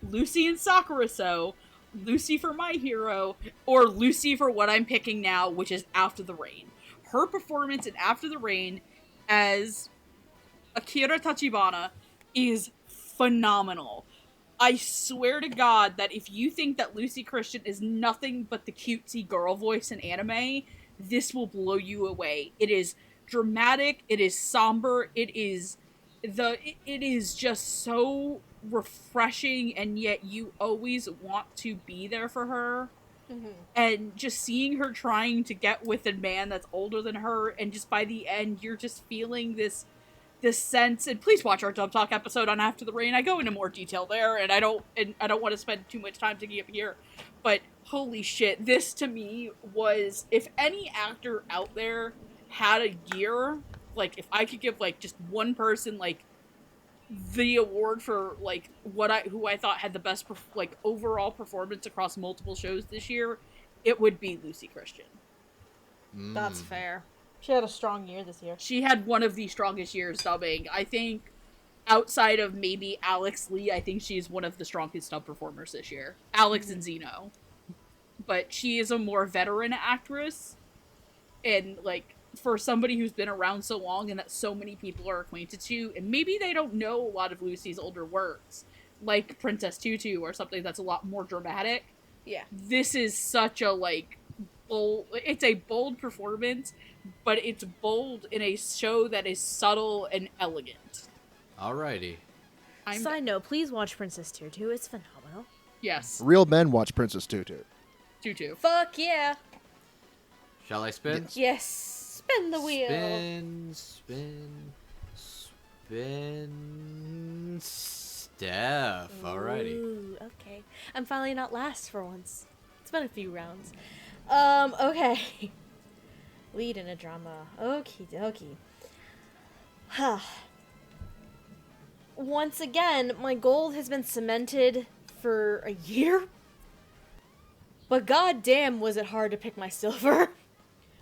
Lucy in Sakura So, Lucy for My Hero, or Lucy for what I'm picking now, which is After the Rain. Her performance in After the Rain as Akira Tachibana is phenomenal. I swear to God that if you think that Lucy Christian is nothing but the cutesy girl voice in anime, this will blow you away. It is dramatic, it is somber, it is just so refreshing, and yet you always want to be there for her. Mm-hmm. And just seeing her trying to get with a man that's older than her, and just by the end you're just feeling this sense. And please watch our Dub Talk episode on After the Rain. I go into more detail there, and I don't want to spend too much time digging up here, but holy shit, this to me was, if any actor out there had a year, like if I could give like just one person like the award for like who I thought had the best like overall performance across multiple shows this year, it would be Lucy Christian. That's fair. She had a strong year this year. She had one of the strongest years dubbing. I think outside of maybe Alex Lee, I think she's one of the strongest dub performers this year. Alex and Zeno. But she is a more veteran actress, and like for somebody who's been around so long and that so many people are acquainted to, and maybe they don't know a lot of Lucy's older works, like Princess Tutu or something that's a lot more dramatic. Yeah. This is such a like bold, it's a bold performance, but it's bold in a show that is subtle and elegant. Alrighty. Side note, please watch Princess Tutu. It's phenomenal. Yes. Real men watch Princess Tutu. Tutu. Fuck yeah. Shall I spin? Yes. Spin the wheel. Spin. Steph. Alrighty. Ooh, okay. I'm finally not last for once. It's been a few rounds. Okay. Lead in a drama. Okie dokie. Once again, my gold has been cemented for a year. But goddamn was it hard to pick my silver.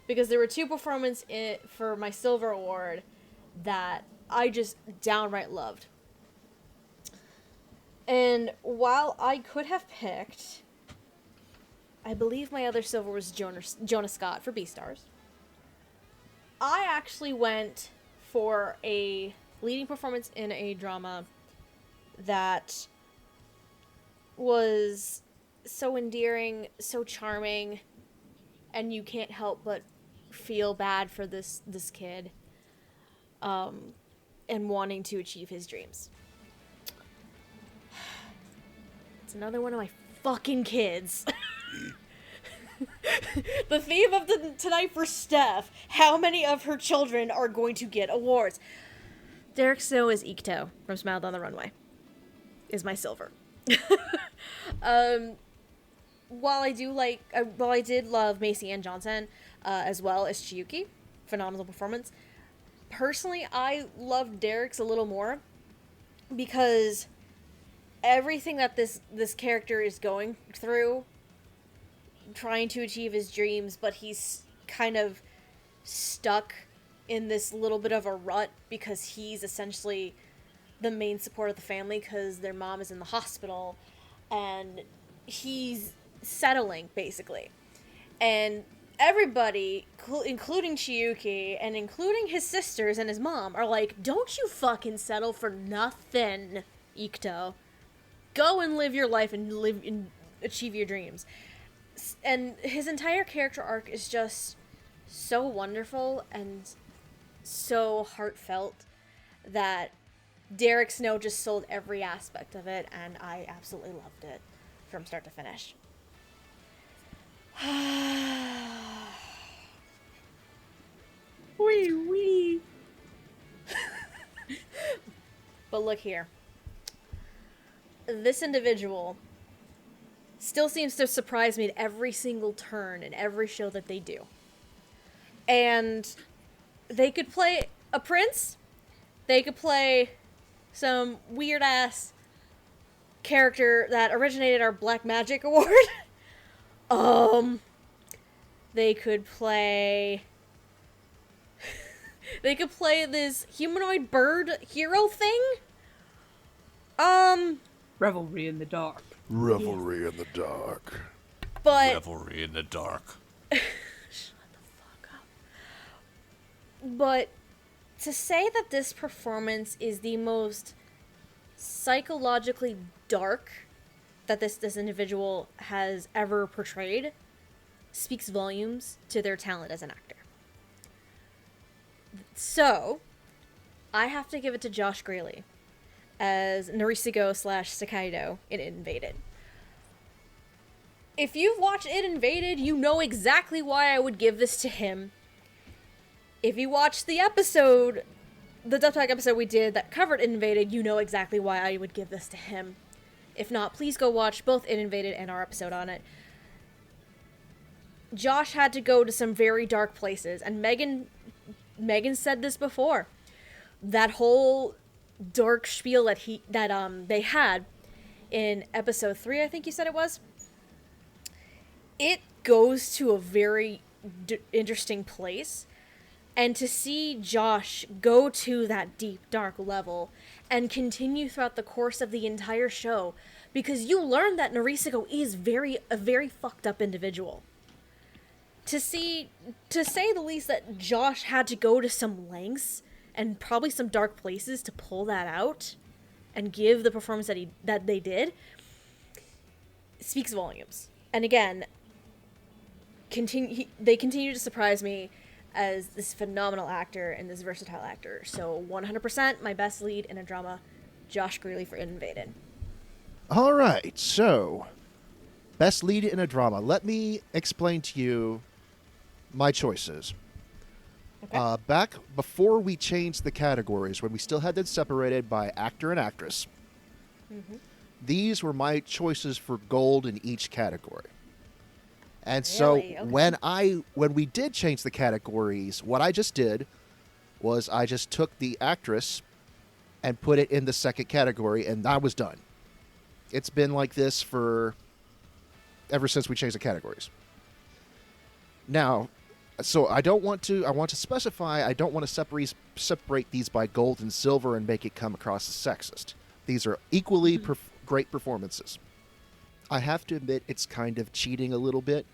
Because there were two performances for my silver award that I just downright loved. And while I could have picked, I believe my other silver was Jonah Scott for Beastars. I actually went for a leading performance in a drama that was so endearing, so charming, and you can't help but feel bad for this kid, and wanting to achieve his dreams. It's another one of my fucking kids. The theme of tonight for Steph: how many of her children are going to get awards? Derek Snow is Ikto from Smile Down the Runway. Is my silver. While I did love Macy Ann Johnson, as well as Chiyuki, phenomenal performance. Personally, I loved Derek's a little more because everything that this character is going through, trying to achieve his dreams, but he's kind of stuck in this little bit of a rut because he's essentially the main support of the family because their mom is in the hospital, and he's settling, basically. And everybody, including Chiyuki, and including his sisters and his mom, are like, don't you fucking settle for nothing, Ikto. Go and live your life and achieve your dreams. And his entire character arc is just so wonderful and so heartfelt that Derek Snow just sold every aspect of it, and I absolutely loved it from start to finish. Wee wee. But look here. This individual still seems to surprise me at every single turn in every show that they do. And they could play a prince. They could play some weird-ass character that originated our Black Magic Award. They could play... They could play this humanoid bird hero thing. Revelry in the dark. Revelry in the dark. But Revelry in the dark. shut the fuck up. But to say that this performance is the most psychologically dark that this individual has ever portrayed speaks volumes to their talent as an actor. So, I have to give it to Josh Graley as Narisigo / Sakaido in It Invaded. If you've watched It Invaded, you know exactly why I would give this to him. If you watched the episode, the Duck Talk episode we did that covered It Invaded, you know exactly why I would give this to him. If not, please go watch both It Invaded and our episode on it. Josh had to go to some very dark places, and Megan said this before. That whole dark spiel that they had in episode 3, I think you said it was. It goes to a very interesting place, and to see Josh go to that deep, dark level and continue throughout the course of the entire show, because you learn that Narisigo is a very fucked up individual. To say the least that Josh had to go to some lengths and probably some dark places to pull that out and give the performance that they did speaks volumes. And again, they continue to surprise me as this phenomenal actor and this versatile actor. So 100% my best lead in a drama, Josh Graley for It Invaded. All right, so best lead in a drama. Let me explain to you my choices. Okay. Back before we changed the categories, when we still had them separated by actor and actress, these were my choices for gold in each category. And so Really? Okay. when we did change the categories, what I just did was I just took the actress and put it in the second category, and I was done. It's been like this ever since we changed the categories. Now, so I want to specify, I don't want to separate these by gold and silver and make it come across as sexist. These are equally great performances. I have to admit it's kind of cheating a little bit,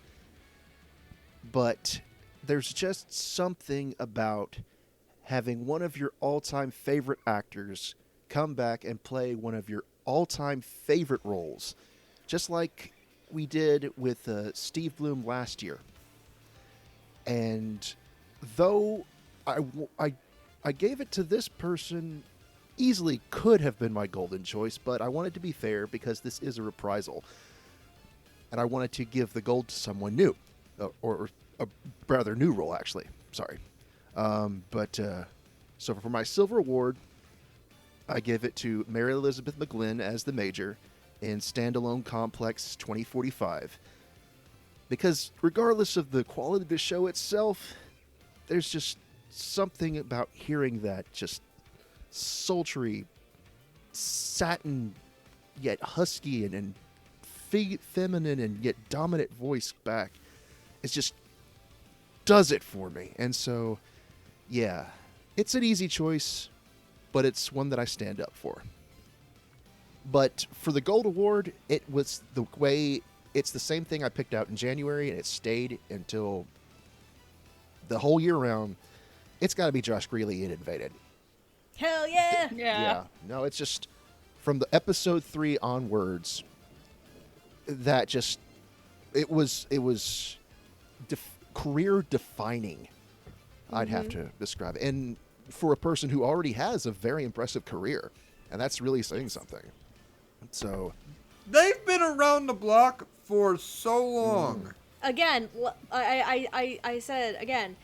but there's just something about having one of your all-time favorite actors come back and play one of your all-time favorite roles, just like we did with Steve Bloom last year. And though I gave it to this person, easily could have been my golden choice, but I wanted to be fair because this is a reprisal. And I wanted to give the gold to someone new, or a rather new role, actually. Sorry. So for my silver award, I give it to Mary Elizabeth McGlynn as the Major in Standalone Complex 2045. Because regardless of the quality of the show itself, there's just something about hearing that just sultry, satin, yet husky and feminine and yet dominant voice back. It just does it for me. And so, yeah, it's an easy choice, but it's one that I stand up for. But for the Gold Award, it was the way... It's the same thing I picked out in January, and it stayed until the whole year round. It's got to be Josh Graley in Invaded. Hell yeah! Yeah. No, it's just from the episode 3 onwards. That just it was career defining. I'd have to describe it, and for a person who already has a very impressive career, and that's really saying something. So They've been around the block for so long. Again, I said again,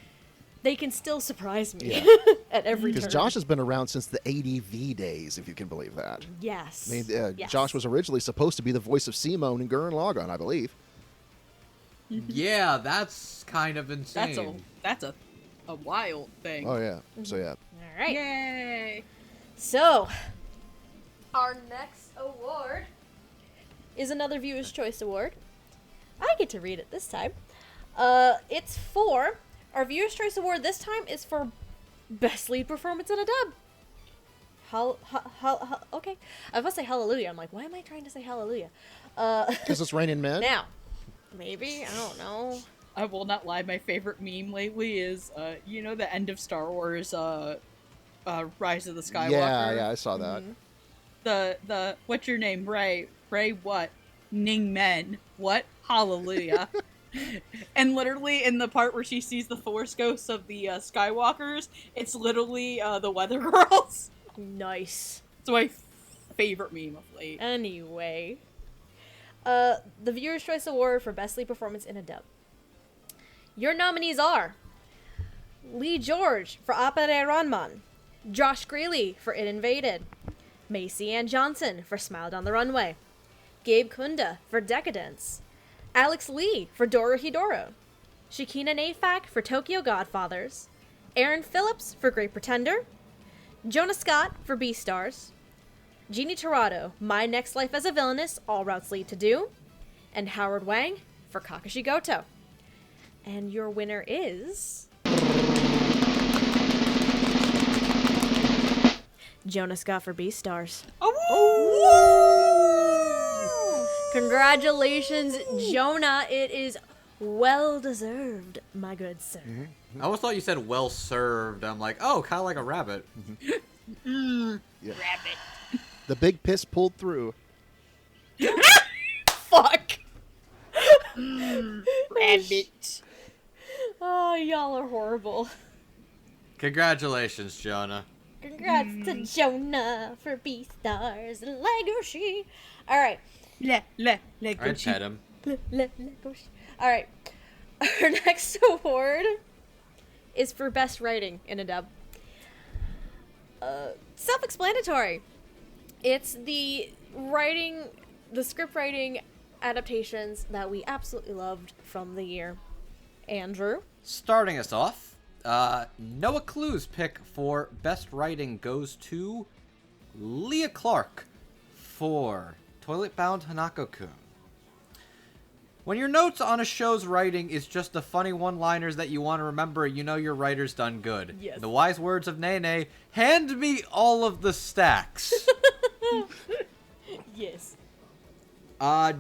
they can still surprise me Yeah. at every Because turn. Josh has been around since the ADV days, if you can believe that. Yes. I mean, Yes. Josh was originally supposed to be the voice of Simone in Gurren Lagann, I believe. Yeah, that's kind of insane. That's a wild thing. Oh, yeah. So, yeah. All right. Yay! So, our next award is another Viewer's Choice Award. I get to read it this time. It's for our Viewer's Choice Award. This time is for Best Lead Performance in a Dub. Okay. I was about to say hallelujah. I'm like, why am I trying to say hallelujah? Because it's Raining Men? Now, maybe, I don't know. I will not lie, my favorite meme lately is, the end of Star Wars, Rise of the Skywalker? Yeah, I saw that. The what's your name, Ray? Ray what? Ning Men. What? Hallelujah. And literally in the part where she sees the Force ghosts of the Skywalkers, it's literally the Weather Girls. Nice. It's my favorite meme of late. Anyway, the Viewer's Choice Award for Best Lead Performance in a Dub. Your nominees are Lee George for Opere Ranman, Josh Greeley for It Invaded, Macy Ann Johnson for Smiled on the Runway, Gabe Kunda for Decadence, Alex Lee for Dorohedoro, Shakina Nafak for Tokyo Godfathers, Aaron Phillips for Great Pretender, Jonah Scott for Beastars, Jeannie Torado, My Next Life as a Villainess, All Routes Lead to Do, and Howard Wang for Kakashi Goto. And your winner is... Jonah Scott for Beastars. Oh! Congratulations, Jonah. It is well deserved, my good sir. I always thought you said well served. I'm like, oh, kind of like a rabbit. Yeah. Rabbit. The big piss pulled through. Fuck. Rabbit. Oh, y'all are horrible. Congratulations, Jonah. Congrats to Jonah for Beastars and Legoshi. All right. I'd pet him. Legoshi. All right. Our next award is for Best Writing in a Dub. Self-explanatory. It's the script writing adaptations that we absolutely loved from the year. Andrew? Starting us off, Noah Clue's pick for Best Writing goes to Leah Clark for Toilet Bound Hanako-kun. When your notes on a show's writing is just the funny one-liners that you want to remember, you know your writer's done good. Yes. In the wise words of Nene, hand me all of the stacks. Yes.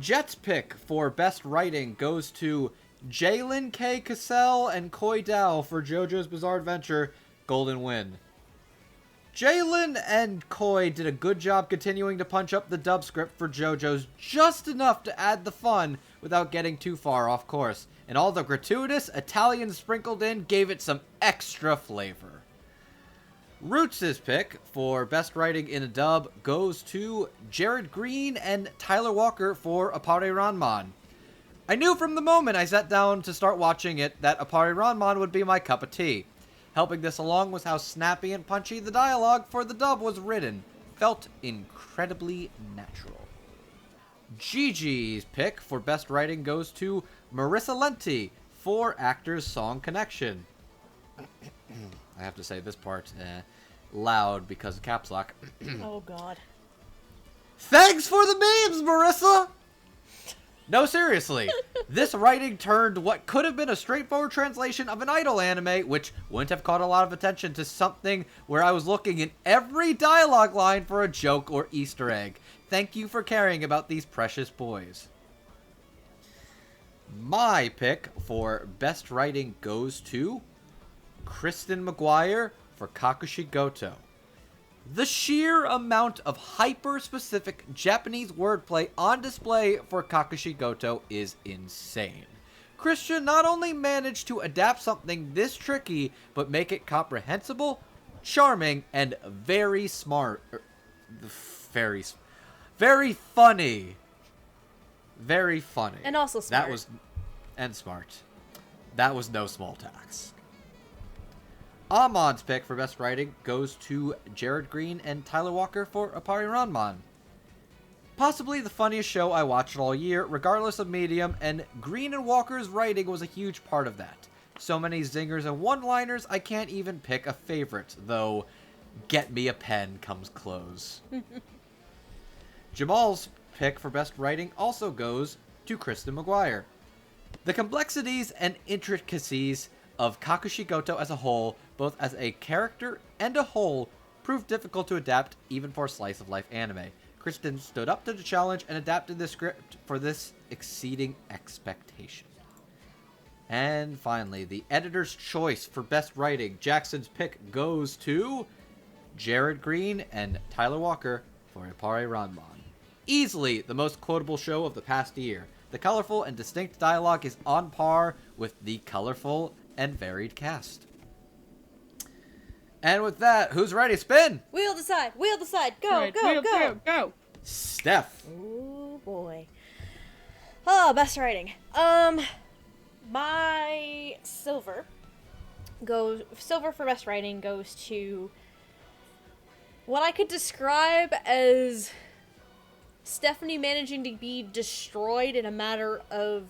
Jet's pick for Best Writing goes to Jalen K. Cassell and Koi Dao for JoJo's Bizarre Adventure, Golden Wind. Jalen and Koi did a good job continuing to punch up the dub script for JoJo's just enough to add the fun without getting too far off course, and all the gratuitous Italian sprinkled in gave it some extra flavor. Roots' pick for Best Writing in a Dub goes to Jared Green and Tyler Walker for Appare Ranman. I knew from the moment I sat down to start watching it that Appare Ranman would be my cup of tea. Helping this along was how snappy and punchy the dialogue for the dub was written. Felt incredibly natural. Gigi's pick for Best Writing goes to Marissa Lenti for Actors Song Connection. I have to say this part loud because of caps lock. Oh, God. Thanks for the memes, Marissa! No, seriously. This writing turned what could have been a straightforward translation of an Idol anime, which wouldn't have caught a lot of attention, to something where I was looking in every dialogue line for a joke or Easter egg. Thank you for caring about these precious boys. My pick for Best Writing goes to Kristen McGuire for Kakashi Goto. The sheer amount of hyper-specific Japanese wordplay on display for Kakashi Goto is insane. Christian not only managed to adapt something this tricky, but make it comprehensible, charming, and very smart. Very funny. Very funny. And also smart. And smart. That was no small task. Amon's pick for best writing goes to Jared Green and Tyler Walker for Appare-Ranman. Possibly the funniest show I watched all year, regardless of medium, and Green and Walker's writing was a huge part of that. So many zingers and one-liners, I can't even pick a favorite, though Get Me a Pen comes close. Jamal's pick for best writing also goes to Kristen McGuire. The complexities and intricacies of Kakushigoto as a whole, both as a character and a whole, proved difficult to adapt even for a slice-of-life anime. Kristen stood up to the challenge and adapted the script for this exceeding expectation. And finally, the editor's choice for best writing. Jackson's pick goes to Jared Green and Tyler Walker for Appare-Ranman. Easily the most quotable show of the past year. The colorful and distinct dialogue is on par with the colorful and varied cast. And with that, who's ready? Spin! Wheel decide, go, Right, go, wheel, go. Steph. Oh boy. Oh, best writing. My silver for best writing goes to what I could describe as Stephanie managing to be destroyed in a matter of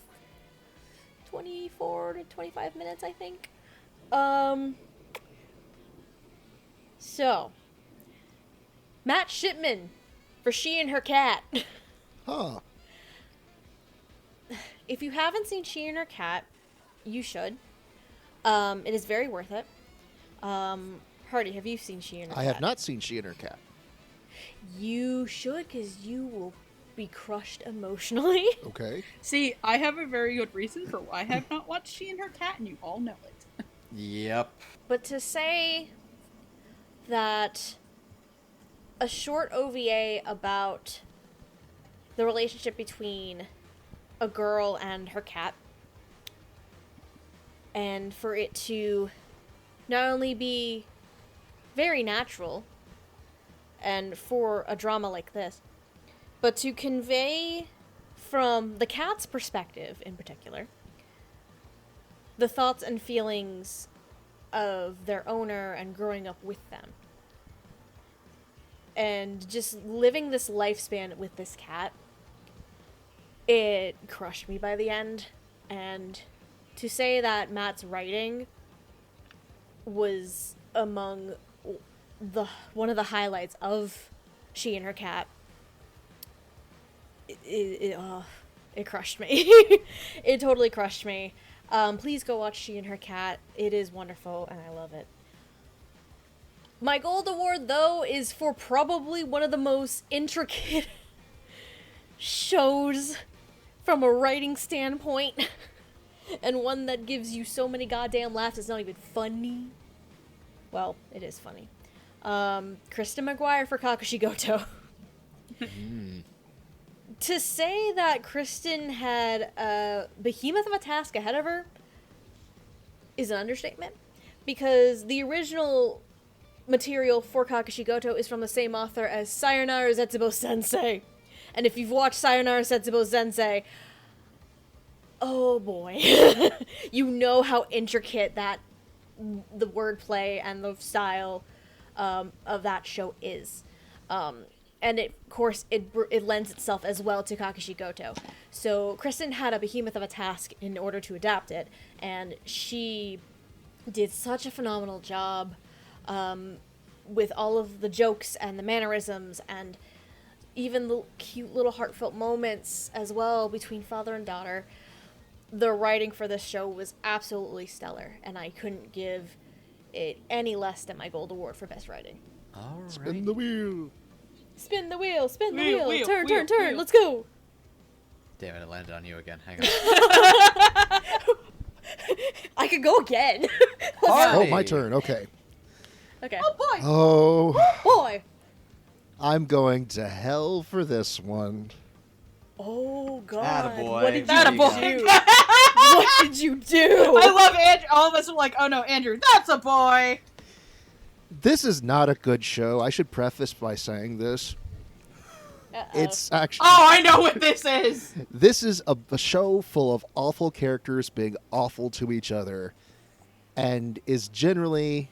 24 to 25 minutes, I think. So, Matt Shipman for She and Her Cat. Huh. If you haven't seen She and Her Cat, you should. It is very worth it. Hardy, have you seen She and Her Cat? I have not seen She and Her Cat. You should, because you will be crushed emotionally. Okay. See, I have a very good reason for why I have not watched She and Her Cat, and you all know it. Yep. But to say that a short OVA about the relationship between a girl and her cat, and for it to not only be very natural and for a drama like this, but to convey from the cat's perspective in particular the thoughts and feelings of their owner and growing up with them. And just living this lifespan with this cat, it crushed me by the end. And to say that Matt's writing was among one of the highlights of She and Her Cat, it crushed me. It totally crushed me. Please go watch She and Her Cat. It is wonderful, and I love it. My gold award, though, is for probably one of the most intricate shows from a writing standpoint, and one that gives you so many goddamn laughs it's not even funny. Well, it is funny. Kristen McGuire for Kakushigoto. To say that Kristen had a behemoth of a task ahead of her is an understatement, because the original material for Kakushigoto is from the same author as Sayonara Zetsubo Sensei. And if you've watched Sayonara Zetsubo Sensei, oh boy. You know how intricate that the wordplay and the style of that show is. And of course, it lends itself as well to Kakushigoto. So Kristen had a behemoth of a task in order to adapt it, and she did such a phenomenal job with all of the jokes and the mannerisms and even the cute little heartfelt moments as well between father and daughter. The writing for this show was absolutely stellar, and I couldn't give it any less than my gold award for best writing. All right. Spin the wheel. Spin the wheel, spin the Wheel, wheel, wheel, turn, wheel, turn, turn, wheel. let's go! Damn it, it landed on you again. Hang on. I could go again. Oh, my turn. Okay. Okay. Oh boy! Oh, Boy! I'm going to hell for this one. Oh, God. Attaboy. What did you Attaboy. do? What did you do? I love Andrew. All of us are like, oh no, Andrew, that's a boy! This is not a good show. I should preface by saying this. Uh-oh. It's actually... Oh, I know what this is! This is a show full of awful characters being awful to each other, and is generally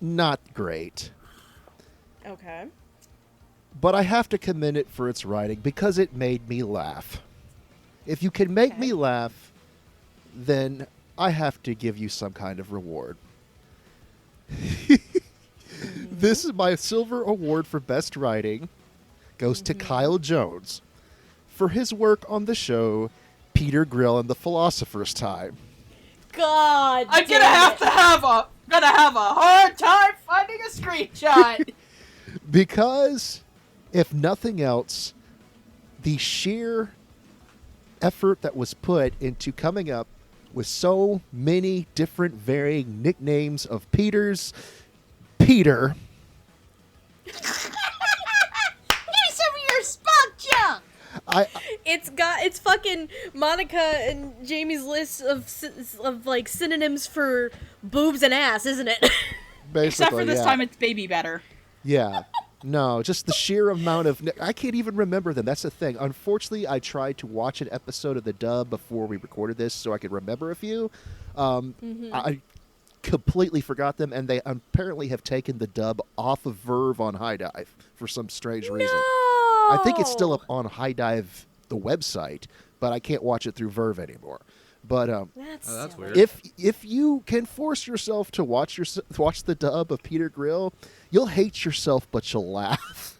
not great. Okay. But I have to commend it for its writing because it made me laugh. If you can make me laugh, then I have to give you some kind of reward. This is my silver award for best writing goes to Kyle Jones for his work on the show Peter Grill and the Philosopher's Time. God, I'm gonna have a hard time finding a screenshot. Because, if nothing else, the sheer effort that was put into coming up with so many different varying nicknames of Peter. Give me some of your spunk junk. It's fucking Monica and Jamie's list of like synonyms for boobs and ass, isn't it? Basically, Except for this time, it's baby better. Yeah. No, just the sheer amount of... I can't even remember them. That's the thing. Unfortunately, I tried to watch an episode of the dub before we recorded this so I could remember a few. I completely forgot them, and they apparently have taken the dub off of Verve on High Dive for some strange reason. I think it's still up on High Dive, the website, but I can't watch it through Verve anymore. But that's weird. if you can force yourself to watch the dub of Peter Grill, you'll hate yourself, but you'll laugh.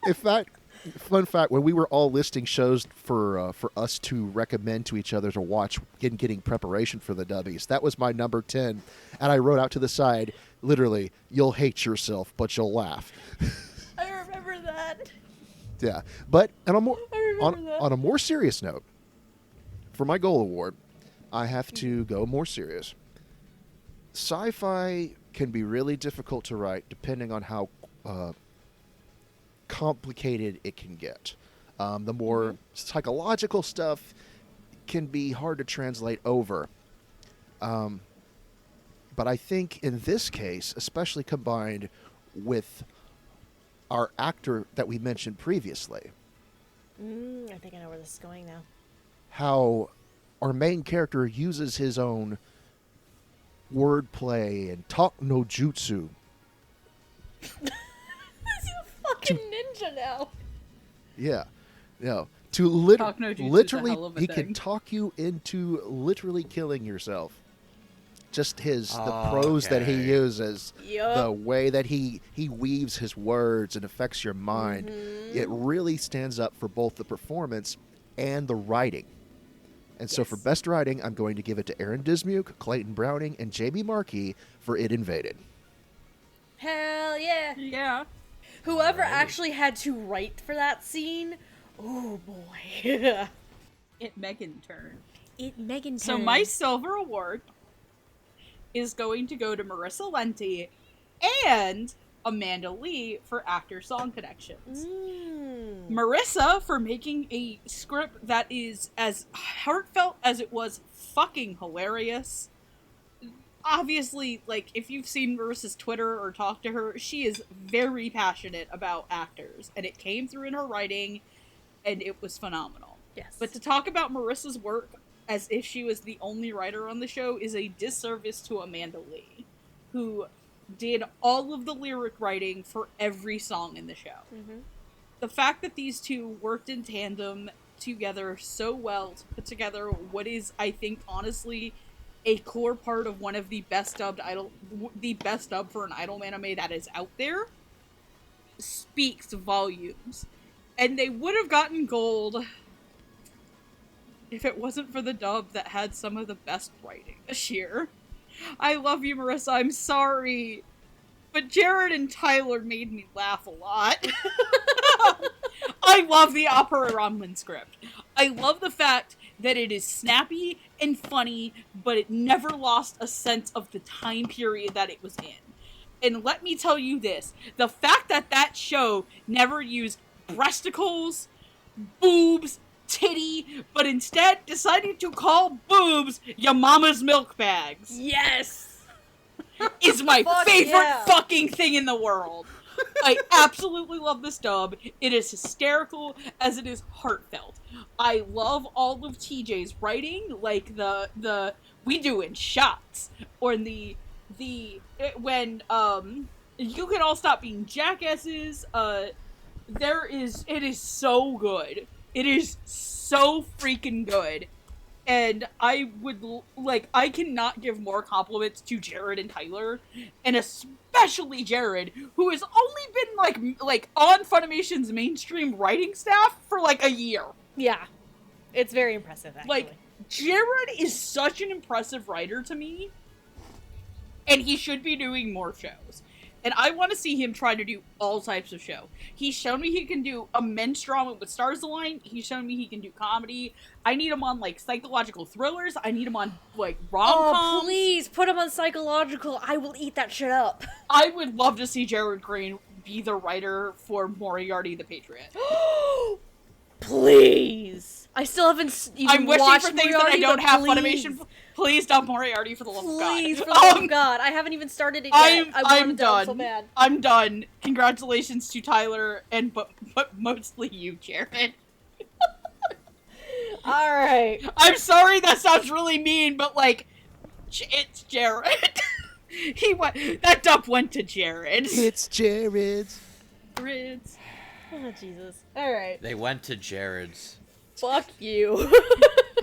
In fact, fun fact: when we were all listing shows for us to recommend to each other to watch in getting preparation for the dubbies, that was my number 10, and I wrote out to the side, literally, "You'll hate yourself, but you'll laugh." I remember that. Yeah, but on a more serious note. For my goal award, I have to go more serious. Sci-fi can be really difficult to write depending on how complicated it can get. The more psychological stuff can be hard to translate over. But I think in this case, especially combined with our actor that we mentioned previously, I think I know where this is going now. how our main character uses his own wordplay and talk no jutsu. He's a fucking ninja now. Yeah. To Talk no jutsu is a literally, hell of a he thing. can talk you into literally killing yourself. Just the prose that he uses, Yup. the way that he weaves his words and affects your mind, it really stands up for both the performance and the writing. And so for best writing, I'm going to give it to Aaron Dismuke, Clayton Browning, and Jamie Markey for It Invaded. Hell yeah. Yeah. Whoever actually had to write for that scene, oh boy. It Megan turn. Megan So my silver award is going to go to Marissa Lenti and Amanda Lee for actor-song connections. Marissa for making a script that is as heartfelt as it was fucking hilarious. Obviously, like, if you've seen Marissa's Twitter or talked to her, she is very passionate about actors, and it came through in her writing, and it was phenomenal. Yes. But to talk about Marissa's work as if she was the only writer on the show is a disservice to Amanda Lee, who did all of the lyric writing for every song in the show. The fact that these two worked in tandem together so well to put together what is, I think, honestly, a core part of one of the best dub for an idol anime that is out there, speaks volumes. And they would have gotten gold if it wasn't for the dub that had some of the best writing this year. I love you, Marissa. I'm sorry. But Jared and Tyler made me laugh a lot. I love the Opera Ramen script. I love the fact that it is snappy and funny, but it never lost a sense of the time period that it was in. And let me tell you this. The fact that that show never used breasticles, boobs, titty, but instead decided to call boobs your mama's milk bags. Yes! Is my Fuck favorite yeah. fucking thing in the world. I absolutely love this dub. It is hysterical as it is heartfelt. I love all of TJ's writing, like the we doing shots, or the when You Can All Stop Being Jackasses, it is so good. It is so freaking good. And I cannot give more compliments to Jared and Tyler, and especially Jared, who has only been like on Funimation's mainstream writing staff for like a year. Yeah. It's very impressive, actually. Like, Jared is such an impressive writer to me, and he should be doing more shows. And I want to see him try to do all types of show. He's shown me he can do a men's drama with Stars Align. He's shown me he can do comedy. I need him on, like, psychological thrillers. I need him on, like, rom-coms. Oh, please, put him on psychological. I will eat that shit up. I would love to see Jared Green be the writer for Moriarty the Patriot. Please. I still haven't even I'm wishing watched for things Moriarty, that I don't have please. Funimation. Please stop Moriarty, for the love of God. Please, for the love of God. I haven't even started it yet. I'm done. So bad. I'm done. Congratulations to Tyler, but mostly you, Jared. Alright. I'm sorry that sounds really mean, but, like, it's Jared. That dub went to Jared. It's Jared's. Jared's. Oh, Jesus. Alright. They went to Jared's. Fuck you.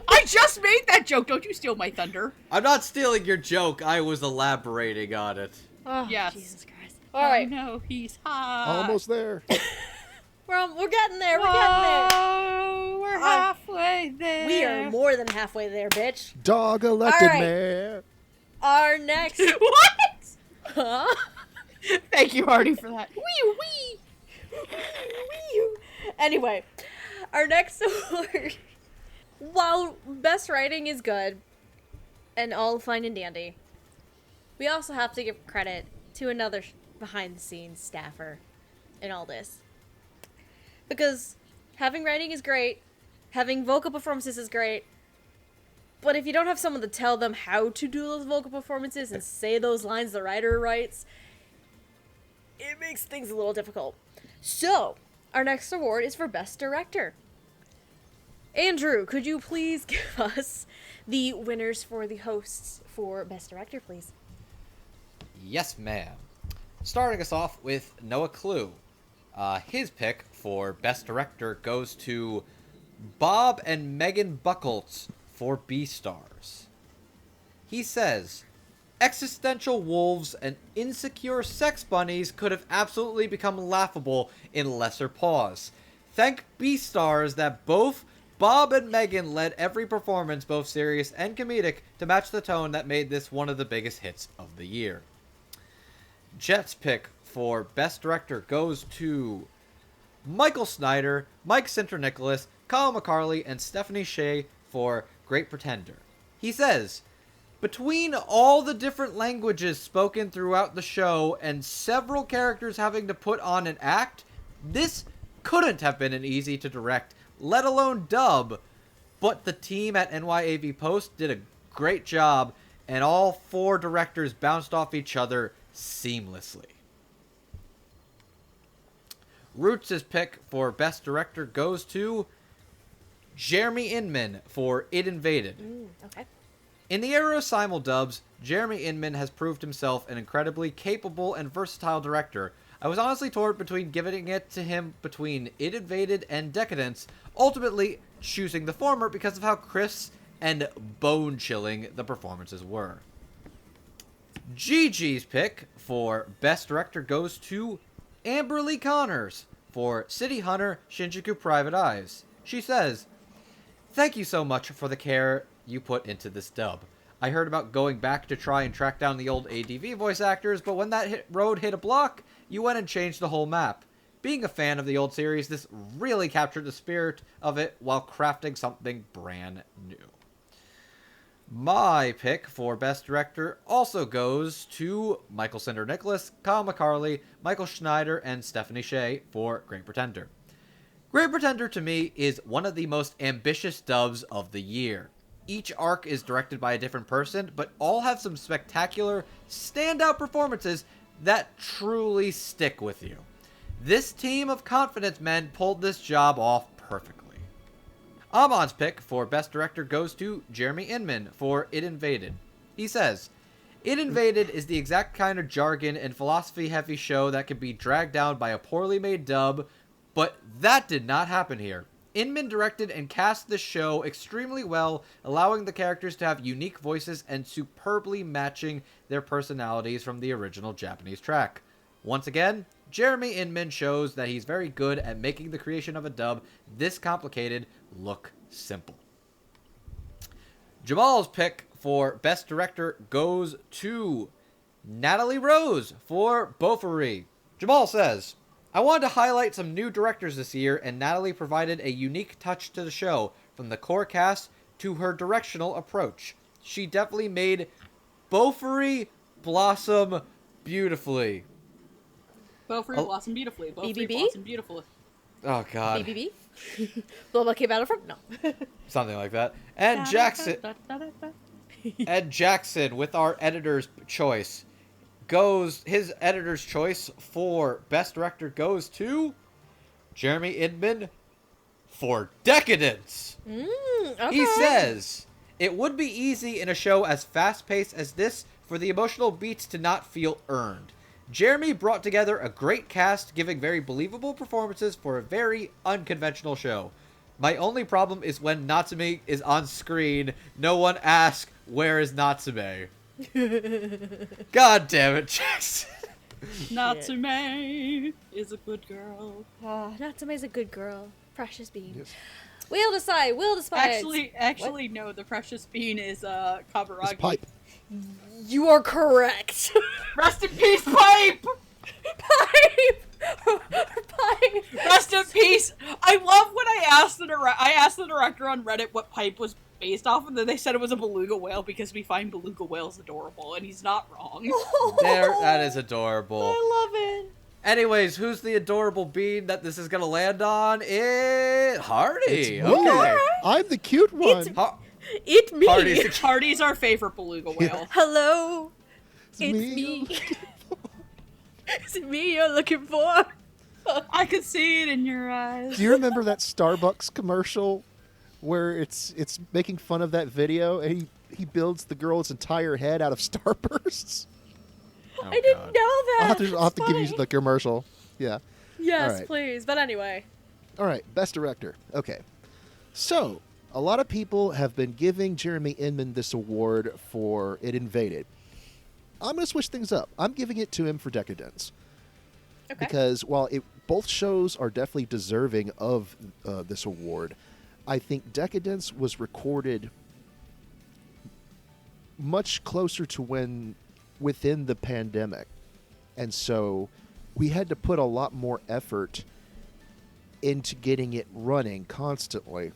I just made that joke. Don't you steal my thunder. I'm not stealing your joke. I was elaborating on it. Oh, Yes. Jesus Christ. Alright. No, he's hot. Almost there. We're getting there. We're getting there. Oh, we're halfway there. We are more than halfway there, bitch. Dog elected All right. mayor. Our next... What? Huh? Thank you, Hardy, for that. Wee. Anyway, our next award. While best writing is good and all fine and dandy, we also have to give credit to another behind-the-scenes staffer in all this. Because having writing is great, having vocal performances is great, but if you don't have someone to tell them how to do those vocal performances and say those lines the writer writes, it makes things a little difficult. So, our next award is for Best Director. Andrew, could you please give us the winners for the hosts for Best Director, please? Yes, ma'am. Starting us off with Noah Clue. His pick for Best Director goes to Bob and Megan Buchholz for Beastars. He says, existential wolves and insecure sex bunnies could have absolutely become laughable in lesser pause. Thank Beastars that both Bob and Megan led every performance, both serious and comedic, to match the tone that made this one of the biggest hits of the year. Jet's pick for Best Director goes to Michael Snyder, Mike Sinter-Nicholas, Kyle McCarley, and Stephanie Shea for Great Pretender. He says, between all the different languages spoken throughout the show and several characters having to put on an act, this couldn't have been an easy to direct, let alone dub. But the team at NYAV Post did a great job, and all four directors bounced off each other seamlessly. Roots' pick for Best Director goes to Jeremy Inman for It Invaded. Okay. In the era of simuldubs, Jeremy Inman has proved himself an incredibly capable and versatile director. I was honestly torn between giving it to him between It Invaded and Decadence, ultimately choosing the former because of how crisp and bone-chilling the performances were. Gigi's pick for Best Director goes to Amber Lee Connors for City Hunter Shinjuku Private Eyes. She says, thank you so much for the care you put into this dub. I heard about going back to try and track down the old ADV voice actors, but when that road hit a block, you went and changed the whole map. Being a fan of the old series, this really captured the spirit of it while crafting something brand new. My pick for Best Director also goes to Michael Sinter-Nicholas, Kyle McCarley, Michael Schneider, and Stephanie Shea for Great Pretender. Great Pretender to me is one of the most ambitious dubs of the year. Each arc is directed by a different person, but all have some spectacular, standout performances that truly stick with you. This team of confidence men pulled this job off perfectly. Amon's pick for Best Director goes to Jeremy Inman for It Invaded. He says, It Invaded is the exact kind of jargon and philosophy-heavy show that can be dragged down by a poorly made dub, but that did not happen here. Inman directed and cast this show extremely well, allowing the characters to have unique voices and superbly matching their personalities from the original Japanese track. Once again, Jeremy Inman shows that he's very good at making the creation of a dub this complicated look simple. Jamal's pick for Best Director goes to Natalie Rose for Beaufry. Jamal says, I wanted to highlight some new directors this year, and Natalie provided a unique touch to the show, from the core cast to her directional approach. She definitely made Beaufry blossom beautifully. Beaufry blossom beautifully. Beaufry BBB? blossom beautifully. Oh, God. BBB? Blah came out of front? No. Something like that. And Jackson... Ed Jackson, with our editor's choice, his editor's choice for Best Director goes to Jeremy Inman for Decadence. Okay. He says, it would be easy in a show as fast-paced as this for the emotional beats to not feel earned. Jeremy brought together a great cast, giving very believable performances for a very unconventional show. My only problem is when Natsume is on screen, no one asks, where is Natsume? God damn it, Jackson. Natsume is a good girl. Oh, Natsume's a good girl. Precious bean. Yes. We'll decide. We'll decide. Actually, no. The precious bean is Kaburagi. It's Pipe. You are correct. Rest in peace, Pipe. Pipe! Pipe! Rest in peace. I love when I asked the director on Reddit what Pipe was based off, and then they said it was a beluga whale because we find beluga whales adorable, and he's not wrong. That is adorable. I love it. Anyways, who's the adorable bean that this is gonna land on? Hardy. It's me. Okay. I'm the cute one. It's me. Hardy's Hardy's our favorite beluga whale. Hello. It's It's me. me. Is it me you're looking for? I could see it in your eyes. Do you remember that Starbucks commercial where it's making fun of that video, and he builds the girl's entire head out of Starbursts? Oh, I didn't God. know that. I'll have to give you Funny. the commercial. Yeah. Yes, All right. please. But anyway. All right, Best Director. Okay. So, a lot of people have been giving Jeremy Inman this award for It Invaded. I'm going to switch things up. I'm giving it to him for Decadence. Okay. Because while both shows are definitely deserving of this award, I think Decadence was recorded much closer to when within the pandemic. And so we had to put a lot more effort into getting it running constantly,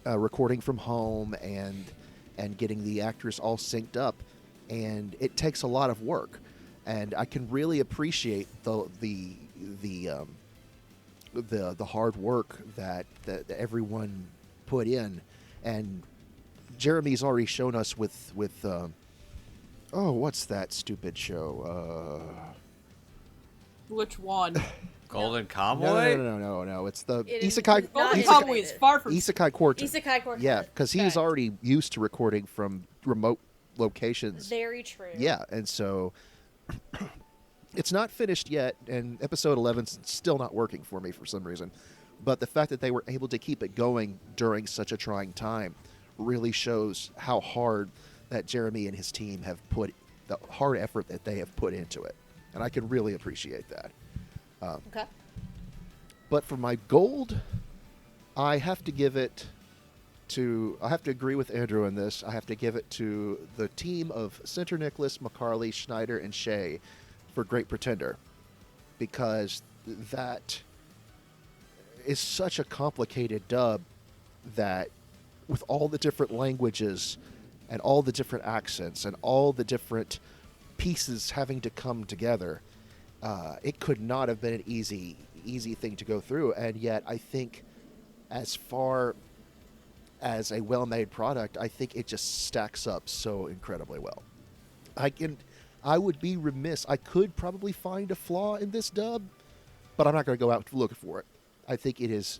recording from home and getting the actors all synced up, and it takes a lot of work. And I can really appreciate the hard work that everyone put in, and Jeremy's already shown us with what's that stupid show? Which one? Golden Kamuy? No. It's the It is Isekai. not Golden Isekai. Kamuy is far from. Isekai Quartet. Isekai Quartet. Yeah, because he's Okay. already used to recording from remote locations. Very true. Yeah, and so it's not finished yet, and episode 11's still not working for me for some reason. But the fact that they were able to keep it going during such a trying time really shows how hard that Jeremy and his team have put, the hard effort that they have put into it. And I can really appreciate that. Okay. But for my gold, I have to give it I have to agree with Andrew on this. I have to give it to the team of Center Nicholas, McCarley, Schneider, and Shea for Great Pretender, because that is such a complicated dub that with all the different languages and all the different accents and all the different pieces having to come together, it could not have been an easy thing to go through. And yet I think as far as a well-made product, I think it just stacks up so incredibly well. I would be remiss. I could probably find a flaw in this dub, but I'm not going to go out looking for it. I think it's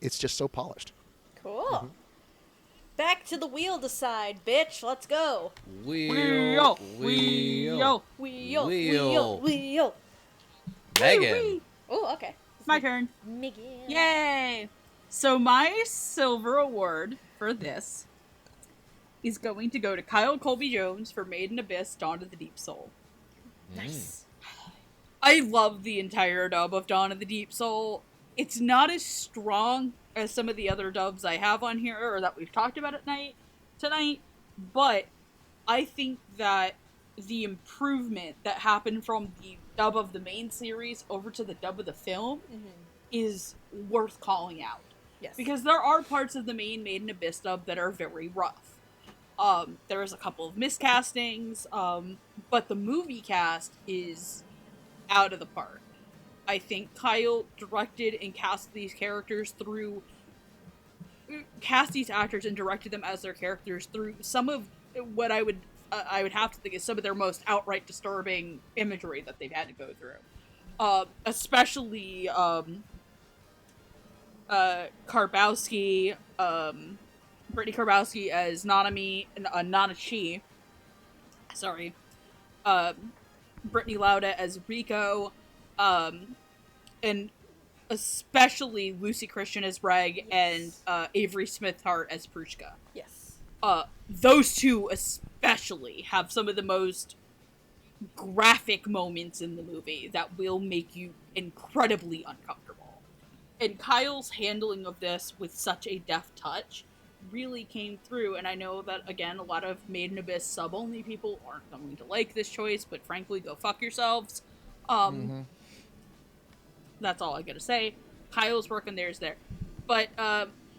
just so polished. Cool. Back to the wheel to side, bitch. Let's go. Wheel. Wheel. Megan. Oh, okay. It's my turn. Megan. Yay! So my silver award for this is going to go to Kyle Colby Jones for Made in Abyss, Dawn of the Deep Soul. Nice. I love the entire dub of Dawn of the Deep Soul. It's not as strong as some of the other dubs I have on here, or that we've talked about tonight, but I think that the improvement that happened from the dub of the main series over to the dub of the film is worth calling out. Yes. Because there are parts of the main Made in Abyss dub that are very rough. There's a couple of miscastings, but the movie cast is out of the park. I think Kyle directed and cast these actors and directed them as their characters through some of what I would have to think is some of their most outright disturbing imagery that they've had to go through. Especially, Karbowski, Brittany Karbowski as Nanachi. Sorry. Brittany Lauda as Rico. And especially Lucy Christian as Reg, and Avery Smith-Hart as Prushka. Yes. Those two especially have some of the most graphic moments in the movie that will make you incredibly uncomfortable. And Kyle's handling of this with such a deft touch really came through, and I know that, again, a lot of Made in Abyss sub-only people aren't going to like this choice, but frankly, go fuck yourselves. That's all I gotta say. Kyle's work and theirs there. But,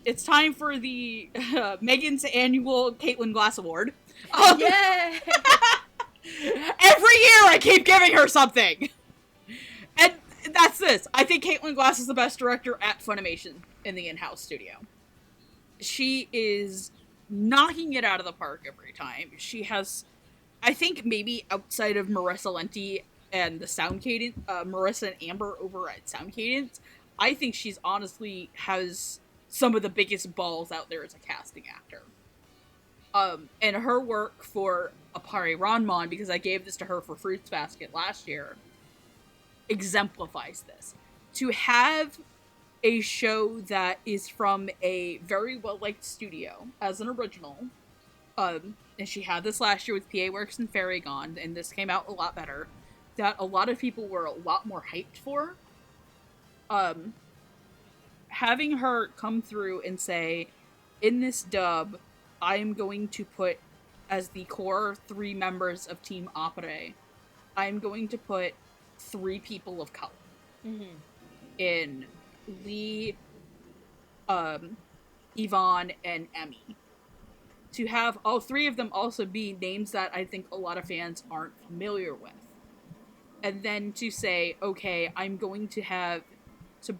it's time for the Megan's annual Caitlin Glass Award. Yay! Every year I keep giving her something! And that's this. I think Caitlin Glass is the best director at Funimation in the in-house studio. She is knocking it out of the park every time. She has, I think maybe outside of Marissa Lenti and the Sound Cadence, Marissa and Amber over at Sound Cadence, I think she's honestly has some of the biggest balls out there as a casting actor. And her work for Appare Ranman, because I gave this to her for Fruits Basket last year, exemplifies this. To have a show that is from a very well-liked studio as an original, and she had this last year with PA Works and Fairygon, and this came out a lot better, that a lot of people were a lot more hyped for. Having her come through and say, in this dub, I am going to put, as the core 3 members of Team Appare, I'm going to put 3 people of color. In Lee, Yvonne, and Emmy. To have all 3 of them also be names that I think a lot of fans aren't familiar with. And then to say, okay, I'm going to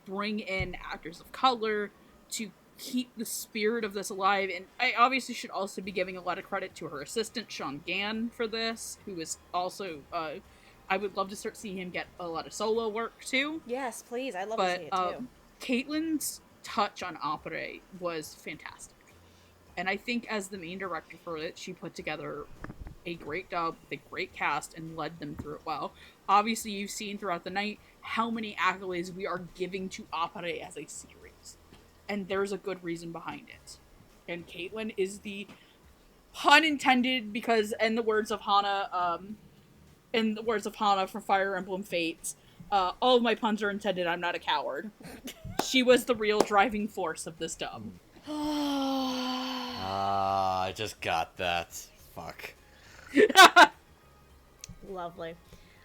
bring in actors of color to keep the spirit of this alive. And I obviously should also be giving a lot of credit to her assistant, Sean Gann, for this, who is also, I would love to start seeing him get a lot of solo work, too. Yes, please. I'd love to see it, too. Caitlin's touch on Appare was fantastic. And I think as the main director for it, she put together a great dub with a great cast and led them through it well. Obviously, you've seen throughout the night how many accolades we are giving to Appare as a series. And there's a good reason behind it. And Caitlin is the pun intended, because in the words of Hana from Fire Emblem Fates, all of my puns are intended, I'm not a coward. She was the real driving force of this dub. I just got that. Fuck. Lovely.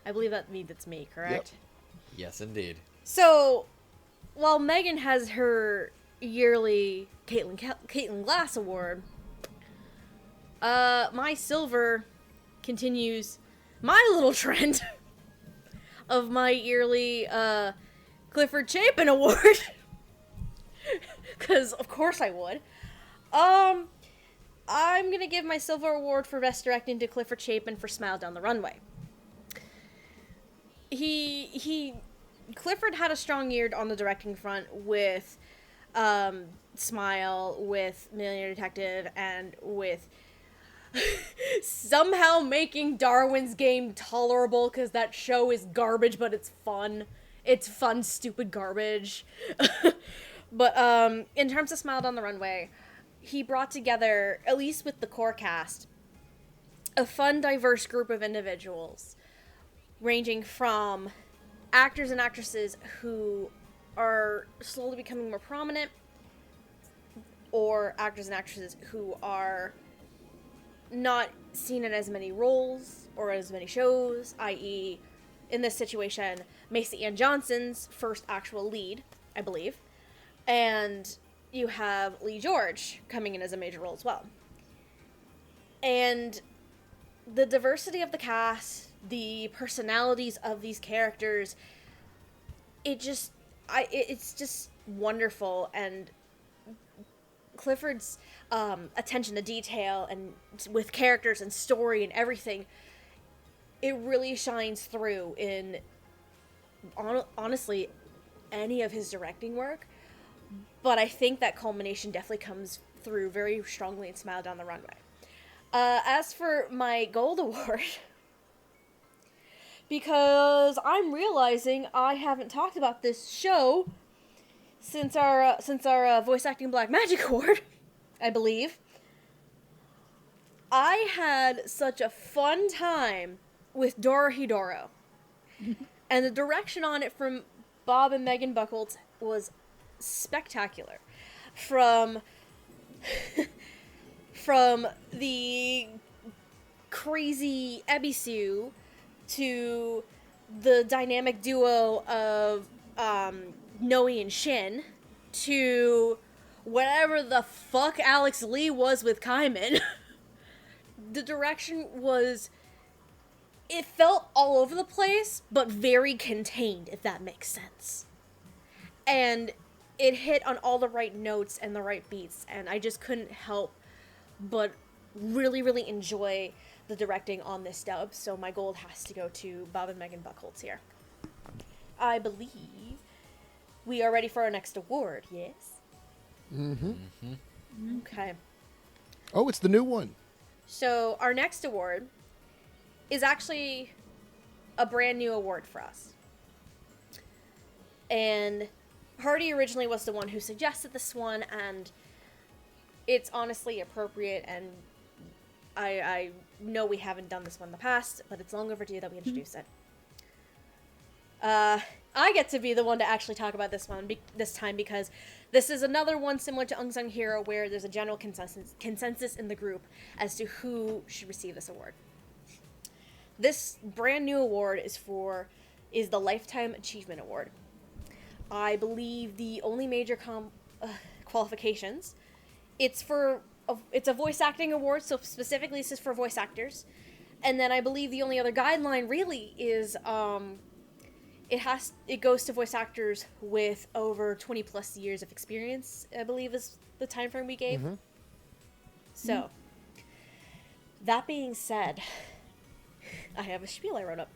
I believe that's me, correct? Yep. Yes, indeed. So, while Megan has her yearly Caitlin Glass Award, my silver continues my little trend of my yearly Clifford Chapin Award. Because, of course I would. I'm gonna give my silver award for best directing to Clifford Chapin for Smile Down the Runway. Clifford had a strong year on the directing front with Smile, with Millionaire Detective, and with somehow making Darwin's Game tolerable, because that show is garbage, but it's fun. It's fun, stupid garbage. But in terms of Smile Down the Runway, he brought together, at least with the core cast, a fun, diverse group of individuals, ranging from actors and actresses who are slowly becoming more prominent, or actors and actresses who are not seen in as many roles or as many shows, i.e., in this situation, Macy Ann Johnson's first actual lead, I believe, and you have Lee George coming in as a major role as well. And the diversity of the cast, the personalities of these characters, it's just wonderful. And Clifford's attention to detail and with characters and story and everything, it really shines through in honestly any of his directing work. But I think that culmination definitely comes through very strongly in Smile Down the Runway. As for my Gold Award, because I'm realizing I haven't talked about this show since our Voice Acting Black Magic Award, I believe. I had such a fun time with Dorohedoro. And the direction on it from Bob and Megan Buchholz was spectacular. From the crazy Ebisu to the dynamic duo of Noe and Shin to whatever the fuck Alex Lee was with Kaiman. The direction was... it felt all over the place, but very contained, if that makes sense. And it hit on all the right notes and the right beats, and I just couldn't help but really, really enjoy the directing on this dub, so my gold has to go to Bob and Megan Buchholz here. I believe we are ready for our next award, yes? Mm-hmm. Okay. Oh, it's the new one. So our next award is actually a brand new award for us. And Hardy originally was the one who suggested this one, and it's honestly appropriate, and I know we haven't done this one in the past, but it's long overdue that we introduce it. I get to be the one to actually talk about this one this time, because this is another one similar to Unsung Hero, where there's a general consensus in the group as to who should receive this award. This brand new award is the Lifetime Achievement Award. I believe the only major qualifications. It's a voice acting award, so specifically this is for voice actors. And then I believe the only other guideline really is it goes to voice actors with over 20 plus years of experience, I believe is the time frame we gave. Mm-hmm. So, that being said, I have a spiel I wrote up.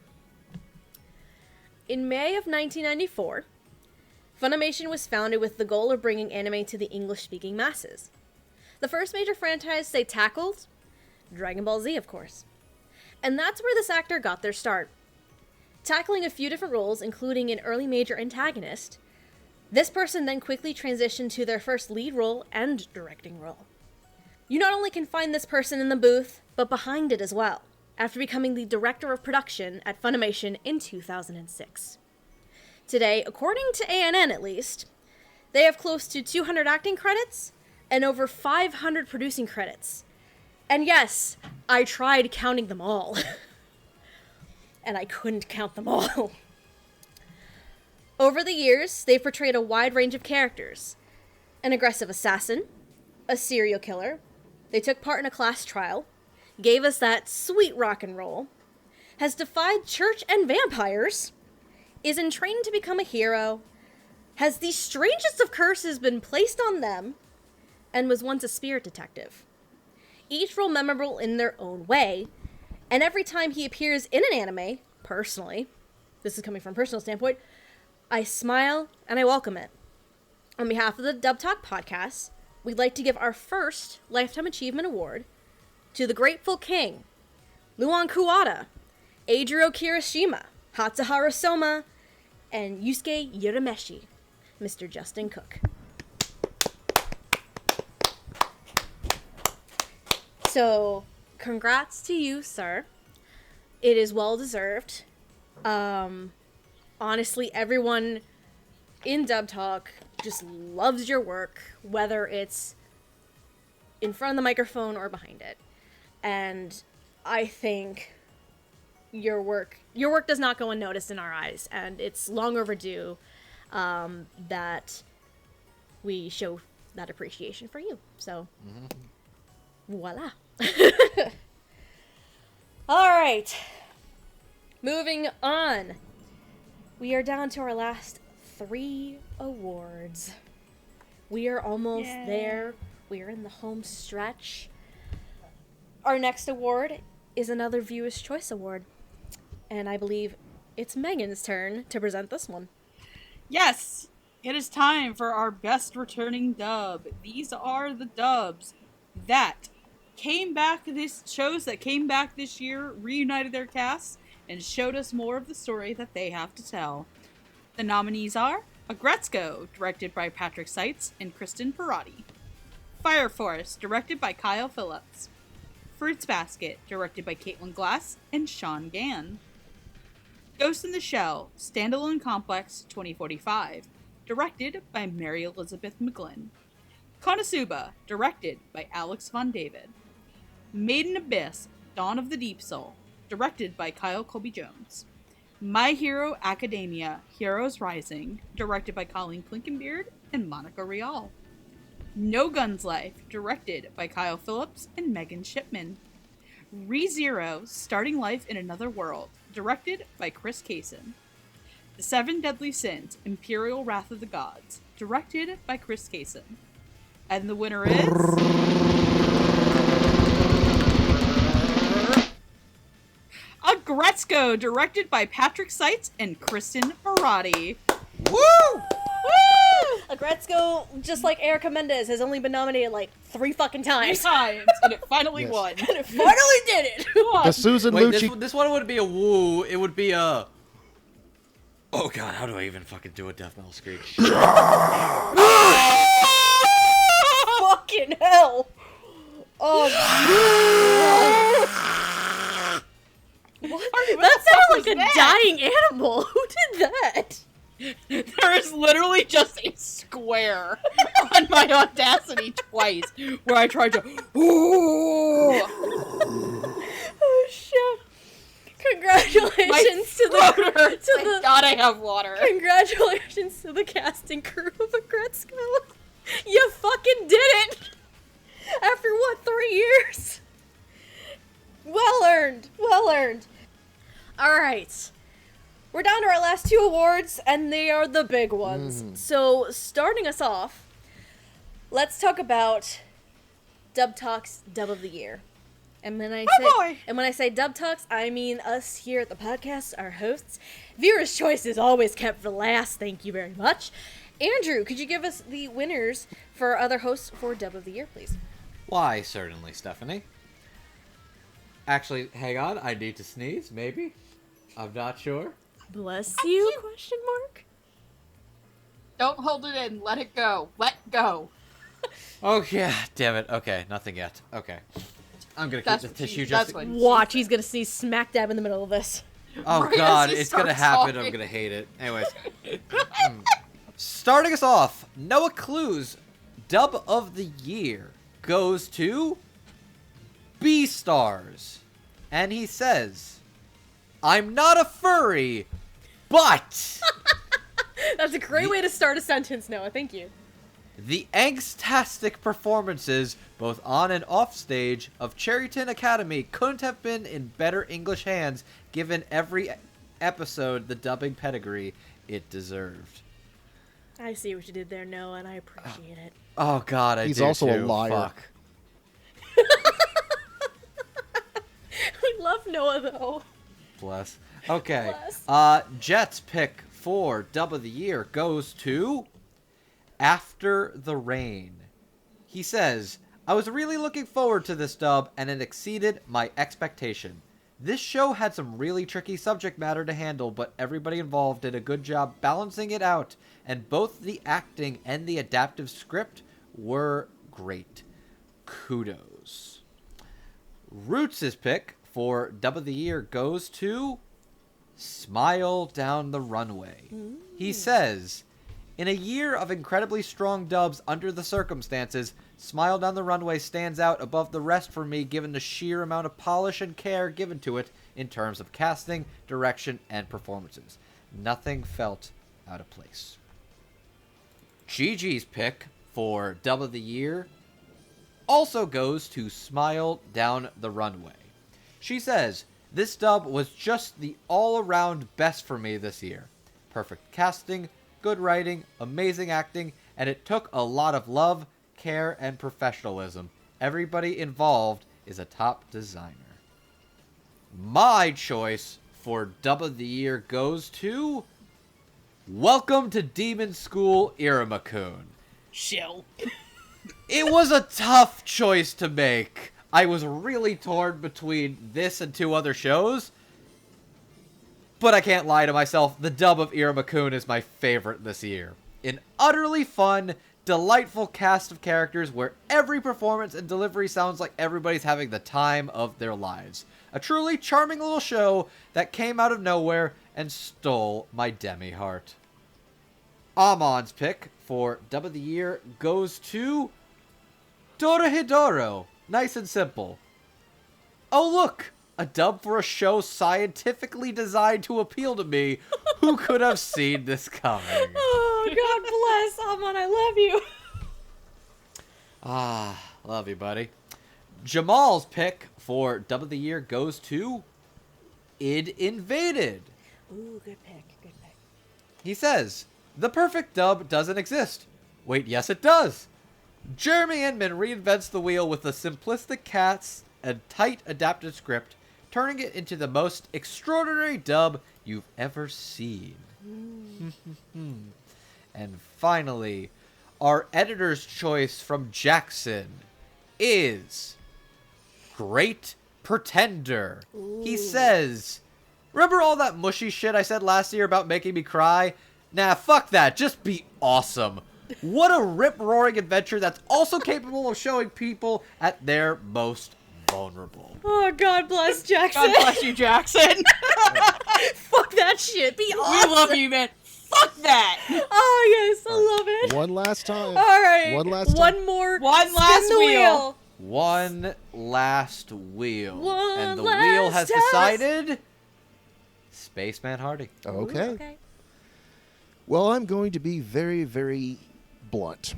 In May of 1994, Funimation was founded with the goal of bringing anime to the English-speaking masses. The first major franchise they tackled? Dragon Ball Z, of course. And that's where this actor got their start. Tackling a few different roles, including an early major antagonist, this person then quickly transitioned to their first lead role and directing role. You not only can find this person in the booth, but behind it as well, after becoming the director of production at Funimation in 2006. Today, according to ANN at least, they have close to 200 acting credits and over 500 producing credits. And yes, I tried counting them all. And I couldn't count them all. Over the years, they've portrayed a wide range of characters. An aggressive assassin, a serial killer, they took part in a class trial, gave us that sweet rock and roll, has defied church and vampires, is in training to become a hero, has the strangest of curses been placed on them, and was once a spirit detective. Each role memorable in their own way, and every time he appears in an anime, personally, this is coming from a personal standpoint, I smile and I welcome it. On behalf of the Dub Talk podcast, we'd like to give our first Lifetime Achievement Award to the Grateful King, Luan Kuwata, Adrio Kirishima, Hatsuharu Soma, and Yusuke Urameshi, Mr. Justin Cook. So, congrats to you, sir. It is well deserved. Honestly, everyone in Dub Talk just loves your work, whether it's in front of the microphone or behind it. And I think your work does not go unnoticed in our eyes, and it's long overdue that we show that appreciation for you. So, voila. All right. Moving on. We are down to our last 3 awards. We are almost there. We are in the home stretch. Our next award is another Viewer's Choice Award. And I believe it's Megan's turn to present this one. Yes, it is time for our best returning dub. These are the dubs that shows that came back this year, reunited their casts, and showed us more of the story that they have to tell. The nominees are Agretzko, directed by Patrick Seitz and Kristen Parati; Fire Force, directed by Kyle Phillips; Fruits Basket, directed by Caitlin Glass and Sean Gann; Ghost in the Shell, Standalone Complex 2045, directed by Mary Elizabeth McGlynn; Konosuba, directed by Alex Von David; Maiden Abyss, Dawn of the Deep Soul, directed by Kyle Colby Jones; My Hero Academia, Heroes Rising, directed by Colleen Klinkenbeard and Monica Rial; No Guns Life, directed by Kyle Phillips and Megan Shipman; ReZero, Starting Life in Another World, directed by Chris Kaysen; The Seven Deadly Sins, Imperial Wrath of the Gods, directed by Chris Kaysen. And the winner is... Agretzko, directed by Patrick Seitz and Kristen Parati. Woo! Woo! Agretzko, just like Erica Mendez, has only been nominated like 3 fucking times. 3 times, and it finally won. And it finally did it! The Susan Wait, Lucci. this one wouldn't be a woo. It would be a... Oh god, how do I even fucking do a death metal screech? Fucking hell! Oh, what? That sounded like a dying animal. Who did that? There is literally just a square on my Audacity twice where I tried to... Oh shit! Congratulations to the Thank God I have water. Congratulations to the cast and crew of Agretzko. You fucking did it! After what, 3 years? Well earned. Well earned. Alright. We're down to our last 2 awards, and they are the big ones. So, starting us off, let's talk about Dub Talk's Dub of the Year. And when I say Dub Talks, I mean us here at the podcast, our hosts. Viewer's choice is always kept for last. Thank you very much. Andrew, could you give us the winners for other hosts for Dub of the Year, please? Why, certainly, Stephanie. Actually, hang on. I need to sneeze, maybe? I'm not sure. Bless you, question mark? Don't hold it in. Let it go. Let go. Okay, damn it. Okay, nothing yet. Okay. I'm gonna keep the tissue just... Watch, he's gonna sneeze smack dab in the middle of this. Oh Right god, as he it's gonna starts happen. talking. I'm gonna hate it. Anyways. Starting us off, Noah Clue's Dub of the Year goes to Beastars. And he says, I'm not a furry, but... That's a great way to start a sentence, Noah. Thank you. The angstastic performances, both on and off stage, of Cherryton Academy couldn't have been in better English hands, given every episode the dubbing pedigree it desered. I see what you did there, Noah, and I appreciate it. Oh god, I He's do also a too. liar. Fuck. We love Noah, though. Bless. Okay. Bless. Jet's pick for Dub of the Year goes to After the Rain. He says, I was really looking forward to this dub, and it exceeded my expectation. This show had some really tricky subject matter to handle, but everybody involved did a good job balancing it out, and both the acting and the adaptive script were great. Kudos. Roots' pick for Dub of the Year goes to Smile Down the Runway. He says, in a year of incredibly strong dubs under the circumstances, Smile Down the Runway stands out above the rest for me given the sheer amount of polish and care given to it in terms of casting, direction, and performances. Nothing felt out of place. Gigi's pick for Dub of the Year also goes to Smile Down the Runway. She says, this dub was just the all-around best for me this year. Perfect casting, good writing, amazing acting, and it took a lot of love, care, and professionalism. Everybody involved is a top designer. My choice for Dub of the Year goes to Welcome to Demon School, Iruma-kun. Shill. It was a tough choice to make. I was really torn between this and two other shows. But I can't lie to myself, the dub of Iruma-kun is my favorite this year. An utterly fun, delightful cast of characters where every performance and delivery sounds like everybody's having the time of their lives. A truly charming little show that came out of nowhere and stole my demi-heart. Amon's pick for Dub of the Year goes to Dorohedoro. Nice and simple. Oh look! A dub for a show scientifically designed to appeal to me. Who could have seen this coming? Oh, God bless. Amon, I love you. Love you, buddy. Jamal's pick for Dub of the Year goes to Id Invaded. Ooh, good pick. Good pick. He says, the perfect dub doesn't exist. Wait, yes it does. Jeremy Inman reinvents the wheel with a simplistic cast and tight adapted script, turning it into the most extraordinary dub you've ever seen. And finally, our editor's choice from Jackson is Great Pretender. He says, remember all that mushy shit I said last year about making me cry? Nah, fuck that. Just be awesome. What a rip-roaring adventure that's also capable of showing people at their most vulnerable. Oh, God bless Jackson. God bless you, Jackson. Fuck that shit. Be awesome. We love you, man. Fuck that. Oh, yes. I love it. One last time. All right. One last time. One more. One last Spin the wheel. One last wheel. One and the last wheel has task. decided Spaceman Hardy. Okay. Okay. Well, I'm going to be very, very blunt.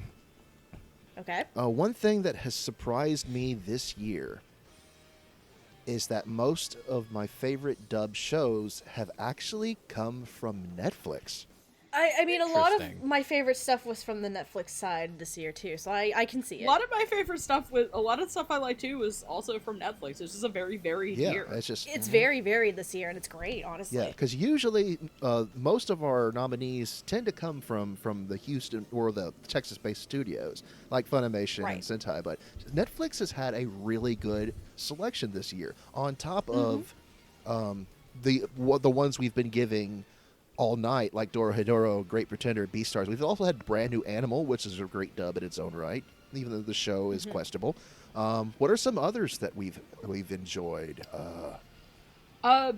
Okay. One thing that has surprised me this year is that most of my favorite dub shows have actually come from Netflix. I mean, a lot of Interesting. my favorite stuff was from the Netflix side this year, too, so I can see it. A lot of my favorite stuff a lot of stuff I like too was also from Netflix. It's just a very varied Yeah, year. it's just It's very varied this year, and it's great, honestly. yeah, because usually most of our nominees tend to come from the Houston or the Texas-based studios like Funimation Right. and Sentai, but Netflix has had a really good selection this year. On top of the ones we've been giving all night, like Dorohedoro, Great Pretender, Beastars. We've also had brand new Animal, which is a great dub in its own right, even though the show is questionable. What are some others that we've enjoyed? I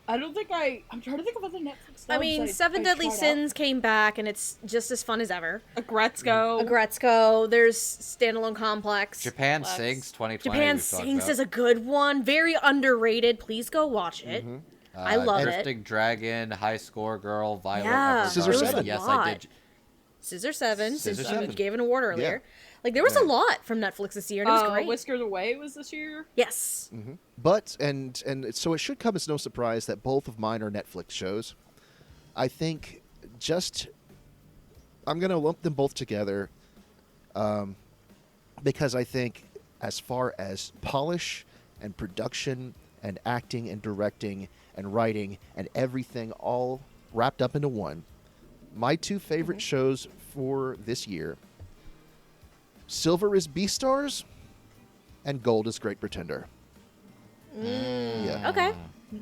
don't think I'm trying to think of other Netflix. I mean, Seven Deadly Sins came back, and it's just as fun as ever. Agretzko. Agretzko, there's Standalone Complex. Japan Flex. Sings 2020. Japan we've talked Sings about. is a good one. Very underrated. Please go watch it. I love it. Drifting Dragon, High Score Girl, Violet Yeah, Evergarden. Scissor Seven. Yes, lot. I did. Scissor Seven, Scissor since Seven. you gave an award earlier. Yeah. Like, there was a lot from Netflix this year, and it was great. Whiskers Away was this year. Yes. But and so it should come as no surprise that both of mine are Netflix shows. I think I'm going to lump them both together because I think as far as polish and production and acting and directing and writing and everything all wrapped up into one, my two favorite shows for this year. Silver is Beastars, and gold is Great Pretender. Yeah. Okay.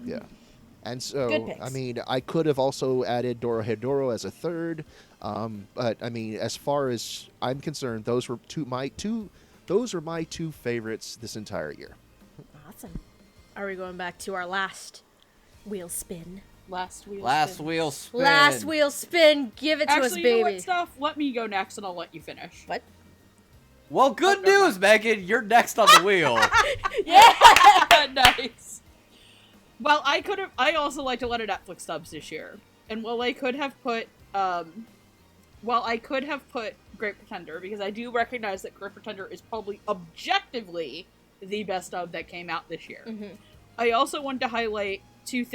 Yeah. And so, Good picks. I mean, I could have also added Dorohedoro as a third, but I mean, as far as I'm concerned, those were my two favorites this entire year. Awesome. Are we going back to our last wheel spin? Last wheel spin. Last wheel spin. Give it to us, Actually, baby. you know what, Stuff? Let me go next and I'll let you finish. What? Well, good news, Megan. You're next on the wheel. Yeah. Nice. Well, I also liked a lot of Netflix dubs this year. And while I could have put Great Pretender, because I do recognize that Great Pretender is probably objectively the best dub that came out this year. Mm-hmm. I also wanted to highlight two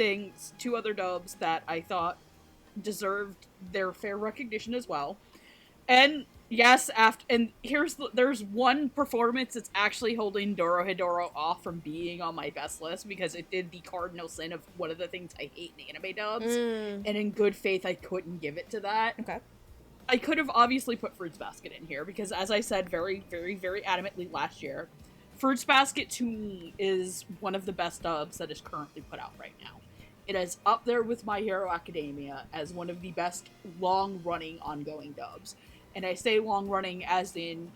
other dubs that I thought deserved their fair recognition as well. And yes, there's one performance that's actually holding Dorohedoro off from being on my best list because it did the cardinal sin of one of the things I hate in anime dubs, and in good faith I couldn't give it to that. Okay. I could have obviously put Fruits Basket in here because, as I said very, very, very adamantly last year, Fruits Basket to me is one of the best dubs that is currently put out right now. It is up there with My Hero Academia as one of the best long-running ongoing dubs. And I say long-running as in,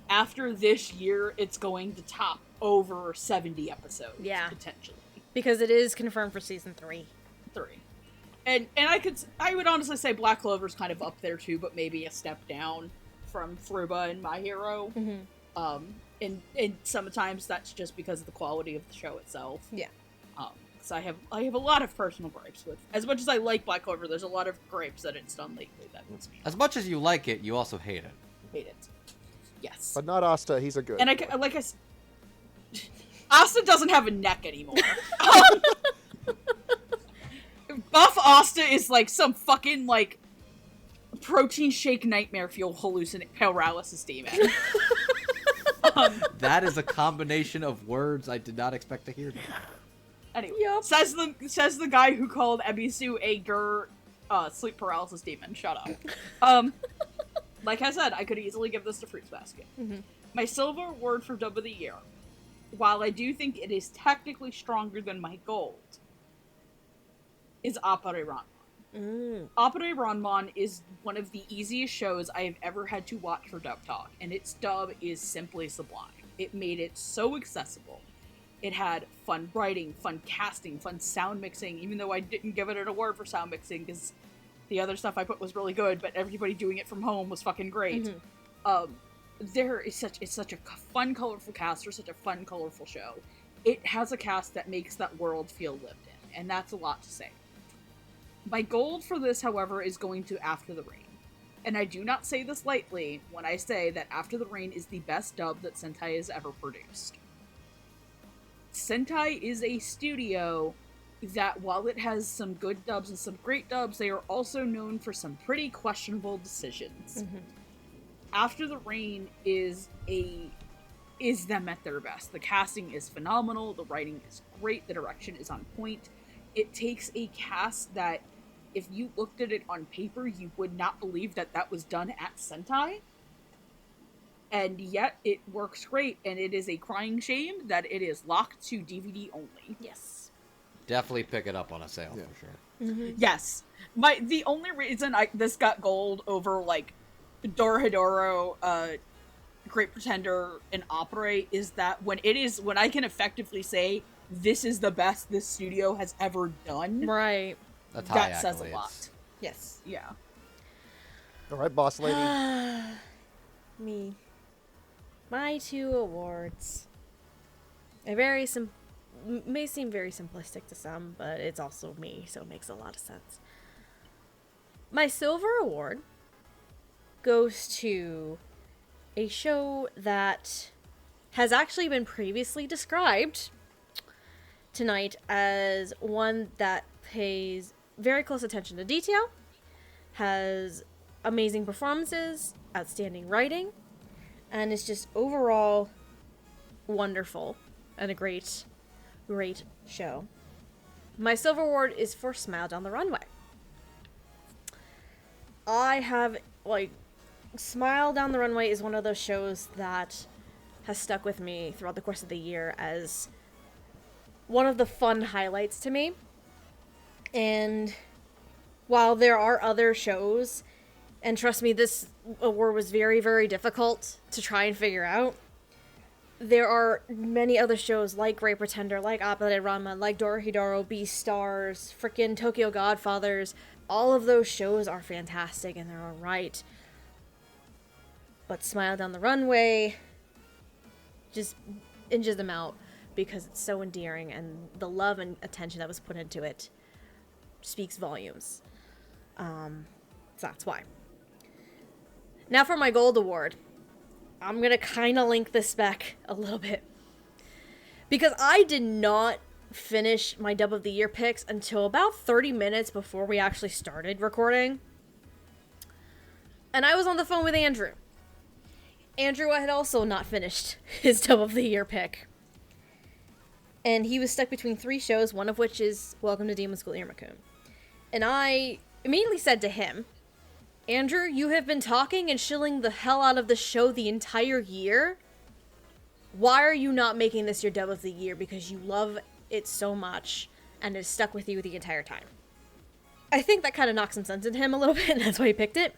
after this year, it's going to top over 70 episodes, potentially. Because it is confirmed for season 3. 3. And I would honestly say Black Clover's kind of up there too, but maybe a step down from Furuba and My Hero. Mm-hmm. And sometimes that's just because of the quality of the show itself. Yeah. So I have a lot of personal gripes with. As much as I like Black Clover, there's a lot of gripes that it's done lately that makes me As much as you like it, you also hate it. hate it. Yes. But not Asta. He's a good. And Asta doesn't have a neck anymore. Buff Asta is like some fucking like protein shake nightmare fuel paralysis demon. That is a combination of words I did not expect to hear. Anyway, Yep. says the guy who called Ebisu a sleep paralysis demon. Shut up. Like I said, I could easily give this to Fruits Basket. Mm-hmm. My silver award for Dub of the Year, while I do think it is technically stronger than my gold, is Appare Ranman. Appare Ranman is one of the easiest shows I have ever had to watch for Dub Talk, and its dub is simply sublime. It made it so accessible. It had fun writing, fun casting, fun sound mixing, even though I didn't give it an award for sound mixing, because the other stuff I put was really good, but everybody doing it from home was fucking great. Mm-hmm. It's such a fun, colorful cast, or such a fun, colorful show. It has a cast that makes that world feel lived in, and that's a lot to say. My gold for this, however, is going to After the Rain. And I do not say this lightly when I say that After the Rain is the best dub that Sentai has ever produced. Sentai is a studio that, while it has some good dubs and some great dubs, they are also known for some pretty questionable decisions. Mm-hmm. After the Rain is them at their best. The casting is phenomenal, the writing is great, the direction is on point. It takes a cast that, if you looked at it on paper, you would not believe that that was done at Sentai. And yet, it works great, and it is a crying shame that it is locked to DVD only. Yes. Definitely pick it up on a sale, for sure. Mm-hmm. Yes. The only reason this got gold over, like, Dorohedoro, Great Pretender, and Appare is that when I can effectively say, this is the best this studio has ever done. Right. That's that says a lot. Yes. Yeah. All right, boss lady. Me. My 2 awards. May seem very simplistic to some, but it's also me, so it makes a lot of sense. My silver award goes to a show that has actually been previously described tonight as one that pays very close attention to detail, has amazing performances, outstanding writing, and is just overall wonderful and a great show. My silver award is for Smile Down the Runway. I have like, Smile Down the Runway is one of those shows that has stuck with me throughout the course of the year as one of the fun highlights to me. And while there are other shows, and trust me, this award was very, very difficult to try and figure out, there are many other shows like Great Pretender, like Appare Ranma, like Dorohedoro, Beastars, frickin' Tokyo Godfathers. All of those shows are fantastic and they're alright. But Smile Down the Runway just inches them out because it's so endearing, and the love and attention that was put into it speaks volumes. So that's why. Now for my Gold Award. I'm going to kind of link this back a little bit. Because I did not finish my Dub of the Year picks until about 30 minutes before we actually started recording. And I was on the phone with Andrew. Andrew had also not finished his Dub of the Year pick. And he was stuck between 3 shows, one of which is Welcome to Demon School Irmakun. And I immediately said to him, Andrew, you have been talking and shilling the hell out of the show the entire year. Why are you not making this your Dub of the Year? Because you love it so much and it's stuck with you the entire time. I think that kind of knocked some sense into him a little bit, and that's why he picked it.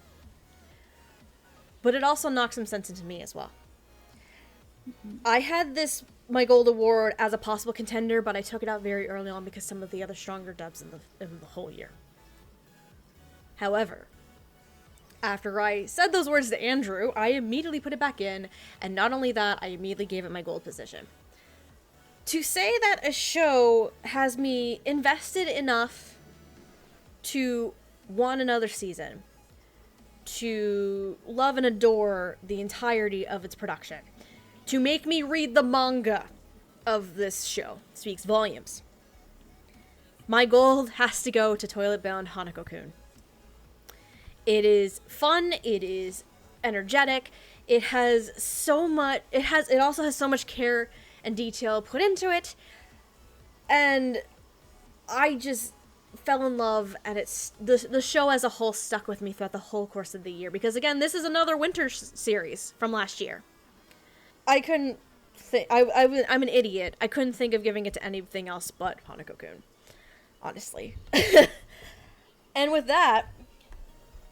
But it also knocked some sense into me as well. I had my Gold Award as a possible contender, but I took it out very early on because some of the other stronger dubs in the whole year. However, after I said those words to Andrew, I immediately put it back in, and not only that, I immediately gave it my gold position. To say that a show has me invested enough to want another season, to love and adore the entirety of its production, to make me read the manga of this show speaks volumes. My gold has to go to Toilet Bound Hanako-kun. It is fun, it is energetic, it also has so much care and detail put into it, and I just fell in love, and the show as a whole stuck with me throughout the whole course of the year, because again, this is another winter series from last year. I couldn't think, I'm an idiot, I couldn't think of giving it to anything else but Hanako-kun, honestly. And with that,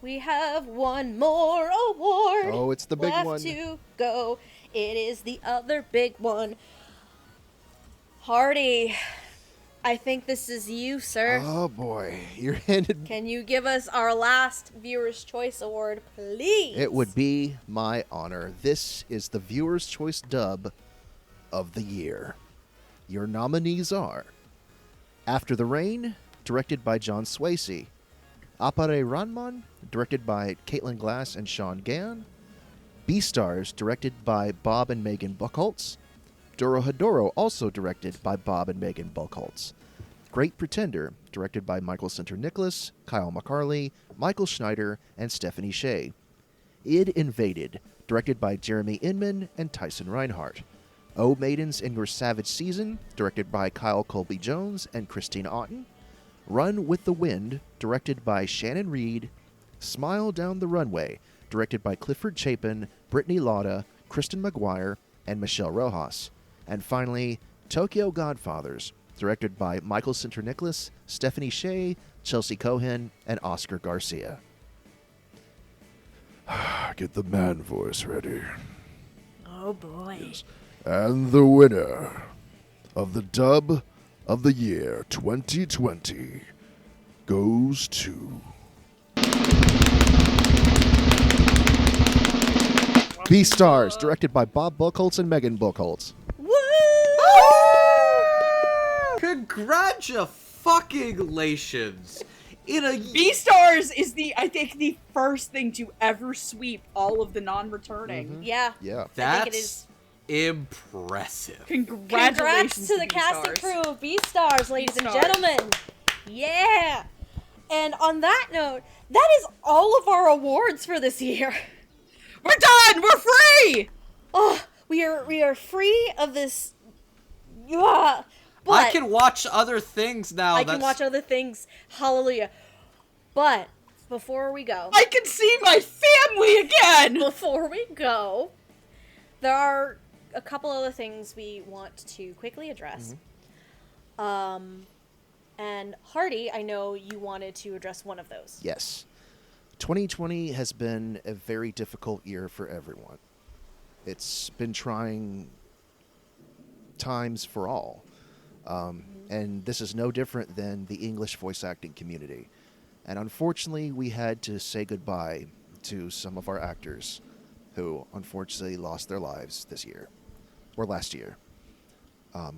we have one more award. Oh, it's the big left one. to go. It is the other big one. Hardy, I think this is you, sir. Oh boy, you're handed. Can you give us our last Viewer's Choice Award, please? It would be my honor. This is the Viewer's Choice Dub of the Year. Your nominees are After the Rain, directed by John Swasey; Appare Ranman, directed by Caitlin Glass and Sean Gann; Beastars, directed by Bob and Megan Buchholz; Dorohedoro, also directed by Bob and Megan Buchholz; Great Pretender, directed by Michael Sinter-Nicholas, Kyle McCarley, Michael Schneider, and Stephanie Shea; Id Invaded, directed by Jeremy Inman and Tyson Reinhardt; O Maidens in Your Savage Season, directed by Kyle Colby-Jones and Christine Otten; Run with the Wind, directed by Shannon Reed; Smile Down the Runway, directed by Clifford Chapin, Brittany Lauda, Kristen McGuire, and Michelle Rojas; and finally, Tokyo Godfathers, directed by Michael Sinter-Nicholas, Stephanie Shea, Chelsea Cohen, and Oscar Garcia. Get the man voice ready. Oh boy. Yes. And the winner of the Dub of the Year 2020 goes to Beastars, directed by Bob Buchholz and Megan Buchholz. Woo! Congratulations! In a Beastars is I think the first thing to ever sweep all of the non-returning. Mm-hmm. Yeah. Yeah. I think it is. That's impressive. Congratulations Congrats to the casting Beastars. crew of Beastars, ladies and Beastars. gentlemen. Yeah. And on that note, that is all of our awards for this year. We're done! We're free! Oh, we are free of this. Yeah. But I can watch other things now. I can watch other things. Hallelujah. But before we go, I can see my family again! before we go, there are a couple other things we want to quickly address. And Hardy, I know you wanted to address one of those. Yes. 2020 has been a very difficult year for everyone. It's been trying times for all. And this is no different than the English voice acting community. And unfortunately, we had to say goodbye to some of our actors who unfortunately lost their lives this year, or last year.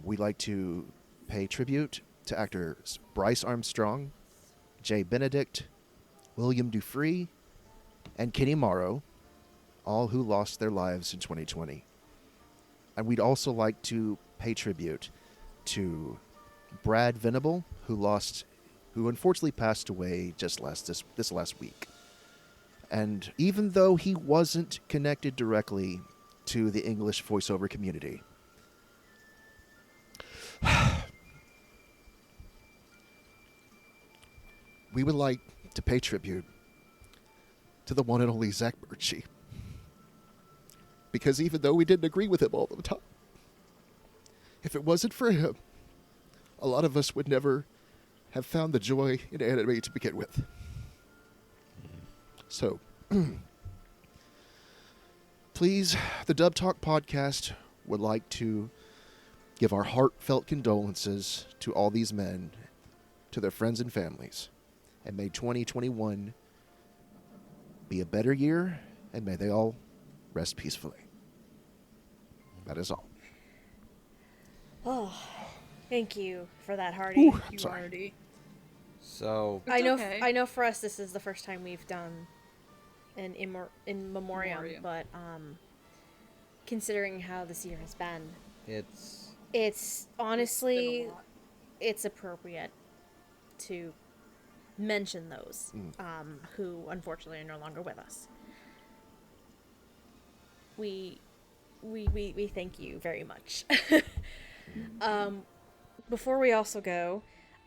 We'd like to pay tribute to actors Bryce Armstrong, Jay Benedict, William Dufree, and Kenny Morrow, all who lost their lives in 2020. And we'd also like to pay tribute to Brad Venable, who unfortunately passed away just this last week. And even though he wasn't connected directly to the English voiceover community, we would like to pay tribute to the one and only Zach Birchie. Because even though we didn't agree with him all the time, if it wasn't for him, a lot of us would never have found the joy in anime to begin with. So, please, the Dub Talk podcast would like to give our heartfelt condolences to all these men, to their friends and families, and may 2021 be a better year, and may they all rest peacefully. That is all. Oh, thank you for that, Hardy. Ooh, I'm You sorry. already. So, It's okay. I know for us this is the first time we've done an in memoriam, Memoriam. but considering how this year has been, it's it's honestly it's appropriate to mention those who unfortunately are no longer with us. We thank you very much. Before we also go,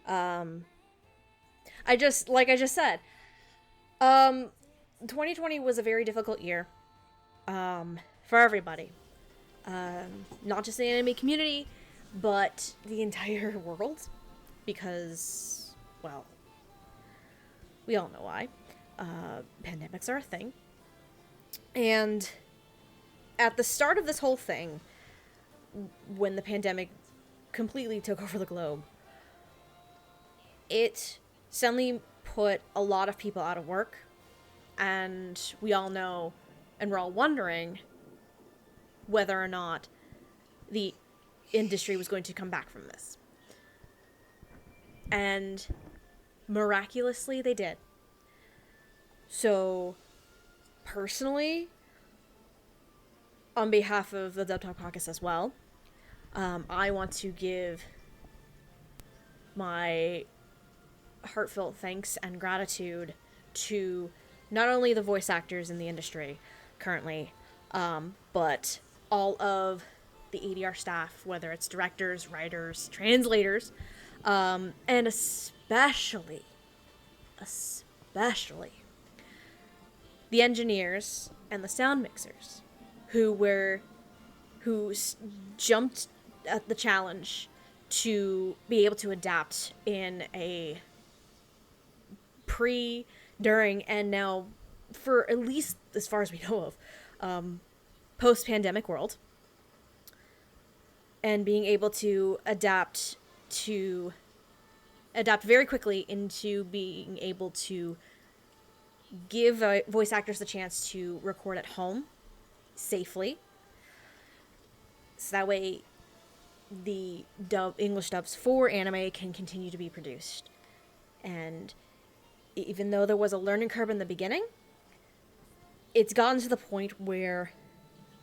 I just said, 2020 was a very difficult year for everybody. Not just the anime community, but the entire world, because, well, we all know why. Pandemics are a thing. And at the start of this whole thing, when the pandemic completely took over the globe, it suddenly put a lot of people out of work. And we all know, and we're all wondering whether or not the industry was going to come back from this. And miraculously, they did. So, personally, on behalf of the Dub Talk podcast as well, I want to give my heartfelt thanks and gratitude to not only the voice actors in the industry currently, but all of the ADR staff, whether it's directors, writers, translators, and especially the engineers and the sound mixers who jumped at the challenge to be able to adapt in a pre, during, and now, for at least as far as we know of, post-pandemic world, and being able to adapt very quickly into being able to give voice actors the chance to record at home safely, so that way the English dubs for anime can continue to be produced. And even though there was a learning curve in the beginning, it's gotten to the point where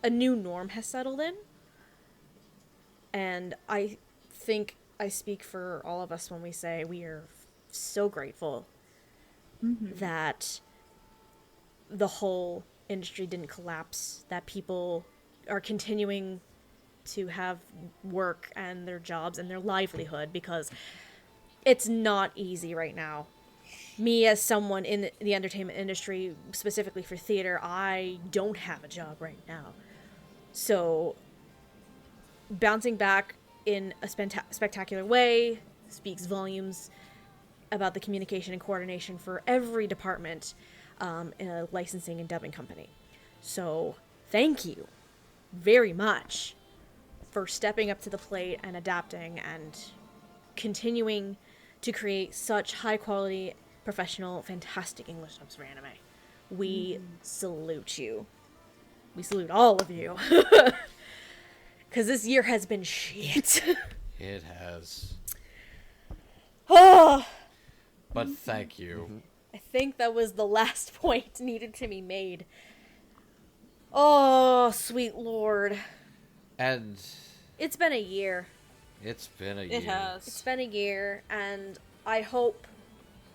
a new norm has settled in. And I think I speak for all of us when we say we are so grateful that the whole industry didn't collapse, that people are continuing to have work and their jobs and their livelihood, because it's not easy right now. me as someone in the entertainment industry, specifically for theater, I don't have a job right now. So bouncing back in a spectacular way speaks volumes about the communication and coordination for every department in a licensing and dubbing company. So thank you very much for stepping up to the plate and adapting and continuing to create such high quality, professional, fantastic English dubs for anime. We salute you. We salute all of you. Because this year has been shit. It has. Oh, But thank you. I think that was the last point needed to be made. Oh, sweet lord. And It's been a year. it's been a year. It has. It's been a year, and I hope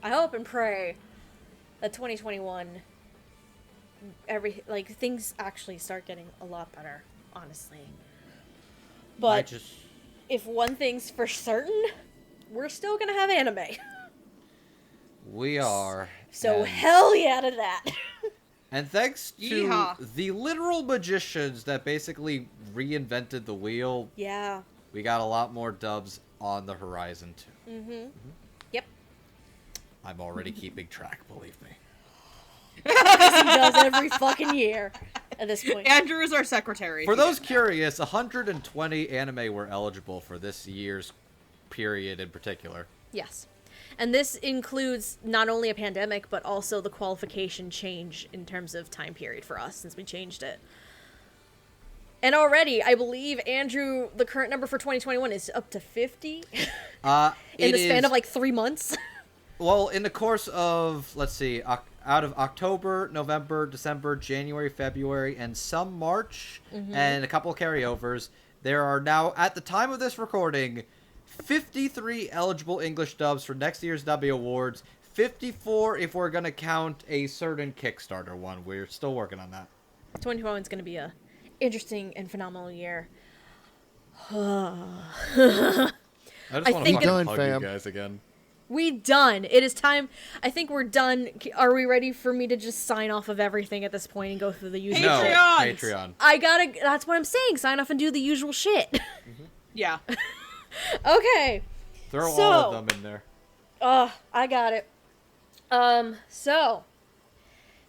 and pray that 2021, things actually start getting a lot better, honestly. I But just if one thing's for certain, we're still gonna have anime. we are. So and, hell yeah to that. and thanks to Yeehaw. the literal magicians that basically reinvented the wheel, Yeah. we got a lot more dubs on the horizon too. Mm-hmm. Yep. I'm already keeping track, believe me. He does every fucking year at this point. Andrew is our secretary. For those curious, 120 anime were eligible for this year's period in particular. Yes. And this includes not only a pandemic, but also the qualification change in terms of time period for us since we changed it. And already, I believe, Andrew, the current number for 2021 is up to 50 in the span of like 3 months. Well, in the course of, let's see, out of October, November, December, January, February, and some March, and a couple of carryovers, there are now, at the time of this recording, 53 eligible English dubs for next year's Dubbie Awards. 54 if we're going to count a certain Kickstarter one. We're still working on that. 2021 is going to be a interesting and phenomenal year. I just I want think to Done, hug fam. you guys again. We done. It is time. I think we're done. Are we ready for me to just sign off of everything at this point and go through the usual? No, Patreons. Patreon. That's what I'm saying. Sign off and do the usual shit. Yeah. Okay. Throw So- all of them in there. I got it. So,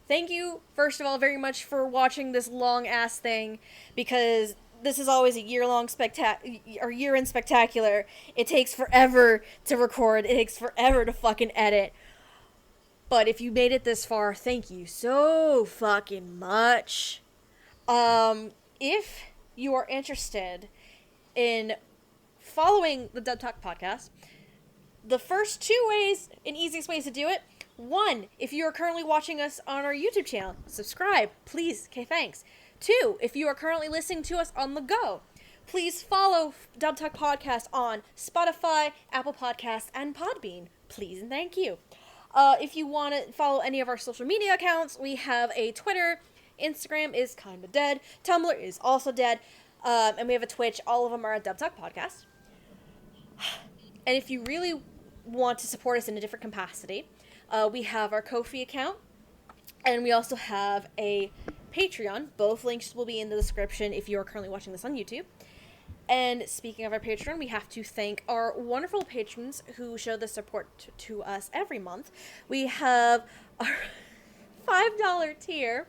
thank you, first of all, very much for watching this long-ass thing, because this is always a year-end spectacular. It takes forever to record. It takes forever to fucking edit. But if you made it this far, thank you so fucking much. If you are interested in following the Dub Talk podcast, the first 2 ways and easiest ways to do it: 1, if you are currently watching us on our YouTube channel, subscribe, please. Okay, thanks. 2, if you are currently listening to us on the go, please follow Dub Talk Podcast on Spotify, Apple Podcasts, and Podbean. Please and thank you. If you want to follow any of our social media accounts, we have a Twitter. Instagram is kind of dead. Tumblr is also dead. And we have a Twitch. All of them are at Dub Talk Podcast. And if you really want to support us in a different capacity, we have our Ko-fi account, and we also have a Patreon. Both links will be in the description if you are currently watching this on YouTube. And speaking of our Patreon, we have to thank our wonderful patrons who show the support to us every month. We have our $5 tier,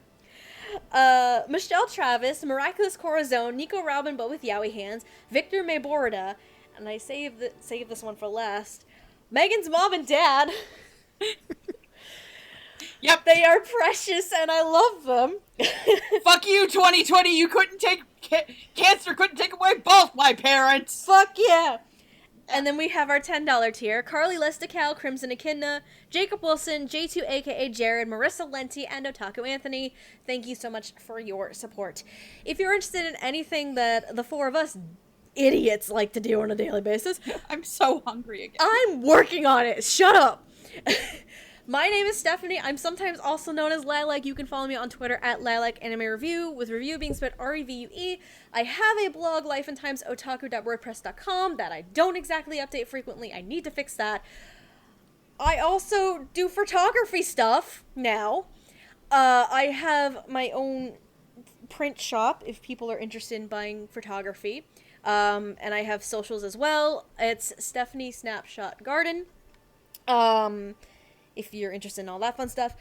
Michelle Travis, Miraculous Corazon, Nico Robin, but with Yowie hands, Victor Mayborda, and I saved this one for last, Megan's mom and dad. Yep. They are precious and I love them. Fuck you, 2020. You couldn't take cancer. Couldn't take away both my parents. Fuck yeah. And then we have our $10 tier: Carly Lestical, Crimson Echidna, Jacob Wilson, J2 aka Jared, Marissa Lenti, and Otaku Anthony. Thank you so much for your support. If you're interested in anything that the four of us idiots like to do on a daily basis, I'm so hungry again. I'm working on it. Shut up. My name is Stephanie. I'm sometimes also known as Lilac. You can follow me on Twitter at Lilac Anime Review, with review being spelled REVUE. I have a blog, lifeandtimesotaku.wordpress.com, that I don't exactly update frequently. I need to fix that. I also do photography stuff now. I have my own print shop if people are interested in buying photography. And I have socials as well. It's Stephanie Snapshot Garden. If you're interested in all that fun stuff.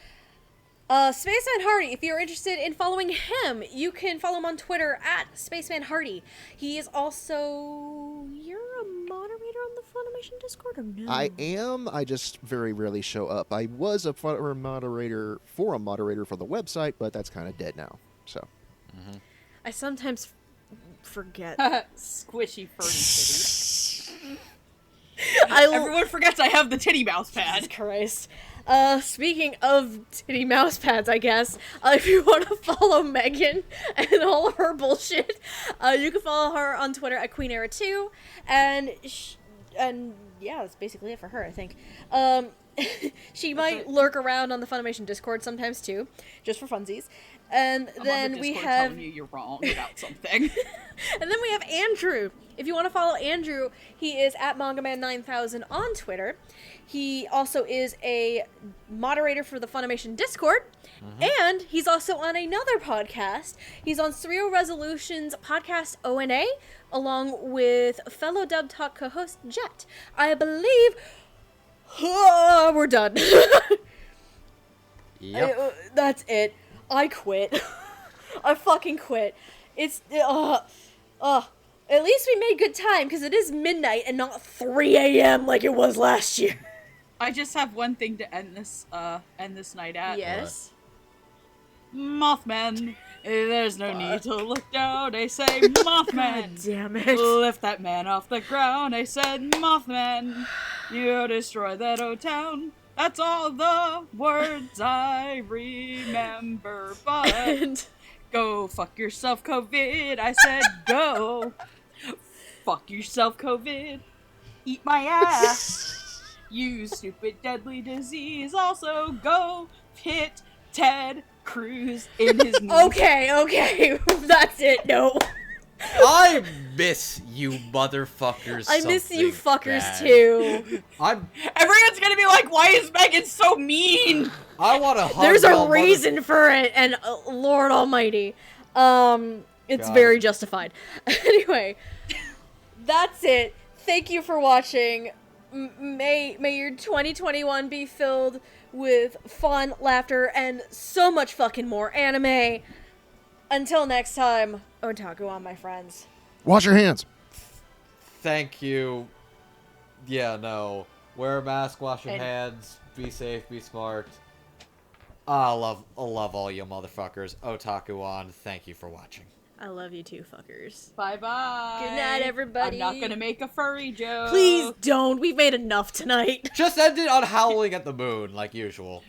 Spaceman Hardy, if you're interested in following him, you can follow him on Twitter at Spaceman Hardy. He is also... You're a moderator on the Funimation Discord, or no? I am. I just very rarely show up. I was a forum moderator for the website, but that's kind of dead now. So. I sometimes forget. Squishy furry titty. I Everyone forgets I have the titty mouse pad. Jesus Christ. Speaking of titty mouse pads, I guess, if you want to follow Megan and all of her bullshit, you can follow her on Twitter at QueenEra2, and yeah, that's basically it for her, I think. She might lurk around on the Funimation Discord sometimes too, just for funsies. And then we have telling you're wrong about something. And then we have Andrew. If you want to follow Andrew, he is at MangaMan9000 on Twitter. He also is a moderator for the Funimation Discord, and he's also on another podcast. He's on Surreal Resolution's podcast ONA, along with fellow Dub Talk co-host Jet. I believe we're done. Yep. That's it. I quit. I fucking quit. It's at least we made good time, because it is midnight and not 3 a.m. like it was last year. I just have one thing to end this night at. Yes. Mothman. There's no need to look down. I say, Mothman. God damn it. Lift that man off the ground. I said, Mothman. You destroy that old town. That's all the words I remember. But And go fuck yourself, COVID. I said, go fuck yourself, COVID. Eat my ass. You stupid deadly disease. Also go hit Ted Cruz in his knee. okay. That's it. No. I miss you motherfuckers. I miss you something fuckers bad. too. Everyone's gonna be like, why is Megan so mean? I want to hug There's y'all a reason for it, and Lord Almighty, it's God. very justified. Anyway, that's it. Thank you for watching. May your 2021 be filled with fun, laughter, and so much fucking more anime. Until next time, otaku on, my friends. Wash your hands. Thank you. Yeah, no. Wear a mask, wash your And- hands, be safe, be smart. I love all you motherfuckers. Otaku on, thank you for watching. I love you too, fuckers. Bye-bye. Good night, everybody. I'm not gonna make a furry joke. Please don't. We've made enough tonight. Just ended on Howling at the Moon, like usual.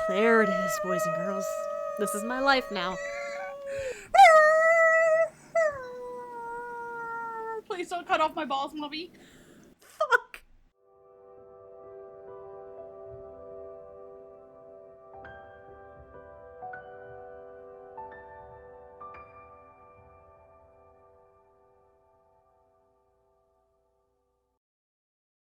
There it is, boys and girls. This is my life now. Please don't cut off my balls, Mommy.